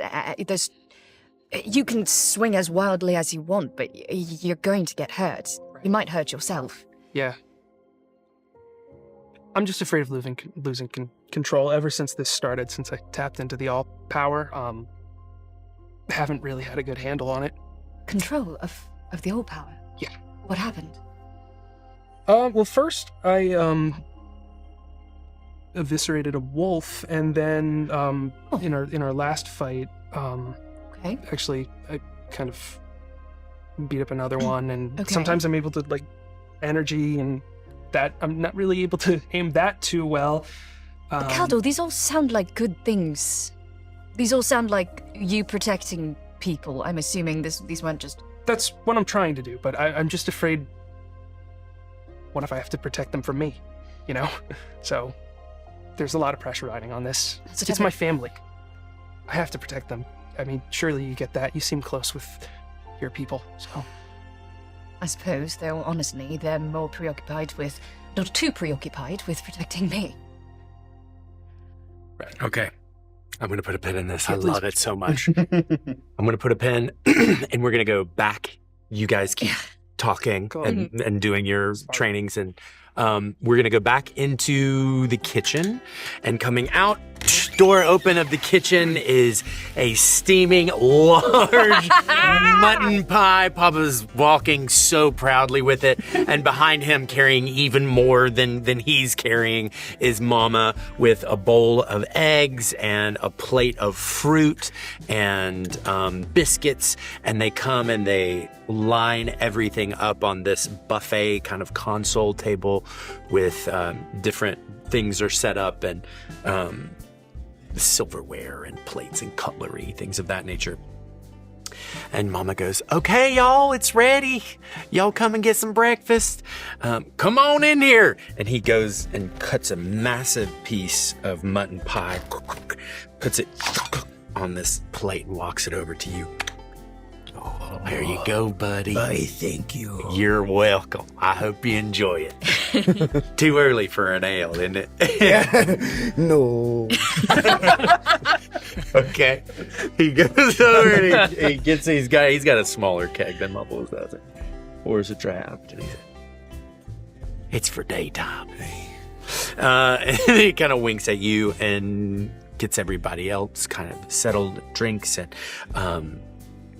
you can swing as wildly as you want, but you're going to get hurt. You might hurt yourself. Yeah. I'm just afraid of losing control ever since this started, since I tapped into the all power. Haven't really had a good handle on it. Control of the old power? Yeah. What happened? Well, first I eviscerated a wolf, and then in our last fight, okay. Actually I kind of beat up another one, and Okay. sometimes I'm able to like energy, and that I'm not really able to aim that too well. Caldor, these all sound like good things. These all sound like you protecting people. I'm assuming these weren't just... That's what I'm trying to do, but I'm just afraid. What if I have to protect them from me? You know? So there's a lot of pressure riding on this. It's my family. I have to protect them. I mean, surely you get that. You seem close with your people, so. I suppose, though, honestly, they're more preoccupied with, not too preoccupied with protecting me. Right. Okay. I'm going to put a pin in this. I love it so much. I'm going to put a pin, and we're going to go back. You guys keep talking and doing your trainings, and we're going to go back into the kitchen, and coming out, door open of the kitchen is a steaming large mutton pie. Papa's walking so proudly with it, and behind him, carrying even more than he's carrying, is Mama with a bowl of eggs and a plate of fruit and biscuits, and they come and they line everything up on this buffet kind of console table with different things are set up, and silverware and plates and cutlery, things of that nature. And Mama goes, okay, y'all, it's ready. Y'all come and get some breakfast. Come on in here. And he goes and cuts a massive piece of mutton pie, puts it on this plate and walks it over to you. Oh, there you go, buddy. I thank you. You're welcome. I hope you enjoy it. Too early for an ale, isn't it? No. Okay. He goes over and he gets he's got a smaller keg than Mumbles does. Or is it draft? And he said, it's for daytime. And he kind of winks at you and gets everybody else kind of settled, drinks, and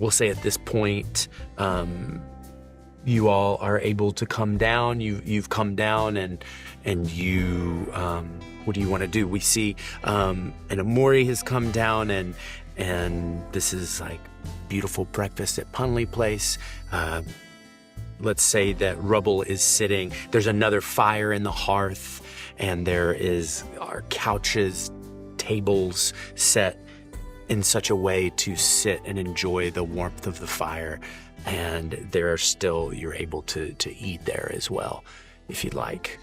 we'll say at this point, you all are able to come down. You've come down, and you. What do you want to do? We see, and Amori has come down, and this is like beautiful breakfast at Punley Place. Let's say that Rubble is sitting. There's another fire in the hearth, and there are couches, tables set in such a way to sit and enjoy the warmth of the fire, and you're able to eat there as well, if you'd like.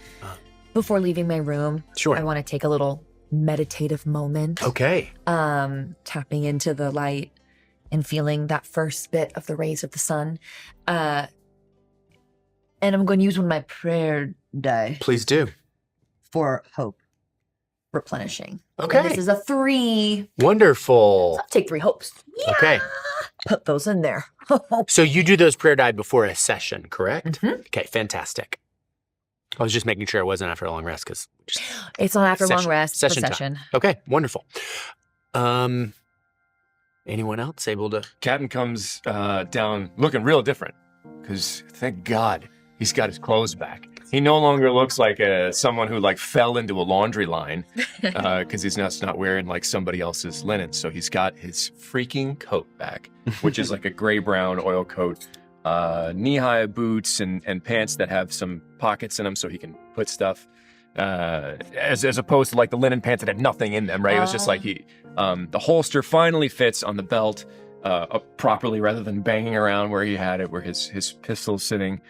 Before leaving my room, sure. I want to take a little meditative moment. Okay. Tapping into the light and feeling that first bit of the rays of the sun. And I'm going to use one of my prayer die. Please do. For hope replenishing. Okay. And this is a 3. Wonderful. So I'll take 3 hopes. Yeah. Okay. Put those in there. So you do those prayer die before a session, correct? Mm-hmm. Okay, fantastic. I was just making sure it wasn't after a long rest, because it's not after a long rest. Session session. Time. Okay, wonderful. Anyone else able to? Captain comes down looking real different, because thank God he's got his clothes back. He no longer looks like someone who like fell into a laundry line, because he's not wearing like somebody else's linen. So he's got his freaking coat back, which is like a gray-brown oil coat, knee-high boots and pants that have some pockets in them so he can put stuff, as opposed to like the linen pants that had nothing in them, right? It was just like the holster finally fits on the belt properly, rather than banging around where he had it, where his pistol's sitting.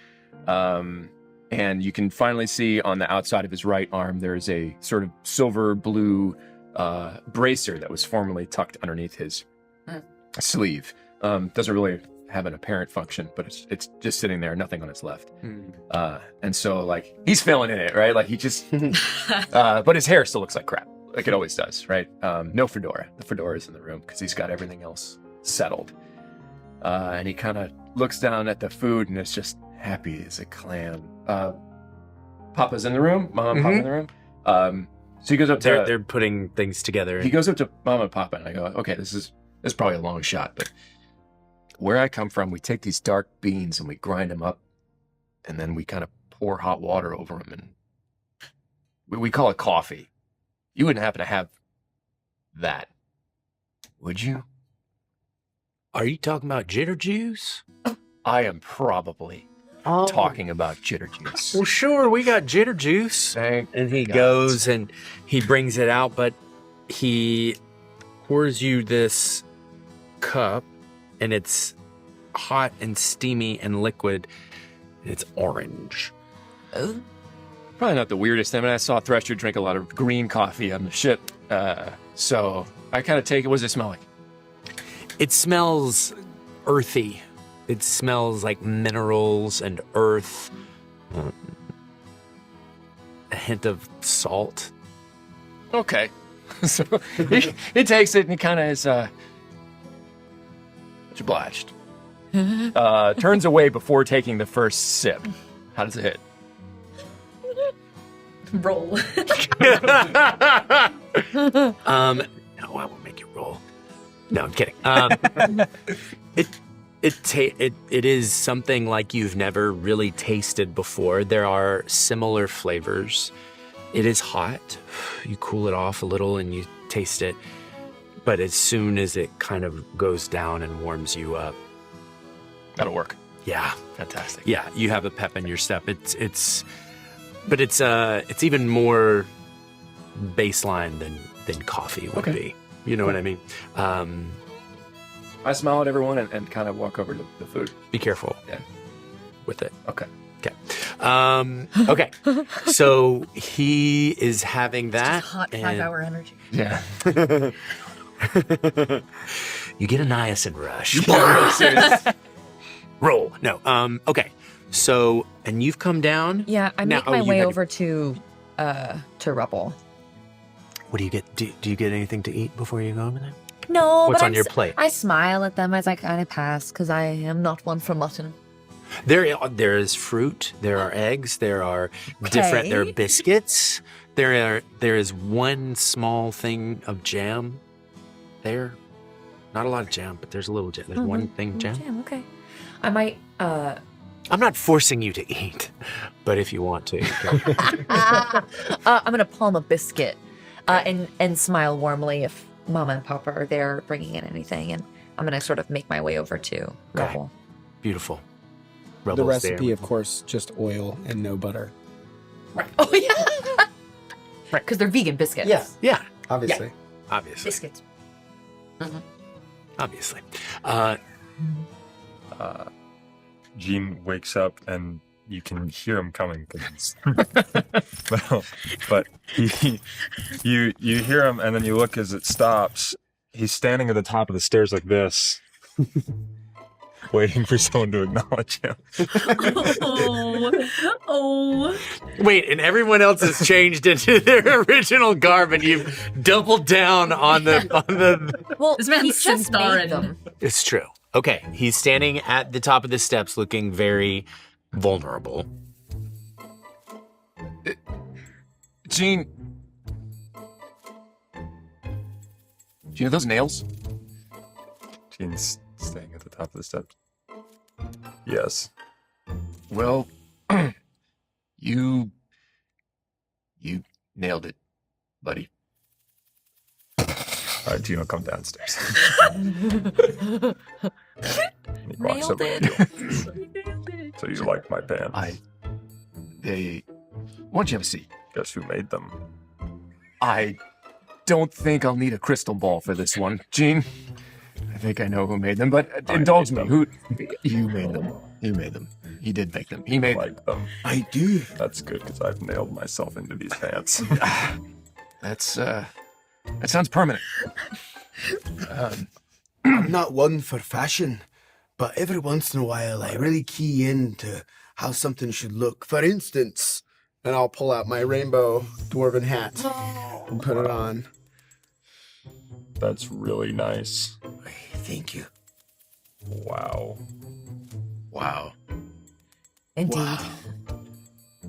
And you can finally see on the outside of his right arm, there's a sort of silver blue bracer that was formerly tucked underneath his sleeve. Doesn't really have an apparent function, but it's just sitting there, nothing on his left. And so like he's filling in it, right? Like he just, but his hair still looks like crap, like it always does, right? No fedora. The fedora is in the room because he's got everything else settled. And he kind of looks down at the food and is just happy as a clam. Papa's in the room. Mom and Papa in the room. So he goes up to... They're putting things together. He goes up to Mama and Papa, and I go, okay, this is probably a long shot, but where I come from, we take these dark beans and we grind them up, and then we kind of pour hot water over them, and we call it coffee. You wouldn't happen to have that, would you? Are you talking about jitter juice? I am probably talking about jitter juice. Well, sure, we got jitter juice. Thank and he God. goes and he brings it out, but he pours you this cup, and it's hot and steamy and liquid, and it's orange. Probably not the weirdest. I mean, I saw Thresher drink a lot of green coffee on the ship, so I kind of take it. What does it smell like? It smells earthy. It smells like minerals and earth. A hint of salt. Okay. So he takes it and he kind of is, much obliged. Turns away before taking the first sip. How does it hit? Roll. No, I won't make you roll. No, I'm kidding. It is something like you've never really tasted before. There are similar flavors. It is hot. You cool it off a little and you taste it. But as soon as it kind of goes down and warms you up, that'll work. Yeah, fantastic. Yeah, you have a pep in your step. It's even more baseline than coffee would be. You know what I mean? I smile at everyone and kind of walk over to the food. Be careful. Yeah. With it. Okay. Okay. So he is having that. Hot 5-hour energy. Yeah. You get a niacin rush. Yeah, Roll. No. Okay. So, and you've come down. Yeah, I make my way over to Rubble. What do you get? Do you get anything to eat before you go over there? No, What's but on your plate? I smile at them as I kind of pass because I am not one for mutton. There is fruit. There are eggs. There are different. There are biscuits. There is one small thing of jam. There, not a lot of jam, but there's a little jam. There's one thing jam. Jam, okay. I might. I'm not forcing you to eat, but if you want to, you can. I'm gonna palm a biscuit, and smile warmly if Mama and Papa are there bringing in anything, and I'm gonna sort of make my way over to Rubble. Beautiful. The Rubble's recipe, there. of course, just oil and no butter. Right. Oh yeah. Right, because they're vegan biscuits. Yeah. Obviously. Yeah. Obviously. Biscuits. Obviously. Jean wakes up and you can hear him coming. but you hear him and then you look as it stops. He's standing at the top of the stairs like this, waiting for someone to acknowledge him. Oh. Wait, and everyone else has changed into their original garb, and you've doubled down on the. Well, This man's he just Synthara. made them. It's true. Okay, he's standing at the top of the steps, looking very vulnerable. Jean, do you have those nails? Jean's staying at the top of the steps. Yes. Well, you nailed it, buddy. All right, Gino, come downstairs. He walks Nailed over it. to you. So you like my pants? Why don't you have a seat? Guess who made them? I don't think I'll need a crystal ball for this one, Gene. I think I know who made them, but indulge me. Who? You made them. You made them. He did make them. He made like them. I do. That's good because I've nailed myself into these pants. That sounds permanent. I'm not one for fashion, but every once in a while I really key into how something should look. For instance, And I'll pull out my rainbow dwarven hat and put it on. That's really nice. thank you. Wow. Wow. Indeed. Wow.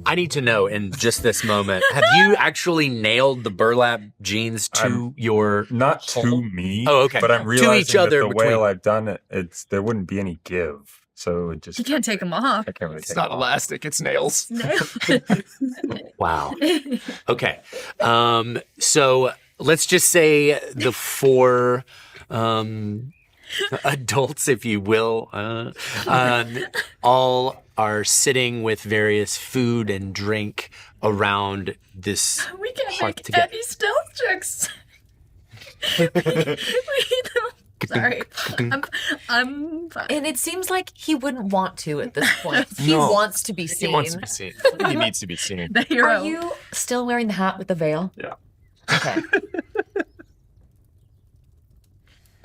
I need to know in just this moment, have you actually nailed the burlap jeans to your Not hole? to me. Oh, okay. But I'm To realizing each other that the between- way I've done it, there wouldn't be any give. So it just You can't take them off. I can't really It's take not it off. elastic, it's nails. Wow. Okay. So let's just say the four adults, if you will, all are sitting with various food and drink around this We can't hearth make together. any stealth checks. Sorry. I'm fine. And it seems like he wouldn't want to at this point. He No. wants to be seen. He wants to be seen. He needs to be seen. The hero. Are you still wearing the hat with the veil? Yeah. Okay.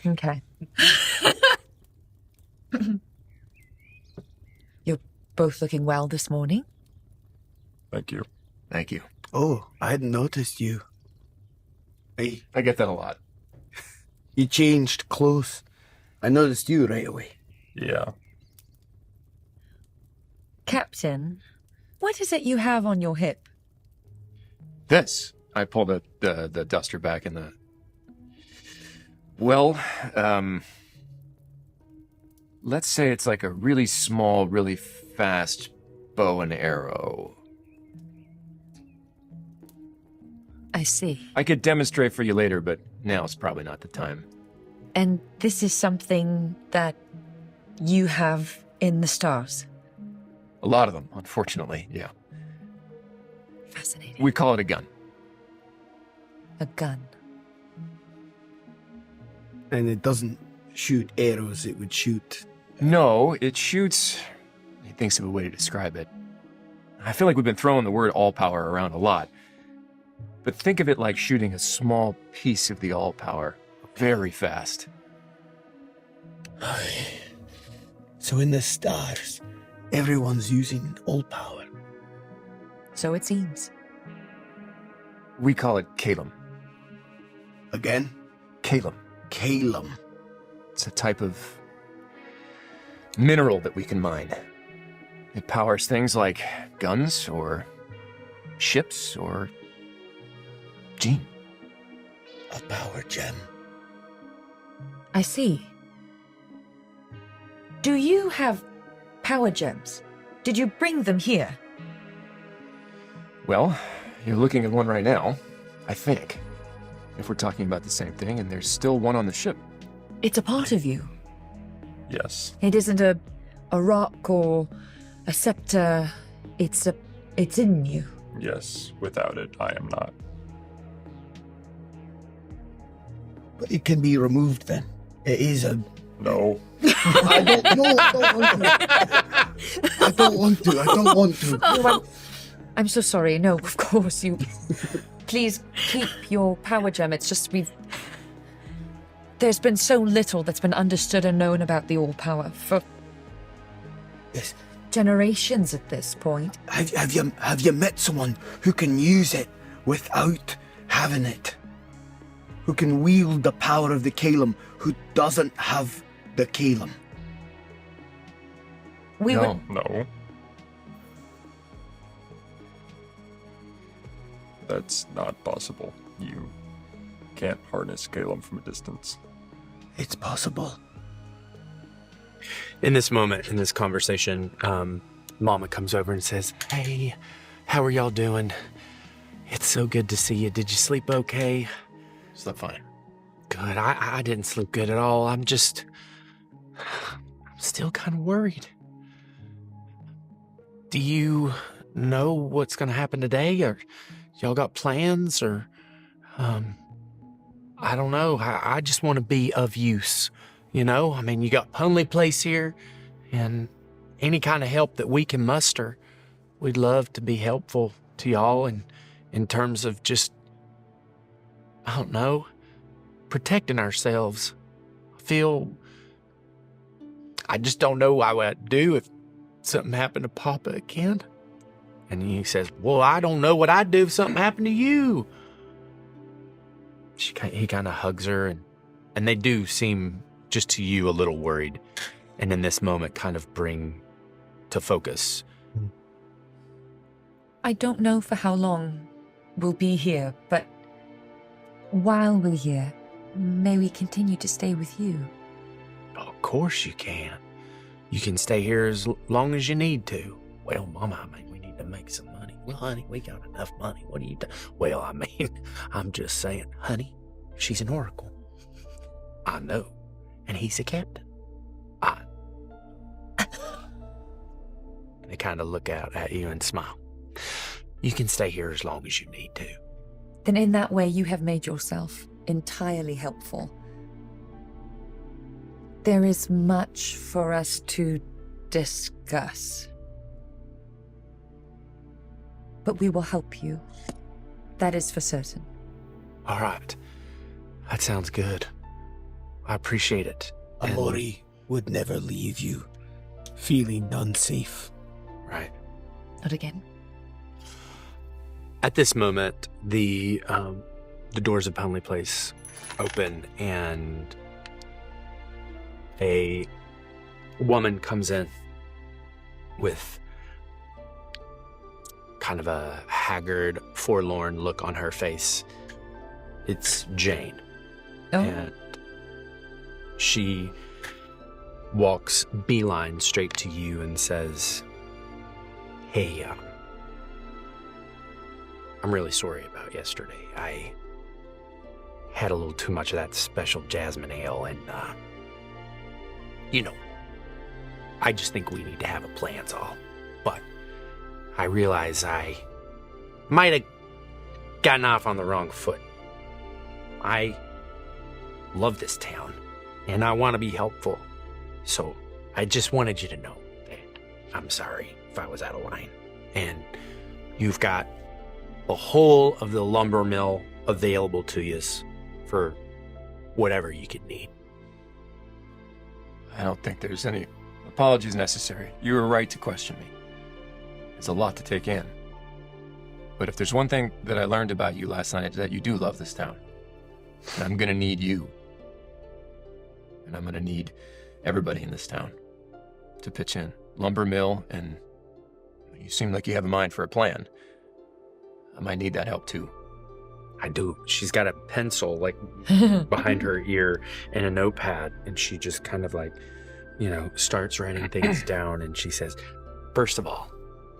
Okay. You're both looking well this morning. Thank you. Thank you. Oh, I hadn't noticed you. I get that a lot. You changed clothes. I noticed you right away. Yeah. Captain, what is it you have on your hip? This. I pull the duster back in the... Well, let's say it's like a really small, really fast bow and arrow. I see. I could demonstrate for you later, but now's probably not the time. And this is something that you have in the stars? A lot of them, unfortunately, yeah. Fascinating. We call it a gun. A gun. And it doesn't shoot arrows, it would shoot... No, it shoots... He thinks of a way to describe it. I feel like we've been throwing the word all-power around a lot. But think of it like shooting a small piece of the all-power. Very fast. So in the stars, everyone's using all power. So it seems. We call it Calum. Again? Calum. Calum. It's a type of mineral that we can mine. It powers things like guns or ships or gene. A power gem. I see. Do you have power gems? Did you bring them here? Well, you're looking at one right now, I think. If we're talking about the same thing, and there's still one on the ship. It's a part of you. Yes. It isn't a rock or a scepter. It's in you. Yes. Without it, I am not. But it can be removed then. It is a... No. I don't want to. Oh, I'm so sorry. No, of course you... Please keep your power gem. It's just there's been so little that's been understood and known about the all-power for generations at this point. Have you met someone who can use it without having it? Who can wield the power of the Calum, who doesn't have the Calum? No. That's not possible. You can't harness Calum from a distance. It's possible. In this moment, in this conversation, Mama comes over and says, "Hey, how are y'all doing? It's so good to see you. Did you sleep okay?" Slept fine. Good. I didn't sleep good at all. I'm still kind of worried. Do you know what's going to happen today, or y'all got plans, or I don't know. I just want to be of use, you know? I mean, you got Punley Place here, and any kind of help that we can muster, we'd love to be helpful to y'all in terms of just, I don't know, protecting ourselves. I just don't know what I'd do if something happened to Papa again. And he says, "Well, I don't know what I'd do if something happened to you." He kind of hugs her, and they do seem, just to you, a little worried. And in this moment, kind of bring to focus. I don't know for how long we'll be here, but while we're here, may we continue to stay with you? Of course you can. You can stay here as long as you need to. Well, Mama, I mean, we need to make some money. Well, honey, we got enough money. What do you do? Well, I mean, I'm just saying, honey, she's an oracle. I know. And he's a captain. They kind of look out at you and smile. You can stay here as long as you need to. Then in that way, you have made yourself entirely helpful. There is much for us to discuss. But we will help you. That is for certain. All right. That sounds good. I appreciate it. Amori would never leave you feeling unsafe. Right. Not again. At this moment, the doors of Poundley Place open, and a woman comes in with kind of a haggard, forlorn look on her face. It's Jane. Oh. And she walks beeline straight to you and says, "Hey, I'm really sorry about yesterday. I had a little too much of that special jasmine ale, and, I just think we need to have a plan's all. But I realize I might have gotten off on the wrong foot. I love this town, and I want to be helpful. So I just wanted you to know that I'm sorry if I was out of line. And you've got the whole of the lumber mill available to you for whatever you could need." I don't think there's any apologies necessary. You were right to question me. There's a lot to take in. But if there's one thing that I learned about you last night, it's that you do love this town. And I'm gonna need you. And I'm gonna need everybody in this town to pitch in. Lumber mill, and you seem like you have a mind for a plan. I might need that help too. I do. She's got a pencil behind her ear and a notepad, and she just kind of starts writing things down, and she says, "First of all,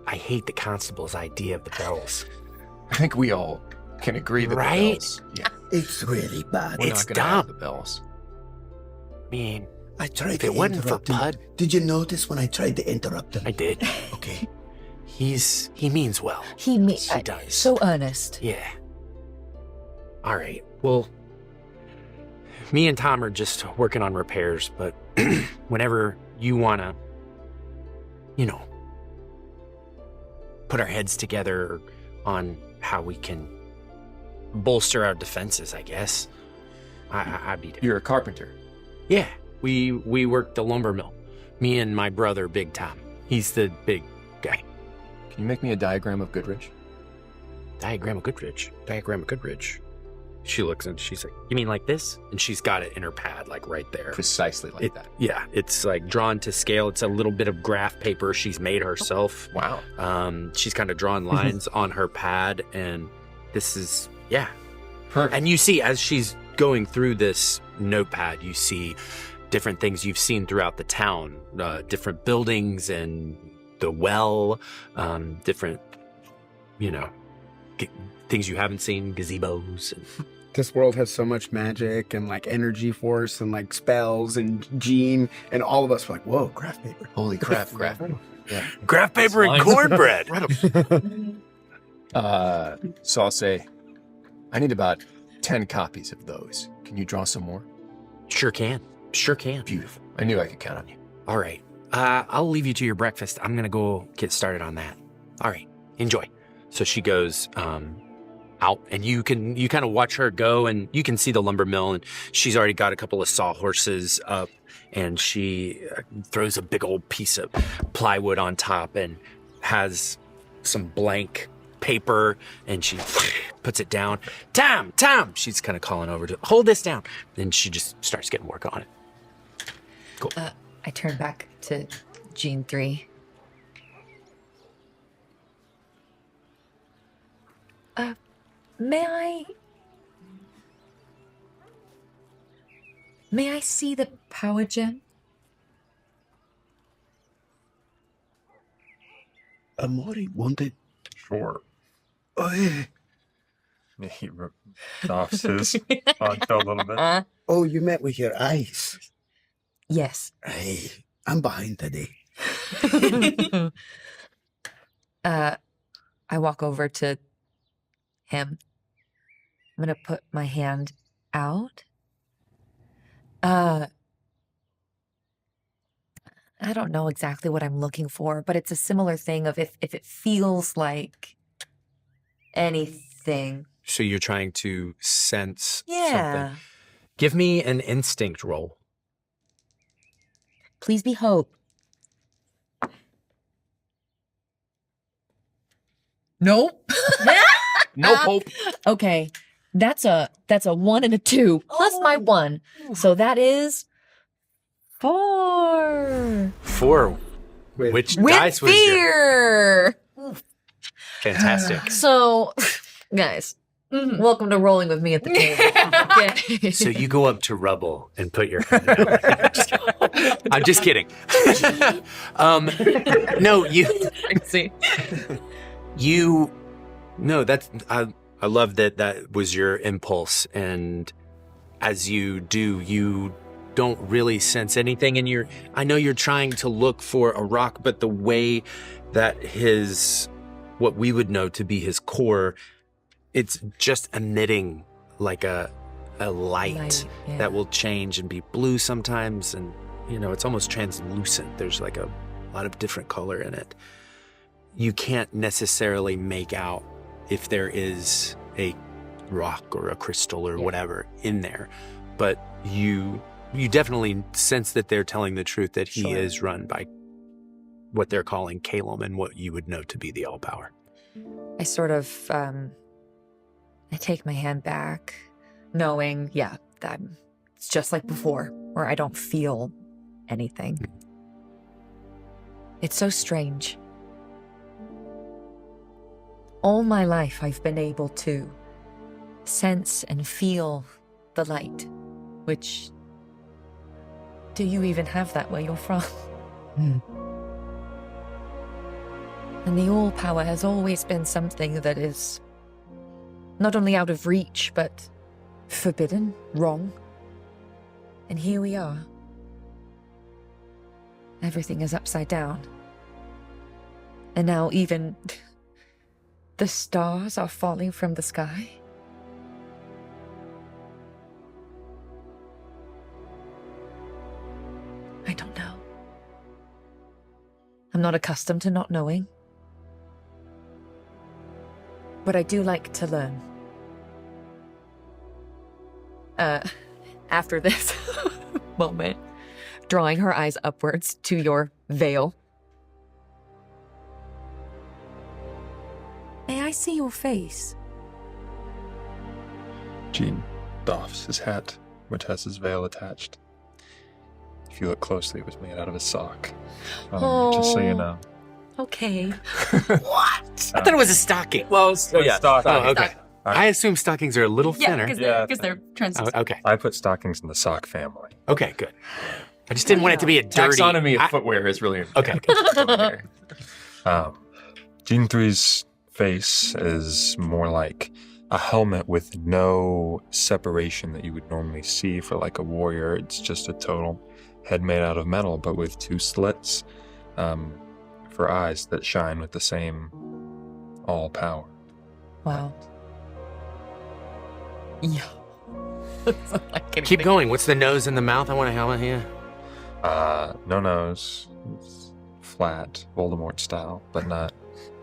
I hate the constable's idea of the bells." I think we all can agree that Right? the bells. Yeah, It's really bad. we're It's not gonna have dumb. the bells. I mean, I tried if to it wasn't for interrupt him. Pud, Did you notice when I tried to interrupt him? I did. Okay. He means well. He does. so earnest. Yeah. All right. Well, me and Tom are just working on repairs, but whenever you want to, put our heads together on how we can bolster our defenses, I guess, I'd be down. You're a carpenter. Yeah. We work the lumber mill. Me and my brother, Big Tom. He's the big guy. Can you make me a diagram of Goodridge? Diagram of Goodridge. She looks and she's like, "You mean like this?" And she's got it in her pad, right there. Precisely like that. Yeah, it's drawn to scale. It's a little bit of graph paper she's made herself. Wow. She's kind of drawn lines on her pad, and this is, Perfect. And you see, as she's going through this notepad, you see different things you've seen throughout the town, different buildings and the well, different, things you haven't seen, gazebos. And This world has so much magic and energy force and spells and gene, and all of us were like, "Whoa, graph paper! Holy crap, graph. Yeah. graph paper and cornbread. So I'll say, I need about 10 copies of those. Can you draw some more? Sure can. Beautiful. I knew I could count on you. All right. I'll leave you to your breakfast. I'm going to go get started on that. All right. Enjoy. So she goes out, and you kind of watch her go, and you can see the lumber mill, and she's already got a couple of sawhorses up, and she throws a big old piece of plywood on top and has some blank paper, and she puts it down. Tom! She's kind of calling over to hold this down. Then she just starts getting work on it. Cool. I turn back to Gene 3. May I see the power gem? Amori wanted. Sure. Oh, yeah. He doffs his poncho a little bit. Oh, you met with your eyes. Yes. Hey, I'm behind today. I walk over to him. I'm gonna put my hand out. I don't know exactly what I'm looking for, but it's a similar thing of if it feels like anything. So you're trying to sense Yeah. something. Give me an instinct roll. Please be hope. Nope. No hope. Okay. That's a 1 and a 2 plus my 1. So that is 4. 4. Which With dice was your... fear. Fantastic. So, guys, welcome to rolling with me at the table. Okay. So you go up to Rubble and put your hand out. I'm just kidding. No, No, that's... I love that was your impulse, and as you do, you don't really sense anything, and I know you're trying to look for a rock, but the way that what we would know to be his core, it's just emitting like a light yeah. that will change and be blue sometimes, and it's almost translucent. There's like a lot of different color in it. You can't necessarily make out if there is a rock or a crystal or whatever in there, but you definitely sense that they're telling the truth, that he is run by what they're calling Calum and what you would know to be the All-Power. I sort of, I take my hand back, knowing, that it's just like before, where I don't feel anything. It's so strange. All my life, I've been able to sense and feel the light, which... Do you even have that where you're from? And the All-Power has always been something that is not only out of reach, but forbidden, wrong. And here we are. Everything is upside down. And now even... the stars are falling from the sky? I don't know. I'm not accustomed to not knowing. But I do like to learn. After this moment, drawing her eyes upwards to your veil. May I see your face? Gene doffs his hat, which has his veil attached. If you look closely, it was made out of a sock. Just so you know. Okay. What? I thought it was a stocking. Well, Stocking. Oh, okay. I assume stockings are a little thinner. because they're translucent. Okay. I put stockings in the sock family. Okay, good. I just didn't want it to be a dirty... Taxonomy of footwear is really Okay. Gene 3's face is more like a helmet with no separation that you would normally see for like a warrior. It's just a total head made out of metal, but with 2 slits for eyes that shine with the same all-power. Wow. Yeah. Keep going. What's the nose and the mouth? I want a helmet here. No nose. It's flat, Voldemort style, but not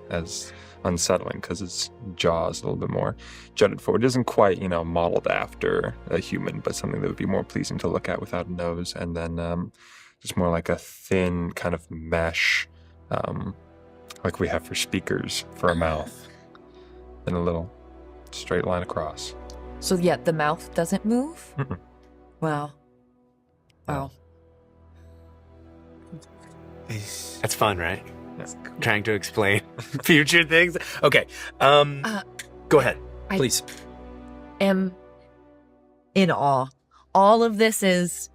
as unsettling because its jaw is a little bit more jutted forward. It isn't quite, modeled after a human, but something that would be more pleasing to look at without a nose. And then just more like a thin kind of mesh, like we have for speakers for a mouth, and a little straight line across. So the mouth doesn't move? Mm-mm. Wow. Wow. That's fun, right? Trying to explain future things. Okay. Go ahead, please. Am in awe. All of this is...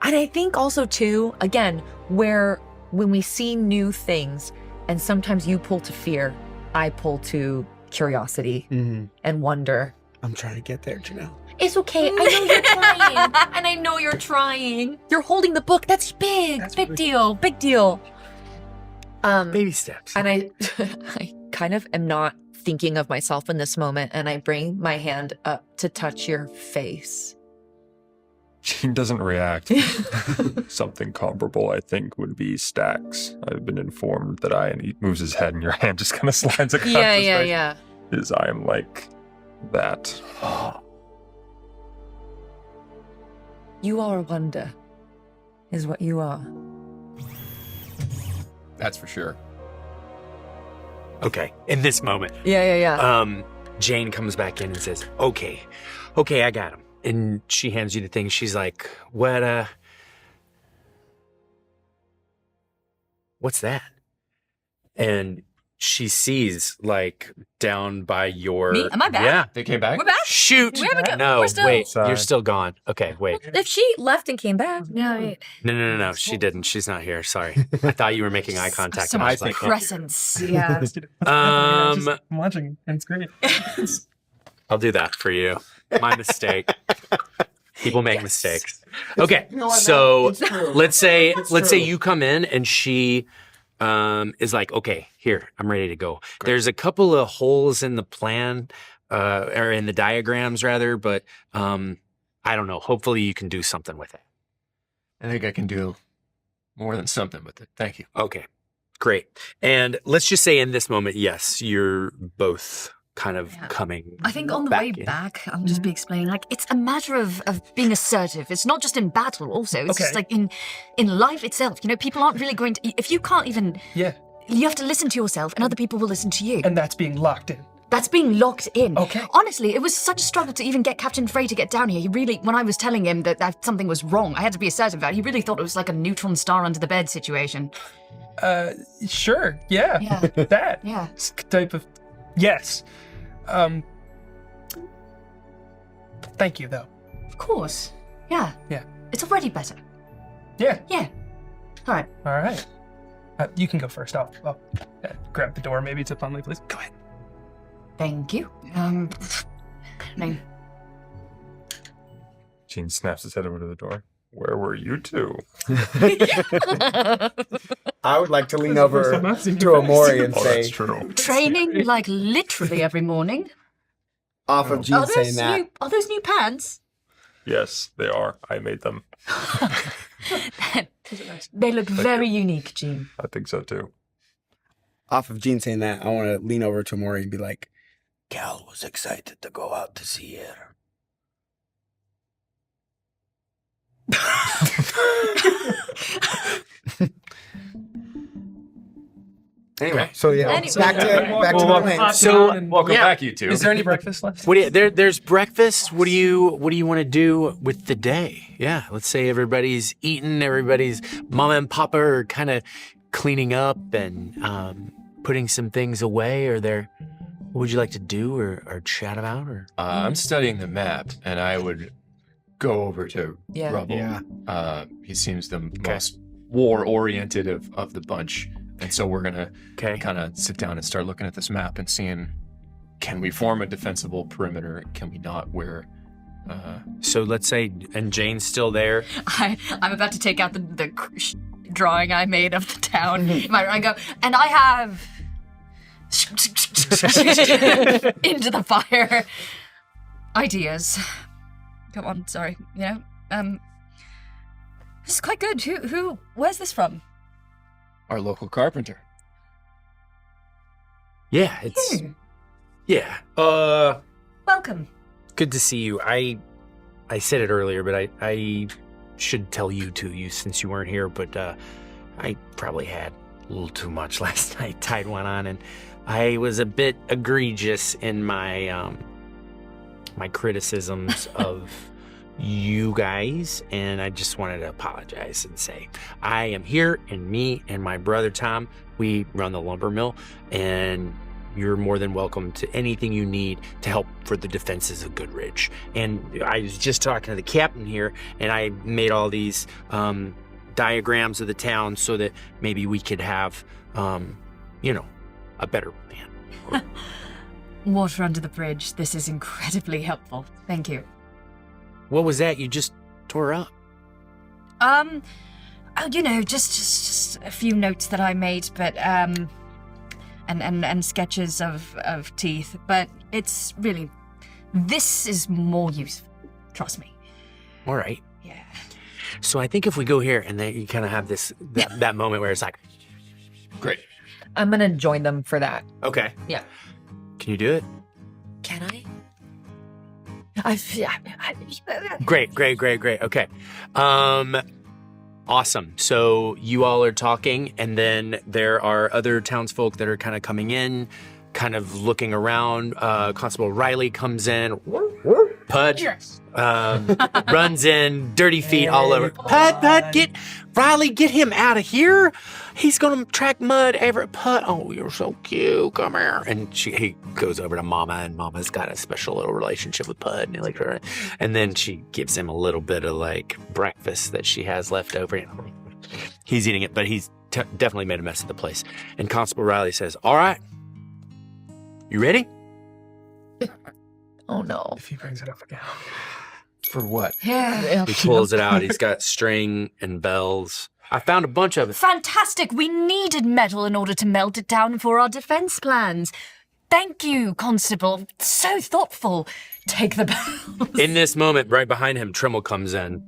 And I think also, too, again, when we see new things, and sometimes you pull to fear, I pull to curiosity and wonder. I'm trying to get there, Janelle. It's okay. I know you're trying. And I know you're trying. You're holding the book. That's big. Big deal. Big deal. Baby steps. And I kind of am not thinking of myself in this moment, and I bring my hand up to touch your face. Gene doesn't react. Something comparable, I think, would be Stax. I've been informed that and he moves his head and your hand just kind of slides across his face. Yeah. Is I am like that. You are a wonder, is what you are. That's for sure. Okay, in this moment. Yeah. Jane comes back in and says, okay, I got him. And she hands you the thing. She's like, what's that? And she sees, like, down by your... Me? Am I back? Yeah. They came back? We're back? Shoot! We haven't got- No, we're still- wait, Sorry. you're still gone. Okay, wait. If she left and came back, No, No, she didn't. She's not here. Sorry. I thought you were making eye contact. so and I much was like, presence. Yeah. I'm watching, and it's great. I'll do that for you. My mistake. People make mistakes. Okay, so let's say you come in and she is like, okay, here, I'm ready to go. There's a couple of holes in the plan, or in the diagrams rather, but I don't know. Hopefully you can do something with it. I think I can do more than something with it. Thank you. Okay, great. And let's just say in this moment, yes, you're both kind of coming. I think on the back way in. back, I'll just be explaining, like, it's a matter of being assertive. It's not just in battle also. It's just like in life itself. You know, people aren't really going to, if you can't even, you have to listen to yourself and other people will listen to you. And that's being locked in. That's being locked in. Okay. Honestly, it was such a struggle to even get Captain Fray to get down here. He really, when I was telling him that something was wrong, I had to be assertive about it. He really thought it was like a neutron star under the bed situation. Sure. Yeah. Yeah. That. Yeah. Type of. Yes. Thank you, though. Of course. Yeah. Yeah. It's already better. Yeah. Yeah. All right. All right. You can go first. I'll grab the door. Maybe it's up on me, please. Go ahead. Thank you. Name. Gene snaps his head over to the door. Where were you two? I would like to lean over to Amori and say, that's true. Training like literally every morning. off of Gene saying that. Are those new pants? Yes, they are. I made them. They look very unique, Gene. I think so too. Off of Gene saying that, I want to lean over to Amori and be like, Cal was excited to go out to see her. Anyway, so yeah, back to the plan. So welcome back, you two. Is there any breakfast left? There's breakfast. What do you want to do with the day? Yeah, let's say everybody's eating, everybody's mama and papa are kind of cleaning up and putting some things away. What would you like to do or chat about? Or I'm studying the map, and I would go over to Yeah. Rubble. Yeah. He seems the most war-oriented of the bunch. And so we're going to kind of sit down and start looking at this map and seeing, can we form a defensible perimeter? Can we not? So let's say, and Jane's still there. I'm about to take out the drawing I made of the town. I go, and I have into the fire ideas. Come on, sorry. You know, this is quite good. Where's this from? Our local carpenter. Yeah, it's yeah. Welcome. Good to see you. I said it earlier, but I should tell you too, since you weren't here, but I probably had a little too much last night. Tied one on, and I was a bit egregious in my my criticisms of you guys, and I just wanted to apologize and say I am here, and me and my brother Tom, we run the lumber mill, and you're more than welcome to anything you need to help for the defenses of Goodridge. And I was just talking to the captain here, and I made all these diagrams of the town so that maybe we could have, a better plan. Water under the bridge. This is incredibly helpful. Thank you. What was that you just tore up? Just a few notes that I made, but and sketches of teeth, but it's really, this is more useful. Trust me. All right. Yeah. So I think if we go here and then you kind of have that moment where it's like, great. I'm gonna join them for that. Okay. Yeah. Can you do it? Can I? Great. Okay. Awesome. So you all are talking, and then there are other townsfolk that are kind of coming in, kind of looking around. Constable Riley comes in. Pudge runs in, dirty feet all over. Pud, get him out of here. He's gonna track mud every Pud. Oh, you're so cute. Come here. And he goes over to Mama, and Mama's got a special little relationship with Pud, and like her. And then she gives him a little bit of like breakfast that she has left over. He's eating it, but he's definitely made a mess of the place. And Constable Riley says, "All right, you ready?" Oh no. If he brings it up again. For what? Yeah. He pulls it out. He's got string and bells. I found a bunch of it. Fantastic! We needed metal in order to melt it down for our defense plans. Thank you, Constable. So thoughtful. Take the bells. In this moment, right behind him, Tremel comes in.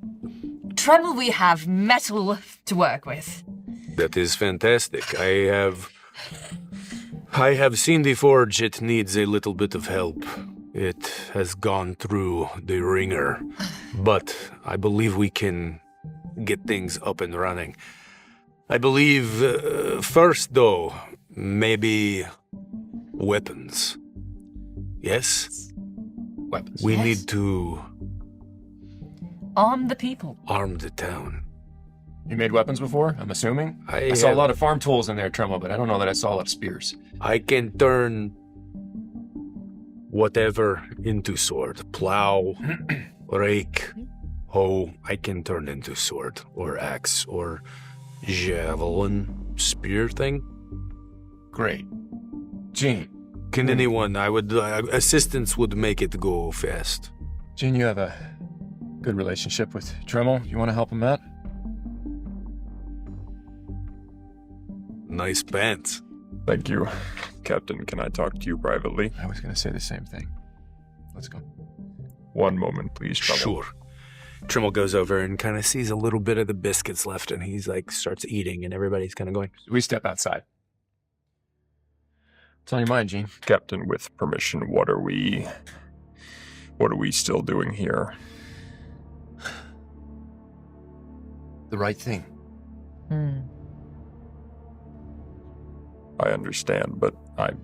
Tremel, we have metal to work with. That is fantastic. I have seen the forge. It needs a little bit of help. It has gone through the ringer, but I believe we can get things up and running. I believe first, though, maybe weapons. Yes? Weapons. We need to Arm the people. arm the town. You made weapons before, I'm assuming? I saw a have- lot of farm tools in there, Tremel, but I don't know that I saw a lot of spears. I can turn whatever into sword. Plow, rake, hoe, I can turn into sword or axe or javelin spear thing. Great. Gene. Can anyone, assistance would make it go fast. Gene, you have a good relationship with Tremel. You want to help him out? Nice pants. Thank you. Captain, can I talk to you privately? I was going to say the same thing. Let's go. One moment, please, Tremel. Sure. Tremel goes over and kind of sees a little bit of the biscuits left, and he's like, starts eating, and everybody's kind of going. We step outside. What's on your mind, Gene? Captain, with permission, what are we still doing here? The right thing. I understand, but I'm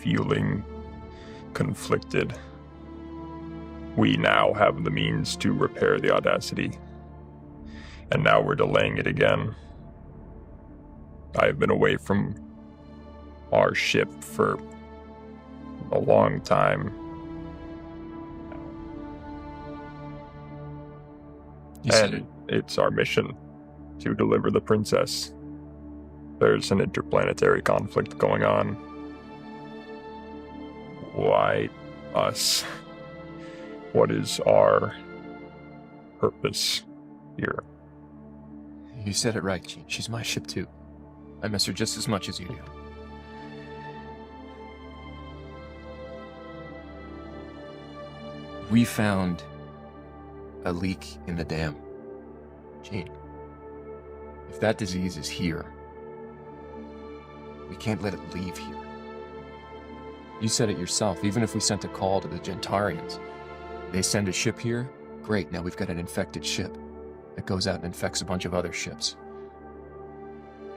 feeling conflicted. We now have the means to repair the Audacity, and now we're delaying it again. I've been away from our ship for a long time. And it's our mission to deliver the princess. There's an interplanetary conflict going on. Why us? What is our purpose here? You said it right, Gene. She's my ship, too. I miss her just as much as you do. We found a leak in the dam. Gene, if that disease is here, we can't let it leave here. You said it yourself, even if we sent a call to the Gentarians, they send a ship here, great, now we've got an infected ship that goes out and infects a bunch of other ships.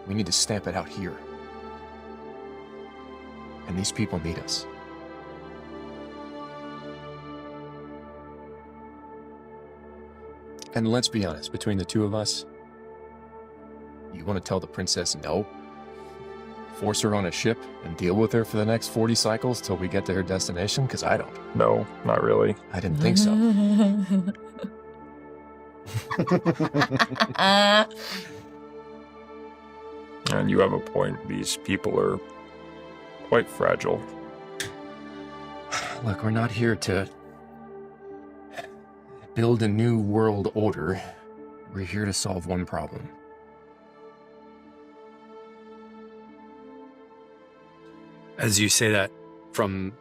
We need to stamp it out here. And these people need us. And let's be honest, between the two of us, you want to tell the princess no? Force her on a ship and deal with her for the next 40 cycles till we get to her destination? Because I don't. No, not really. I didn't think so. And you have a point. These people are quite fragile. Look, we're not here to build a new world order. We're here to solve one problem. As you say that, from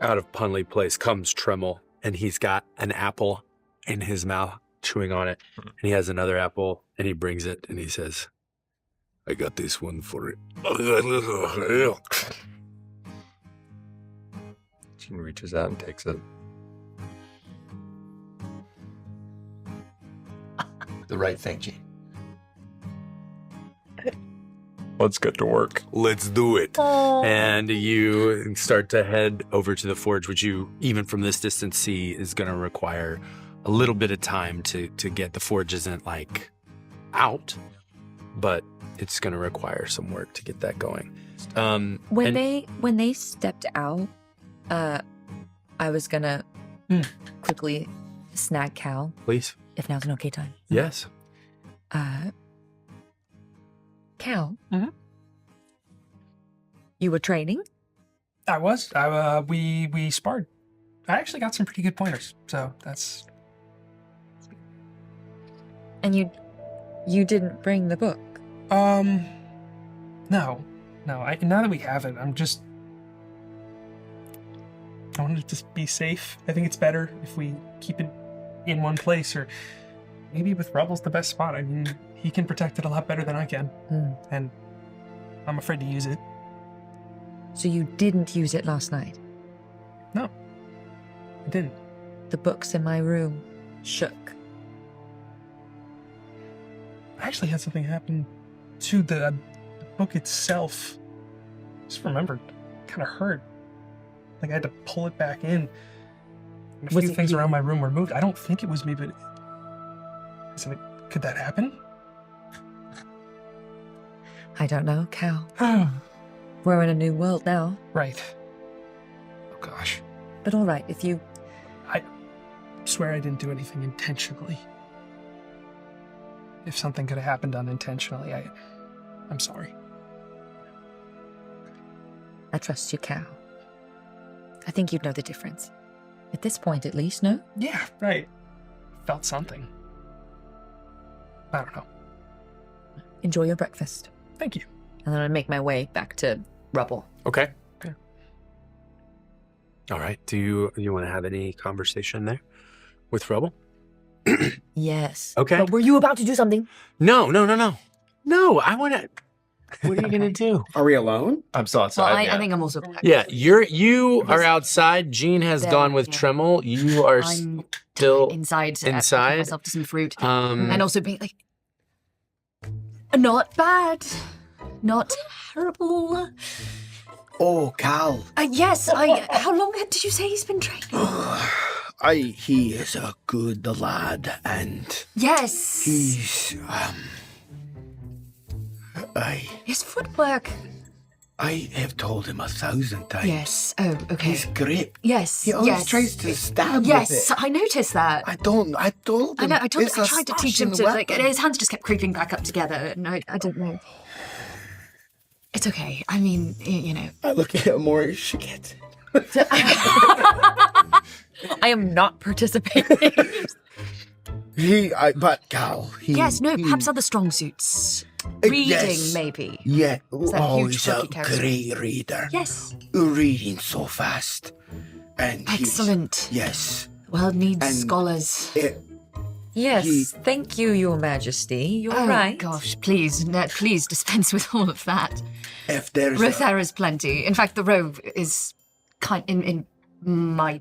out of Punley Place comes Tremel, and he's got an apple in his mouth, chewing on it. And he has another apple, and he brings it, and he says, I got this one for it. Gene reaches out and takes it. right thing, Gene. Let's get to work. Let's do it. And you start to head over to the forge, which you, even from this distance, see is going to require a little bit of time to get. The forge isn't like out, but it's going to require some work to get that going. When they stepped out, I was gonna quickly snag Cal. Please. If now's an okay time. Yes. Cal. You were training? I was. We sparred. I actually got some pretty good pointers, so that's. And you didn't bring the book? No. Now that we have it, I want it to be safe. I think it's better if we keep it in one place, or maybe with Rubble's the best spot. I mean, he can protect it a lot better than I can, and I'm afraid to use it. So you didn't use it last night? No, I didn't. The books in my room shook. I actually had something happen to the book itself. Just remembered, kind of hurt. Like I had to pull it back in. And a few things around my room were moved. I don't think it was me, but could that happen? I don't know, Cal. We're in a new world now. Right. Oh gosh. But all right, if you... I swear I didn't do anything intentionally. If something could have happened unintentionally, I'm sorry. I trust you, Cal. I think you'd know the difference. At this point, at least, no? Yeah, right. Felt something. I don't know. Enjoy your breakfast. Thank you. And then I make my way back to Rubble. Okay. Yeah. All right. Do you want to have any conversation there with Rubble? Yes. Okay. But were you about to do something? No, I want to... What are you going to do? Are we alone? I'm still Well, outside. I think I'm also. Yeah, you are outside. Jean has There, gone with yeah. Tremel. You are I'm still inside. Treating inside. myself to some fruit, Um, and also being like, not bad, not terrible. Oh, Cal. Yes, How long did you say he's been training? He is a good lad, and Yes. he's, His footwork. I have told him 1,000 times. Yes. Oh, okay. His grip. Yes. He always yes. tries to stab Yes, with it. I noticed that. I told him. I it's a tried to teach him smashing to, like, weapon. his hands just kept creeping back up together, and I don't know. It's okay. I mean, you know. I look at Amori, she gets it. I am not participating. But Cal, yes, no, perhaps other strong suits. Reading, yes. maybe. Yeah. Is that huge He's a quirky character? great reader. Yes. Reading so fast. And Excellent. Yes. The world needs And scholars. Yes, thank you, Your Majesty. You're right. Gosh, please dispense with all of that. If there's Rho'Thera's plenty. In fact, the Roe is in my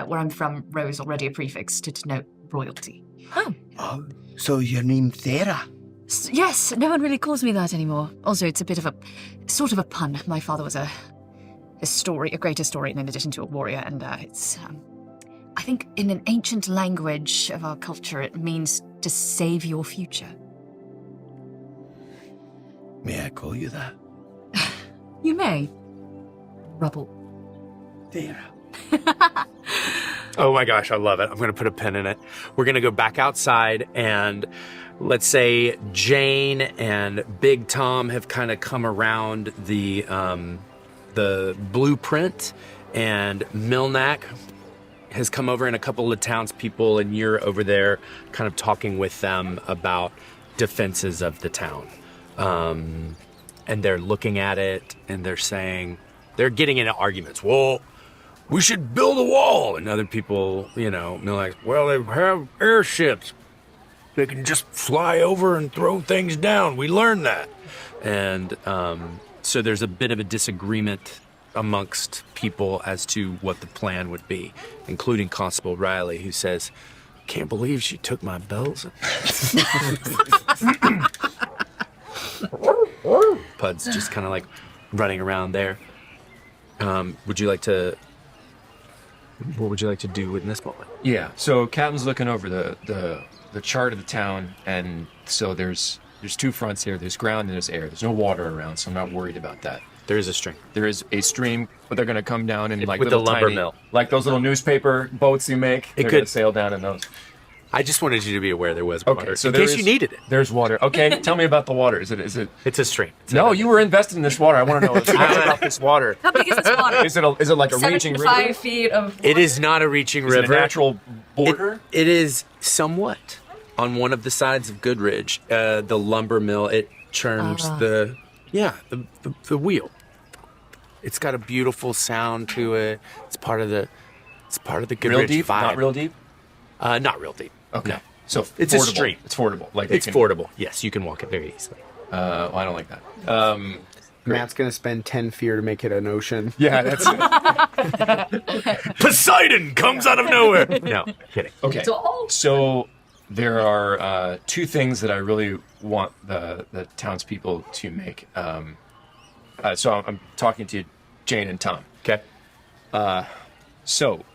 where I'm from. Roe is already a prefix to denote royalty. Oh, so your name's Thera? Yes, no one really calls me that anymore. Also, it's a bit of a sort of a pun. My father was a great historian in addition to a warrior, and it's. I think in an ancient language of our culture, it means to save your future. May I call you that? You may. Rubble. Thera. Oh my gosh, I love it. I'm going to put a pin in it. We're going to go back outside, and let's say Jane and Big Tom have kind of come around the blueprint, and Milnak has come over, and a couple of townspeople, and you're over there kind of talking with them about defenses of the town. And they're looking at it, and they're saying, they're getting into arguments. Well, we should build a wall. And other people, Milnak's, well, they have airships. They can just fly over and throw things down. We learned that. And so there's a bit of a disagreement amongst people as to what the plan would be, including Constable Riley, who says, Can't believe she took my bells. Pud's just kind of like running around there. Would you like to... What would you like to do in this moment? Yeah, so Captain's looking over the chart of the town, and so there's 2 fronts here. There's ground and there's air. There's no water around, so I'm not worried about that. There is a stream. There is a stream, but they're going to come down in like with the little lumber tiny, mill. like those little newspaper boats you make. They're going to sail down in those. I just wanted you to be aware there was water, so in case you needed it. There's water. Okay, tell me about the water. Is it? It's a stream. No, you were invested in this water. I want to know about this water. How big is this water? Is it like a raging river? 75 feet of water? It is not a reaching Is river. it a natural border? It is somewhat. On one of the sides of Goodridge, the lumber mill, it churns the wheel. It's got a beautiful sound to it. It's part of the Goodridge Real deep? vibe. Not real deep? Not real deep. Okay. No. So it's fordable. a stream. It's fordable. Like it's fordable. Yes, you can walk it very easily. Well, I don't like that. Matt's gonna spend 10 fear to make it an ocean. Yeah, that's it. Poseidon comes out of nowhere. No, kidding. Okay. So there are 2 things that I really want the townspeople to make. So I'm talking to Jane and Tom. Okay. So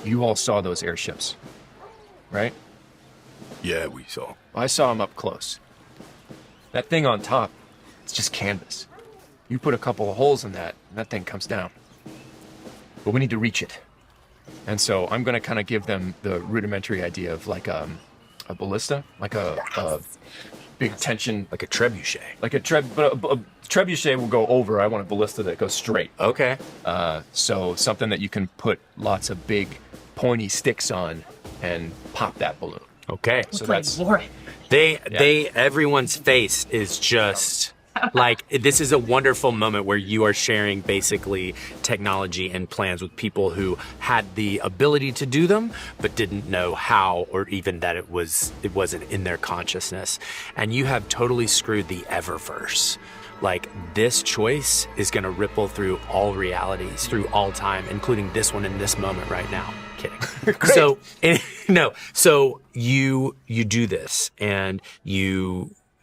you all saw those airships, right? Yeah, we saw. I saw them up close. That thing on top, it's just canvas. You put a couple of holes in that, and that thing comes down. But we need to reach it. And so I'm going to kind of give them the rudimentary idea of like a ballista, like a big tension, like a trebuchet. Like a trebuchet will go over. I want a ballista that goes straight. Okay. So something that you can put lots of big pointy sticks on and pop that balloon. Okay. So that's everyone's face is just like, this is a wonderful moment where you are sharing basically technology and plans with people who had the ability to do them, but didn't know how, or even that it wasn't in their consciousness. And you have totally screwed the Eververse. Like, this choice is going to ripple through all realities, through all time, including this one in this moment right now. Kidding. So, so you do this, and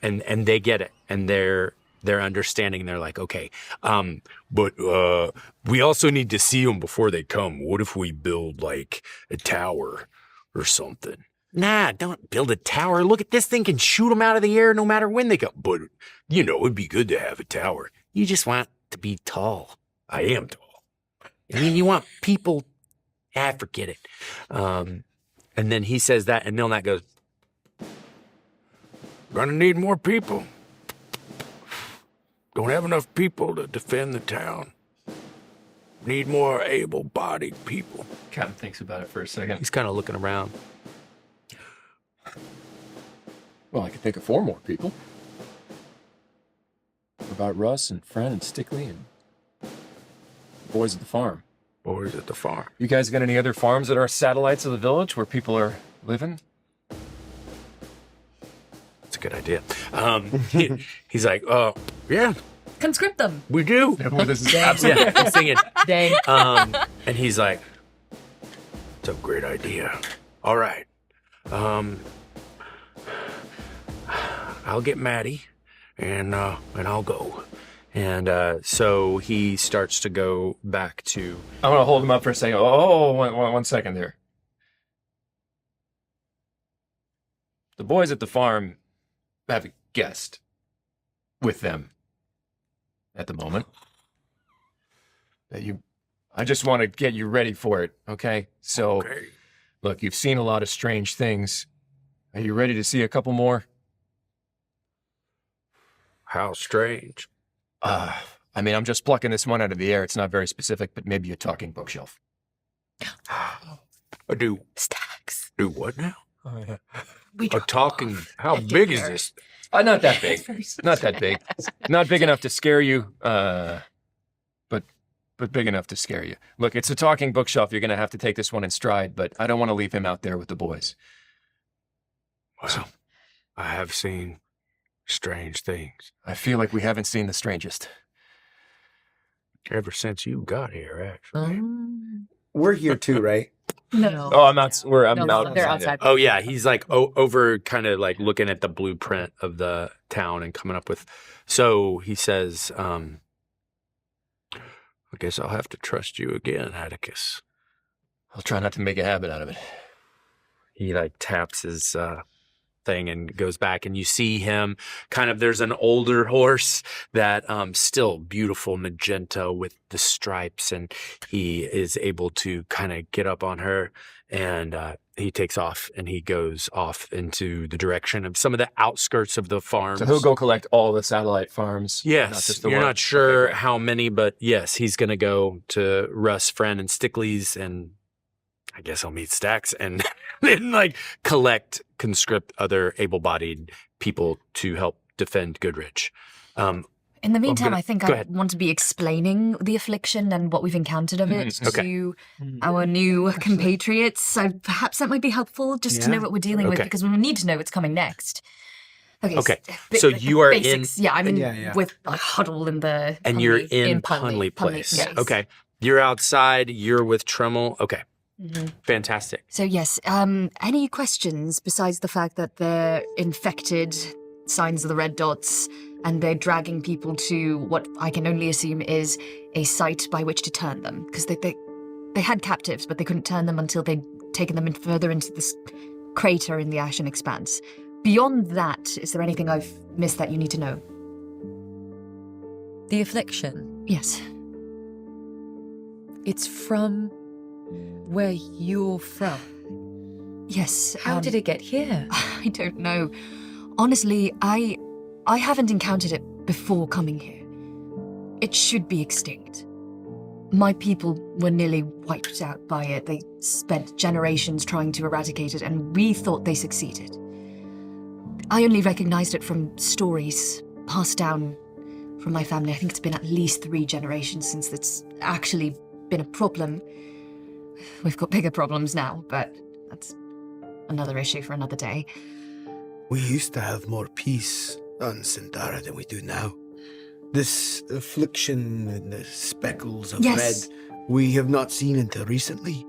and they get it, and they're understanding. They're like, okay, but we also need to see them before they come. What if we build like a tower or something? Nah, don't build a tower. Look at this thing, can shoot them out of the air no matter when they come. But, it'd be good to have a tower. You just want to be tall. I am tall. I mean, you want people... forget it. And then he says that, and Milnat goes, Gonna need more people. Don't have enough people to defend the town. Need more able-bodied people. Captain thinks about it for a second. He's kind of looking around. Well, I could think of 4 more people. What about Russ and Fred and Stickley and the boys at the farm? Boys at the farm. You guys got any other farms that are satellites of the village where people are living? That's a good idea. He's like, yeah. Conscript them. We do. This is absolutely. Yeah, he's singing. Dang. And he's like, it's a great idea. All right. I'll get Maddie, and I'll go. And so he starts to go back to... I want to hold him up for a second. One second there. The boys at the farm have a guest with them at the moment. I just want to get you ready for it, okay? So, Look, you've seen a lot of strange things. Are you ready to see a couple more? How strange. I mean, I'm just plucking this one out of the air. It's not very specific, but maybe a talking bookshelf. Do stacks. Do what now? We a talking. How big is this? Not that big. Not that big. Not big enough to scare you. But big enough to scare you. Look, it's a talking bookshelf. You're gonna have to take this one in stride. But I don't want to leave him out there with the boys. Well, I have seen strange things. I feel like we haven't seen the strangest. Ever since you got here, actually. We're here too, right? No. Oh, I'm out. I'm No, out. they're outside. Oh yeah, he's like over, kind of like looking at the blueprint of the town and coming up with. So he says, "I guess I'll have to trust you again, Atticus." I'll try not to make a habit out of it. He like taps his thing and goes back, and you see him kind of, there's an older horse that still beautiful magenta with the stripes, and he is able to kind of get up on her, and he takes off and he goes off into the direction of some of the outskirts of the farms. So he'll go collect all the satellite farms. Yes, not just the you're one. not sure how many, but yes, he's going to go to Russ, Friend, and Stickley's, and I guess I'll meet Stax and then like conscript other able-bodied people to help defend Goodridge. In the meantime, I think I want to be explaining the affliction and what we've encountered of it to our new compatriots. So perhaps that might be helpful just to know what we're dealing with, because we need to know what's coming next. Okay. So you are basics. Yeah, I'm in with a huddle in the... And you're in Punley Place. Yes. Okay. You're outside. You're with Tremmel. Okay. Mm-hmm. Fantastic. So yes, any questions besides the fact that they're infected, signs of the red dots, and they're dragging people to what I can only assume is a site by which to turn them? Because they had captives, but they couldn't turn them until they'd taken them further into this crater in the Ashen Expanse. Beyond that, is there anything I've missed that you need to know? The affliction? Yes. It's from where you're from? Yes. How did it get here? I don't know. Honestly, I haven't encountered it before coming here. It should be extinct. My people were nearly wiped out by it. They spent generations trying to eradicate it, and we thought they succeeded. I only recognized it from stories passed down from my family. I think it's been at least 3 generations since it's actually been a problem. We've got bigger problems now, but that's another issue for another day. We used to have more peace on Synthara than we do now. This affliction and the speckles of red, we have not seen until recently.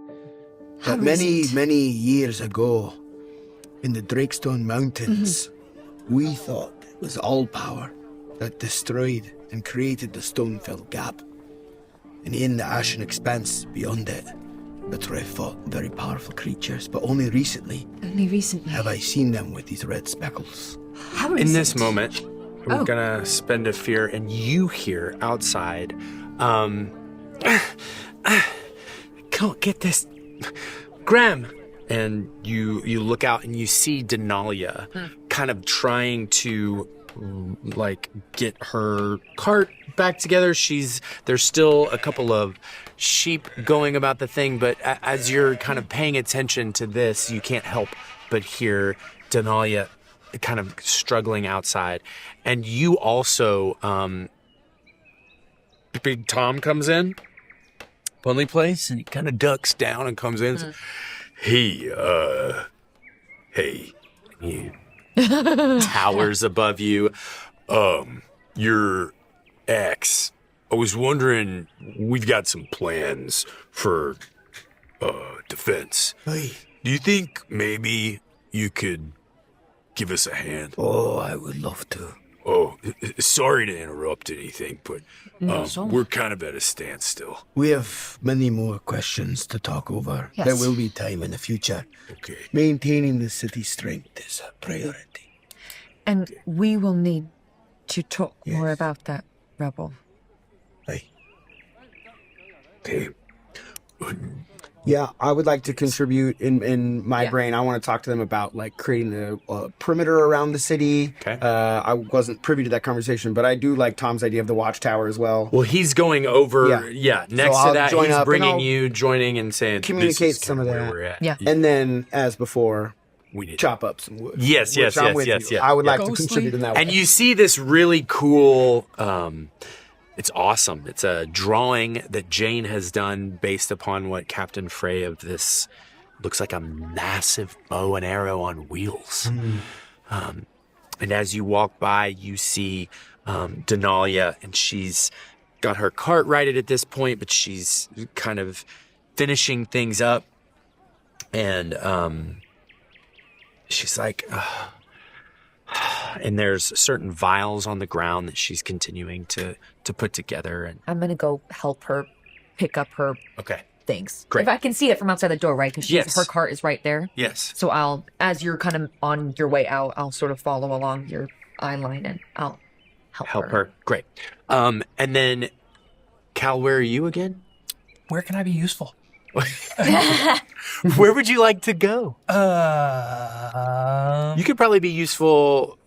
But many years ago, in the Drakestone Mountains, we thought it was all power that destroyed and created the stone-filled gap. And in the Ashen Expanse beyond it, that's where I fought very powerful creatures, but only recently have I seen them with these red speckles. In this moment, we're gonna spend a fear, and you hear outside, can't get this, Graham. And you look out and you see Denalia kind of trying to like get her cart back together. There's still a couple of sheep going about the thing, but as you're kind of paying attention to this, you can't help but hear Denalia kind of struggling outside. And you also, Big Tom comes in, Punley Place, and he kind of ducks down and comes in and says, hey, he towers above you. Your ex, I was wondering, we've got some plans for defense. Hey. Do you think maybe you could give us a hand? Oh, I would love to. Oh, sorry to interrupt anything, but we're kind of at a standstill. We have many more questions to talk over. Yes. There will be time in the future. Okay. Maintaining the city's strength is a priority. And we will need to talk more about that, Rebel. Hey. Okay. Yeah, I would like to contribute in my brain. I want to talk to them about like creating a perimeter around the city. Okay. I wasn't privy to that conversation, but I do like Tom's idea of the watchtower as well. Well, he's going over. Yeah. Next So to that, I'll join he's up bringing and you, joining and saying, communicate this is some of where that. we're at. Yeah. And then, as before, We need chop up some wood. Yes, Which I'm with you. I would like to contribute in that way. And you see this really cool, it's awesome. It's a drawing that Jane has done based upon what Captain Fray of this, looks like a massive bow and arrow on wheels. And as you walk by, you see Denalia, and she's got her cart righted at this point, but she's kind of finishing things up. And she's like, and there's certain vials on the ground that she's continuing to put together. And I'm gonna go help her pick up her things. Great. If I can see it from outside the door, right? Because Yes. her cart is right there. Yes. So as you're kind of on your way out, I'll sort of follow along your eye line and I'll help her. Great. And then, Cal, where are you again? Where can I be useful? Where would you like to go? You could probably be useful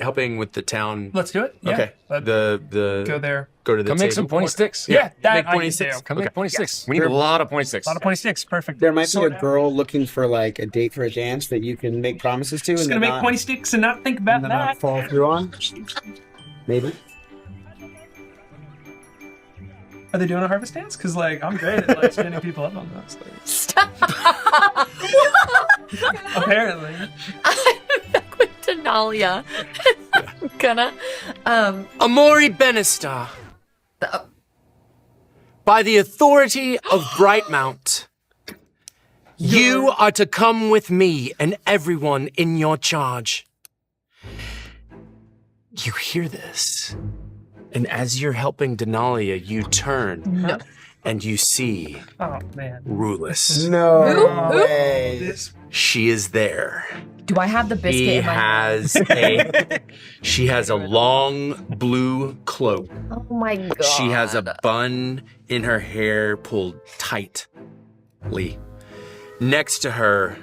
helping with the town. Let's do it. Yeah. Okay. The Go there. Go to the Come table. make some pointy sticks. Yeah, that make I pointy can sticks. do. Come make pointy sticks. Yes. We need a lot of pointy sticks. A lot of 26. Perfect. There might be Sort a out. girl looking for like a date for a dance that you can make promises to. Just and gonna then make not- pointy sticks and not think about and then not that. fall through on. Maybe. Are they doing a harvest dance? Because like I'm great at like standing people up on those things. Stop. Apparently. I'm back with Denalia. I'm gonna Amori Benastar. By the authority of Brightmount, you are to come with me and everyone in your charge. You hear this, and as you're helping Denalia, you turn and you see Oh man. Rulus. No way. She is there. Do I have the biscuit He in my has she has a long blue cloak. Oh my god. She has a bun in her hair pulled tightly. Next to her,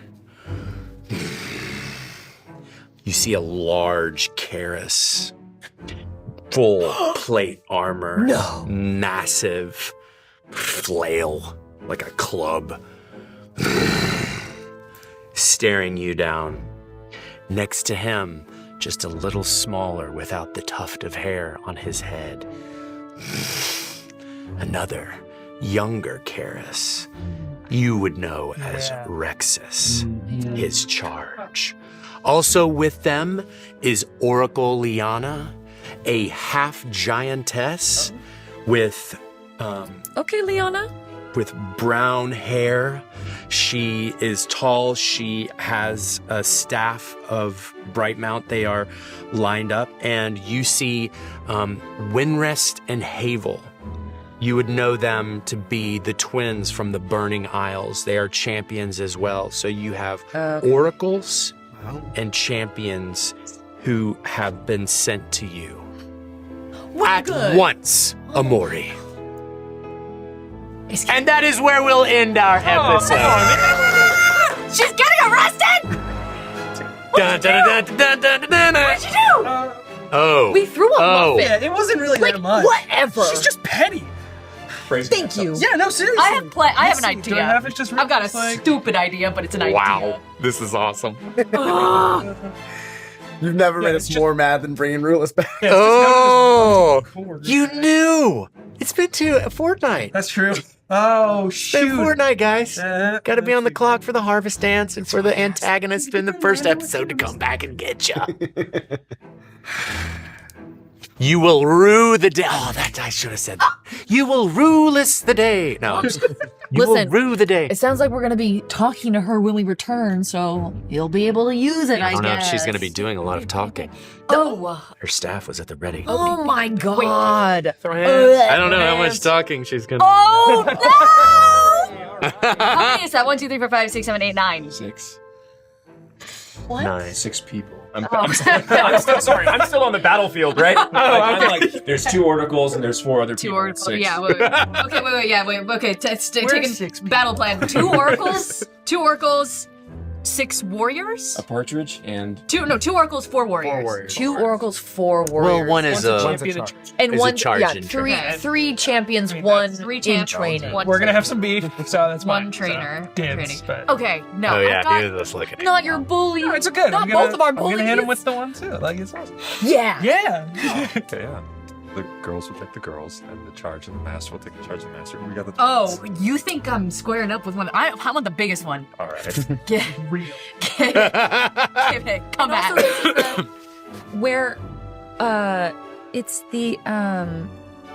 you see a large Karis. Full plate armor. No. Massive flail, like a club. Staring you down. Next to him, just a little smaller without the tuft of hair on his head. Another, younger Karis. You would know as Rexus, his charge. Also with them is Oracle Liana, a half-giantess with Okay, Liana. with brown hair. She is tall. She has a staff of Brightmount. They are lined up. And you see Winrest and Havel. You would know them to be the twins from the Burning Isles. They are champions as well. So you have oracles and champions who have been sent to you. At once, Amori. And that is where we'll end our episode. She's getting arrested! Dun, dun, dun, dun, dun, dun, dun, dun. What'd you do? Oh. We threw a muffin. Yeah, it wasn't really Like, that much. whatever. She's just petty. Thank you. Yeah, no, seriously. I have an Listen, do I idea. have it just I've got a like- stupid idea, but it's an idea. Wow. This is awesome. You've never made us more mad than bringing Rulus back. Oh. You knew. It's been a fortnight. That's true. Oh, It's been a shoot. fortnight, guys. Got to be on the clock for the harvest dance and for the antagonist in the first episode to come back and get you. You will rue the day. Oh, that I should have said that. You will rule-less the day. No, I'm just, you Listen, will rue the day. It sounds like we're gonna be talking to her when we return, so you'll be able to use it, I I don't know if guess. she's going to be doing a lot of talking. Oh, Her staff was at the ready. oh my god. I don't know how much talking she's going to Oh, no! How many is that? 1, 2, 3, 4, 5, 6, 7, 8, 9. 6. What? 9. 6 people. I'm still sorry. I'm still on the battlefield, right? I'm like, there's 2 oracles and there's 4 other 2 people. oracles. 6. Yeah, wait. Okay, wait, yeah, wait. Okay, take Where's a 6 people? battle plan. 2 oracles, 2 oracles, 6 warriors. A partridge and 2 oracles, 4 warriors. 2 oracles, 4 warriors. Well, one is One's a a... champion in- and is a one, charge yeah, in three, training. 3 champions, I mean, 1 3 in champions, training. 1 We're gonna have some beef, so that's fine. 1 trainer. So, dibs, training. but Okay, no. Oh, yeah, I've got he was looking at not your bully. no, it's okay. Not both of our I'm bullies. gonna hit him with the one too. Like it's awesome. Yeah. Yeah. Okay, yeah. The girls will take the girls, and the charge of the master will take the charge of the master. We got the Oh, you think I'm squaring up with one? I want the biggest one. all right. Get Real. it. Come Also, back. this is the- where, it's the,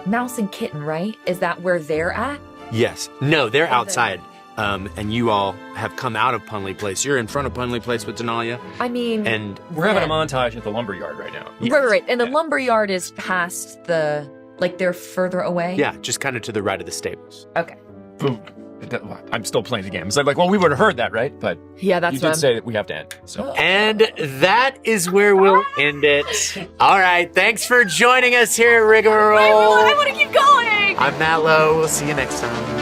mouse and kitten, right? Is that where they're at? Yes. No, they're outside. and you all have come out of Punley Place. You're in front of Punley Place with Denalia. I mean... And we're having a montage at the lumberyard right now. Right. And the lumberyard is past the... Like, they're further away? Yeah, just kind of to the right of the stables. Okay. Boom. I'm still playing the game. It's like, well, we would have heard that, right? But yeah, that's you did say that we have to end. So. And that is where we'll end it. All right, thanks for joining us here at Rigamaroll. I want to keep going. I'm Matt Lowe. We'll see you next time.